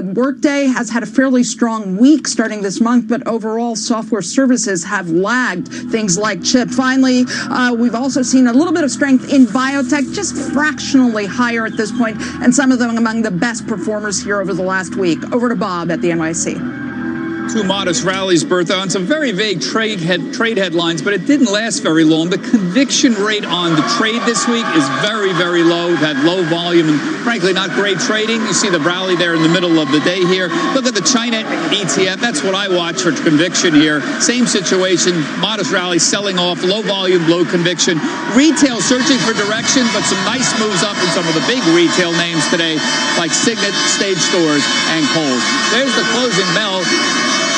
Speaker 5: Workday has had a fairly strong week starting this month, but overall software services have lagged things like chip. Finally, we've also seen a little bit of strength in biotech, just fractionally higher at this point, and some of them among the best performers here over the last week. Over to Bob at the NYC.
Speaker 11: Two modest rallies, Bertha, on some very vague trade headlines, but it didn't last very long. The conviction rate on the trade this week is very, very low. We've had low volume and, frankly, not great trading. You see the rally there in the middle of the day here. Look at the China ETF. That's what I watch for conviction here. Same situation, modest rally, selling off, low volume, low conviction. Retail searching for direction, but some nice moves up in some of the big retail names today, like Signet, Stage Stores, and Kohl's. There's the closing bell.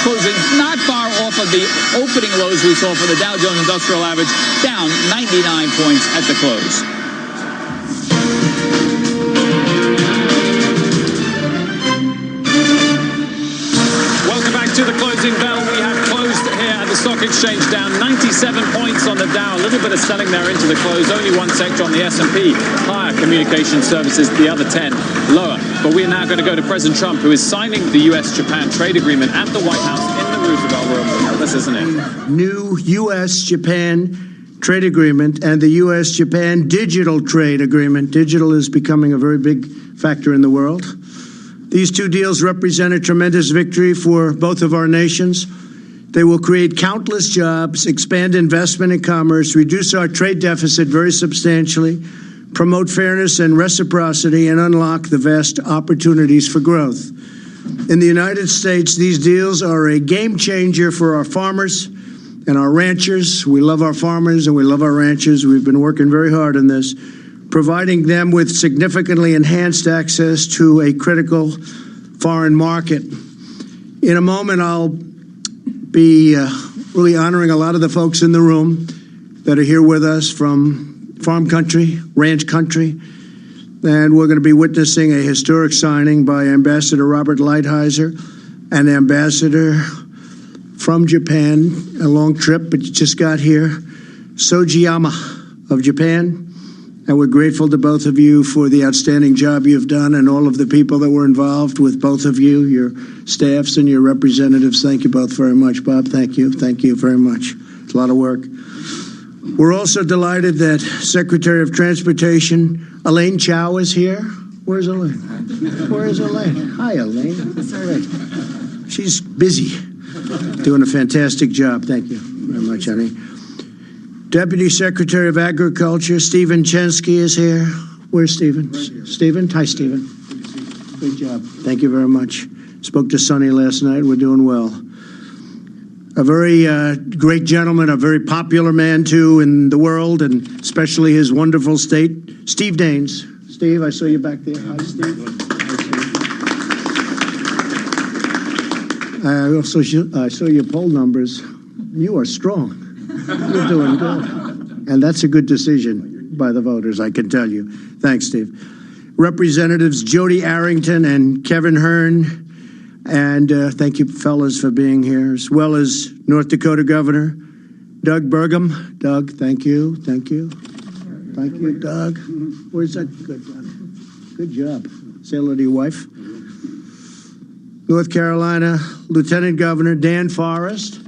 Speaker 11: Closing not far off of the opening lows we saw for the Dow Jones Industrial Average, down 99 points at the close.
Speaker 8: Welcome back to the closing bell. We have closed here at the stock exchange down 97 points on the Dow. A little bit of selling there into the close. Only one sector on the S&P. Higher communication services, the other 10 lower. But we are now going to go to President Trump, who is signing the U.S.-Japan trade agreement at the White House in the Roosevelt Room. This isn't it.
Speaker 14: New U.S.-Japan trade agreement and the U.S.-Japan digital trade agreement. Digital is becoming a very big factor in the world. These two deals represent a tremendous victory for both of our nations. They will create countless jobs, expand investment and commerce, reduce our trade deficit very substantially, promote fairness and reciprocity, and unlock the vast opportunities for growth. In the United States, these deals are a game changer for our farmers and our ranchers. We love our farmers and we love our ranchers. We've been working very hard on this, providing them with significantly enhanced access to a critical foreign market. In a moment, I'll be really honoring a lot of the folks in the room that are here with us from farm country, ranch country, and we're going to be witnessing a historic signing by Ambassador Robert Lighthizer, an ambassador from Japan, a long trip, but just got here, Sojiyama of Japan. And we're grateful to both of you for the outstanding job you've done and all of the people that were involved with both of you, your staffs and your representatives. Thank you both very much. Bob, thank you. Thank you very much. It's a lot of work. We're also delighted that Secretary of Transportation Elaine Chao is here. Where's Elaine? Where is Elaine? Hi, Elaine. She's busy, doing a fantastic job. Thank you very much, honey. Deputy Secretary of Agriculture Stephen Chensky is here. Where's Stephen? Right, Stephen? Hi, Stephen. Good job. Thank you very much. Spoke to Sonny last night. We're doing well. A very great gentleman, a very popular man, too, in the world, and especially his wonderful state, Steve Daines. Steve, I saw you back there. Hi, Steve. I saw your poll numbers. You are strong. You're doing good. And that's a good decision by the voters, I can tell you. Thanks, Steve. Representatives Jody Arrington and Kevin Hearn, and thank you, fellas, for being here, as well as North Dakota Governor Doug Burgum. Doug, thank you. Thank you. Thank you, Doug. Where's that? Good, Doug. Good job. Say hello to your wife. North Carolina Lieutenant Governor Dan Forrest.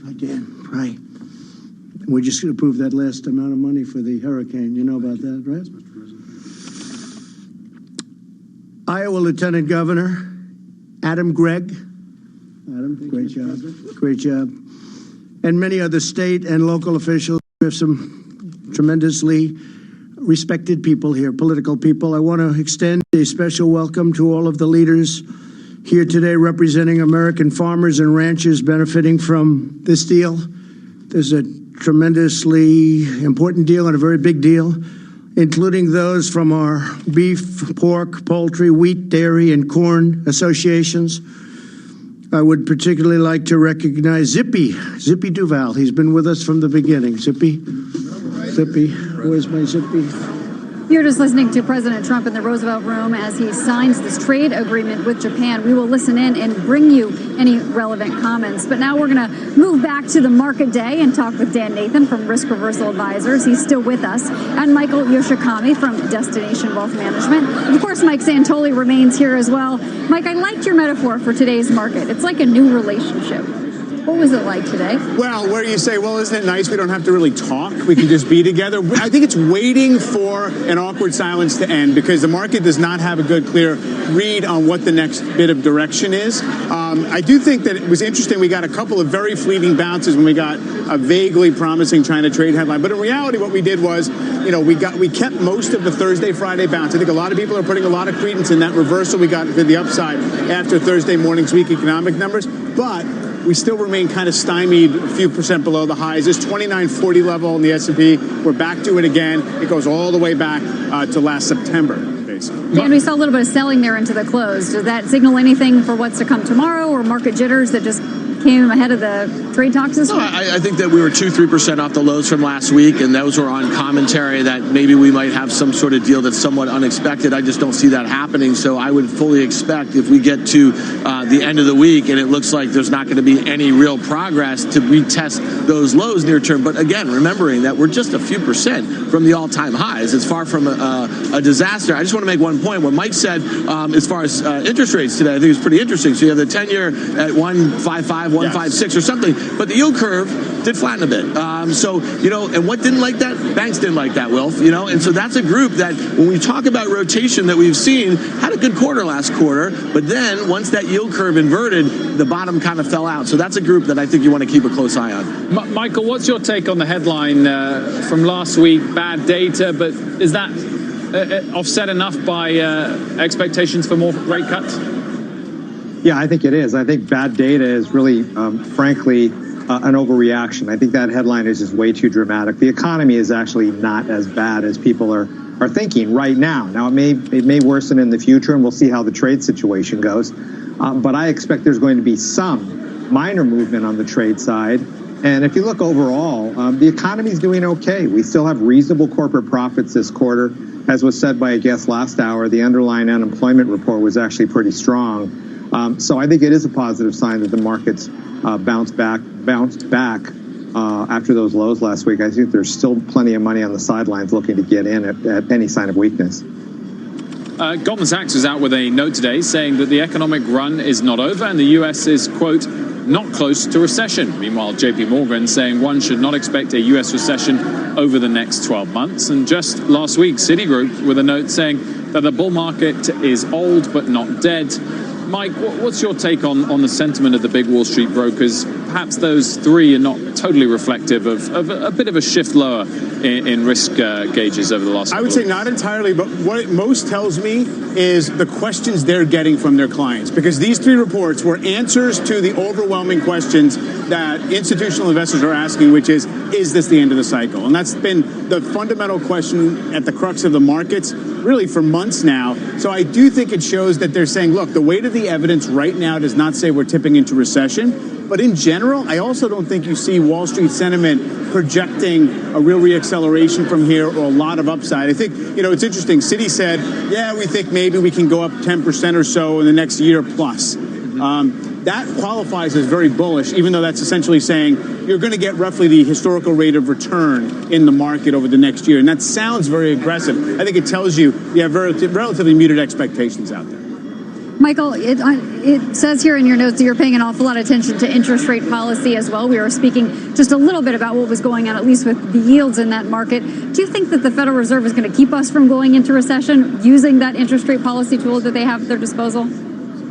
Speaker 14: Hi, Dan. Hi. We just approved that last amount of money for the hurricane. You know about that, right? Iowa Lieutenant Governor Adam Gregg. Adam, great job. Great job. And many other state and local officials. We have some tremendously respected people here, political people. I want to extend a special welcome to all of the leaders here today representing American farmers and ranchers benefiting from this deal. There's a tremendously important deal and a very big deal, including those from our beef, pork, poultry, wheat, dairy, and corn associations. I would particularly like to recognize Zippy Duval. He's been with us from the beginning. Zippy, where's my Zippy?
Speaker 26: You're just listening to President Trump in the Roosevelt Room as he signs this trade agreement with Japan. We will listen in and bring you any relevant comments. But now we're going to move back to the market day and talk with Dan Nathan from Risk Reversal Advisors. He's still with us. And Michael Yoshikami from Destination Wealth Management. And of course, Mike Santoli remains here as well. Mike, I liked your metaphor for today's market. It's like a new relationship. What was it like today?
Speaker 1: Well, where you say, well, isn't it nice we don't have to really talk? We can just be together. I think it's waiting for an awkward silence to end because the market does not have a good, clear read on what the next bit of direction is. I do think that it was interesting. We got a couple of very fleeting bounces when we got a vaguely promising China trade headline. But in reality, what we did was, we kept most of the Thursday, Friday bounce. I think a lot of people are putting a lot of credence in that reversal we got to the upside after Thursday morning's weak economic numbers. But we still remain kind of stymied a few percent below the highs. This 2940 level in the S&P, we're back to it again. It goes all the way back to last September, basically.
Speaker 26: Dan, we saw a little bit of selling there into the close. Does that signal anything for what's to come tomorrow or market jitters that just came ahead of the trade talks this week?
Speaker 30: I think that we were 2-3% off the lows from last week, and those were on commentary that maybe we might have some sort of deal that's somewhat unexpected. I just don't see that happening. So I would fully expect if we get to the end of the week and it looks like there's not going to be any real progress to retest those lows near term. But again, remembering that we're just a few percent from the all-time highs. It's far from a disaster. I just want to make one point. What Mike said as far as interest rates today, I think is pretty interesting. So you have the 10-year at 1.55, 1.56 or something, but the yield curve did flatten a bit. And what didn't like that? Banks didn't like that, Wilf, and so that's a group that when we talk about rotation that we've seen had a good quarter last quarter, but then once that yield curve inverted, the bottom kind of fell out. So that's a group that I think you want to keep a close eye on.
Speaker 8: Michael, what's your take on the headline from last week? Bad data, but is that offset enough by expectations for more rate cuts?
Speaker 3: Yeah, I think it is. I think bad data is really, frankly, an overreaction. I think that headline is just way too dramatic. The economy is actually not as bad as people are thinking right now. Now, it may worsen in the future, and we'll see how the trade situation goes. But I expect there's going to be some minor movement on the trade side. And if you look overall, the economy is doing okay. We still have reasonable corporate profits this quarter. As was said by a guest last hour, the underlying unemployment report was actually pretty strong. So I think it is a positive sign that the markets bounced back after those lows last week. I think there's still plenty of money on the sidelines looking to get in at any sign of weakness.
Speaker 8: Goldman Sachs was out with a note today saying that the economic run is not over and the U.S. is, quote, not close to recession. Meanwhile, JP Morgan saying one should not expect a U.S. recession over the next 12 months. And just last week, Citigroup with a note saying that the bull market is old but not dead. Mike, what's your take on the sentiment of the big Wall Street brokers? Perhaps those three are not totally reflective of a bit of a shift lower in risk gauges over the last
Speaker 1: I would say not entirely, but what it most tells me is the questions they're getting from their clients. Because these three reports were answers to the overwhelming questions that institutional investors are asking, which is this the end of the cycle? And that's been the fundamental question at the crux of the markets really for months now. So I do think it shows that they're saying, look, the weight of the evidence right now does not say we're tipping into recession. But in general, I also don't think you see Wall Street sentiment projecting a real reacceleration from here or a lot of upside. I think, it's interesting. Citi said, yeah, we think maybe we can go up 10% or so in the next year plus. That qualifies as very bullish, even though that's essentially saying you're going to get roughly the historical rate of return in the market over the next year. And that sounds very aggressive. I think it tells you have relatively muted expectations out there.
Speaker 26: Michael, it says here in your notes that you're paying an awful lot of attention to interest rate policy as well. We were speaking just a little bit about what was going on, at least with the yields in that market. Do you think that the Federal Reserve is going to keep us from going into recession using that interest rate policy tool that they have at their disposal?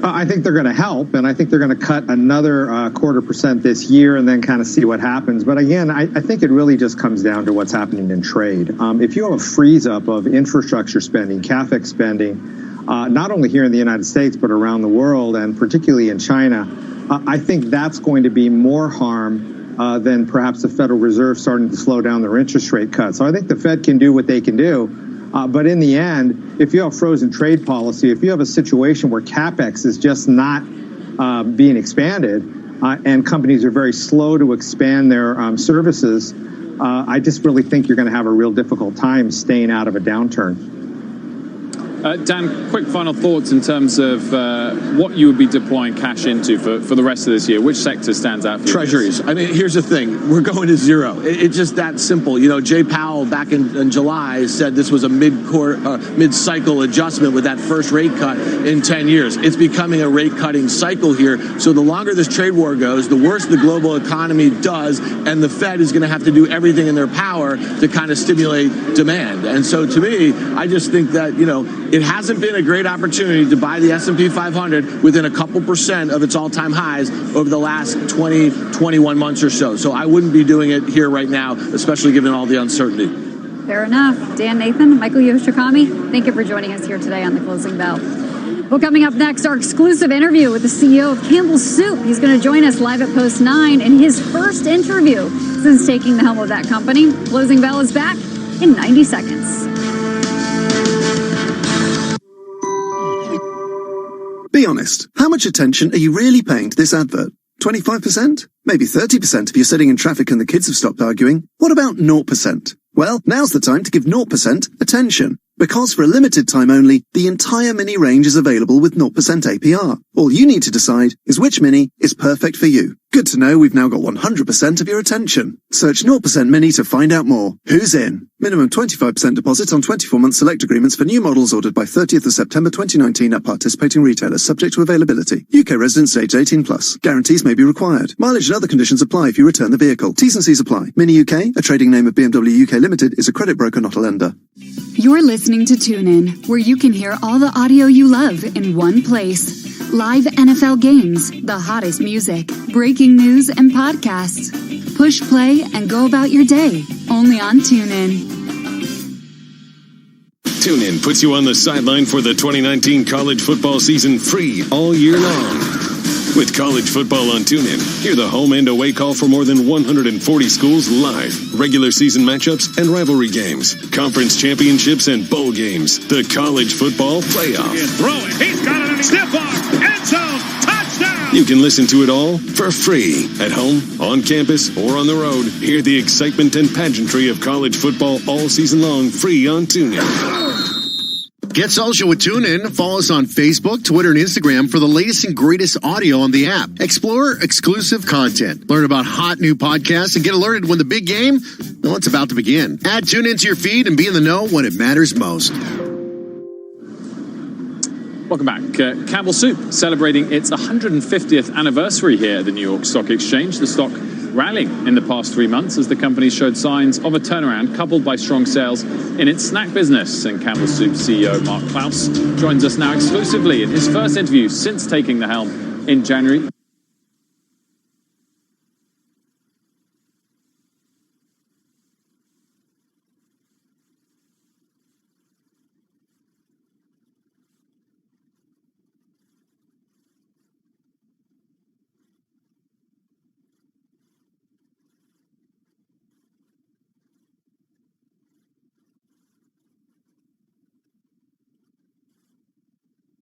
Speaker 3: I think they're going to help, and I think they're going to cut another 0.25% this year and then kind of see what happens. But again, I think it really just comes down to what's happening in trade. If you have a freeze-up of infrastructure spending, CapEx spending, not only here in the United States, but around the world, and particularly in China, I think that's going to be more harm than perhaps the Federal Reserve starting to slow down their interest rate cuts. So I think the Fed can do what they can do. But in the end, if you have frozen trade policy, if you have a situation where CapEx is just not being expanded and companies are very slow to expand their services, I just really think you're going to have a real difficult time staying out of a downturn.
Speaker 8: Dan, quick final thoughts in terms of what you would be deploying cash into for the rest of this year. Which sector stands out for you?
Speaker 30: Treasuries. I mean, here's the thing. We're going to zero. It's just that simple. Jay Powell back in July said this was a mid-cycle adjustment with that first rate cut in 10 years. It's becoming a rate-cutting cycle here. So the longer this trade war goes, the worse the global economy does, and the Fed is going to have to do everything in their power to kind of stimulate demand. And so to me, I just think that, it hasn't been a great opportunity to buy the S&P 500 within a couple percent of its all-time highs over the last 21 months or so. So I wouldn't be doing it here right now, especially given all the uncertainty.
Speaker 26: Fair enough. Dan Nathan, Michael Yoshikami, thank you for joining us here today on The Closing Bell. Well, coming up next, our exclusive interview with the CEO of Campbell's Soup. He's going to join us live at Post 9 in his first interview since taking the helm of that company. Closing Bell is back in 90 seconds.
Speaker 4: Be honest, how much attention are you really paying to this advert? 25%? Maybe 30% if you're sitting in traffic and the kids have stopped arguing? What about 0%? Well, now's the time to give 0% attention. Because for a limited time only, the entire Mini range is available with 0% APR. All you need to decide is which Mini is perfect for you. Good to know we've now got 100% of your attention. Search 0% Mini to find out more. Who's in? Minimum 25% deposit on 24-month select agreements for new models ordered by 30th of September 2019 at participating retailers, subject to availability. UK residents aged 18+. Guarantees may be required. Mileage and other conditions apply if you return the vehicle. T's and C's apply. Mini UK, a trading name of BMW UK Limited, is a credit broker, not a lender.
Speaker 6: You're listening to TuneIn, where you can hear all the audio you love in one place. Live NFL games, the hottest music, breaking news, and podcasts. Push play and go about your day, only on TuneIn.
Speaker 12: TuneIn puts you on the sideline for the 2019 college football season free all year long. With college football on TuneIn, hear the home and away call for more than 140 schools live, regular season matchups and rivalry games, conference championships and bowl games, the college football playoff.
Speaker 15: Throw it. He's got it on stiff arm. End zone. Touchdown.
Speaker 12: You can listen to it all for free at home, on campus, or on the road. Hear the excitement and pageantry of college football all season long free on TuneIn.
Speaker 16: Get social with TuneIn. Follow us on Facebook, Twitter, and Instagram for the latest and greatest audio on the app. Explore exclusive content, learn about hot new podcasts, and get alerted when the big game, well, it's about to begin. Add TuneIn to your feed and be in the know when it matters most.
Speaker 8: Welcome back. Campbell Soup celebrating its 150th anniversary here at the New York Stock Exchange. The stock rallying in the past 3 months as the company showed signs of a turnaround coupled by strong sales in its snack business. And Campbell Soup CEO Mark Klaus joins us now exclusively in his first interview since taking the helm in January.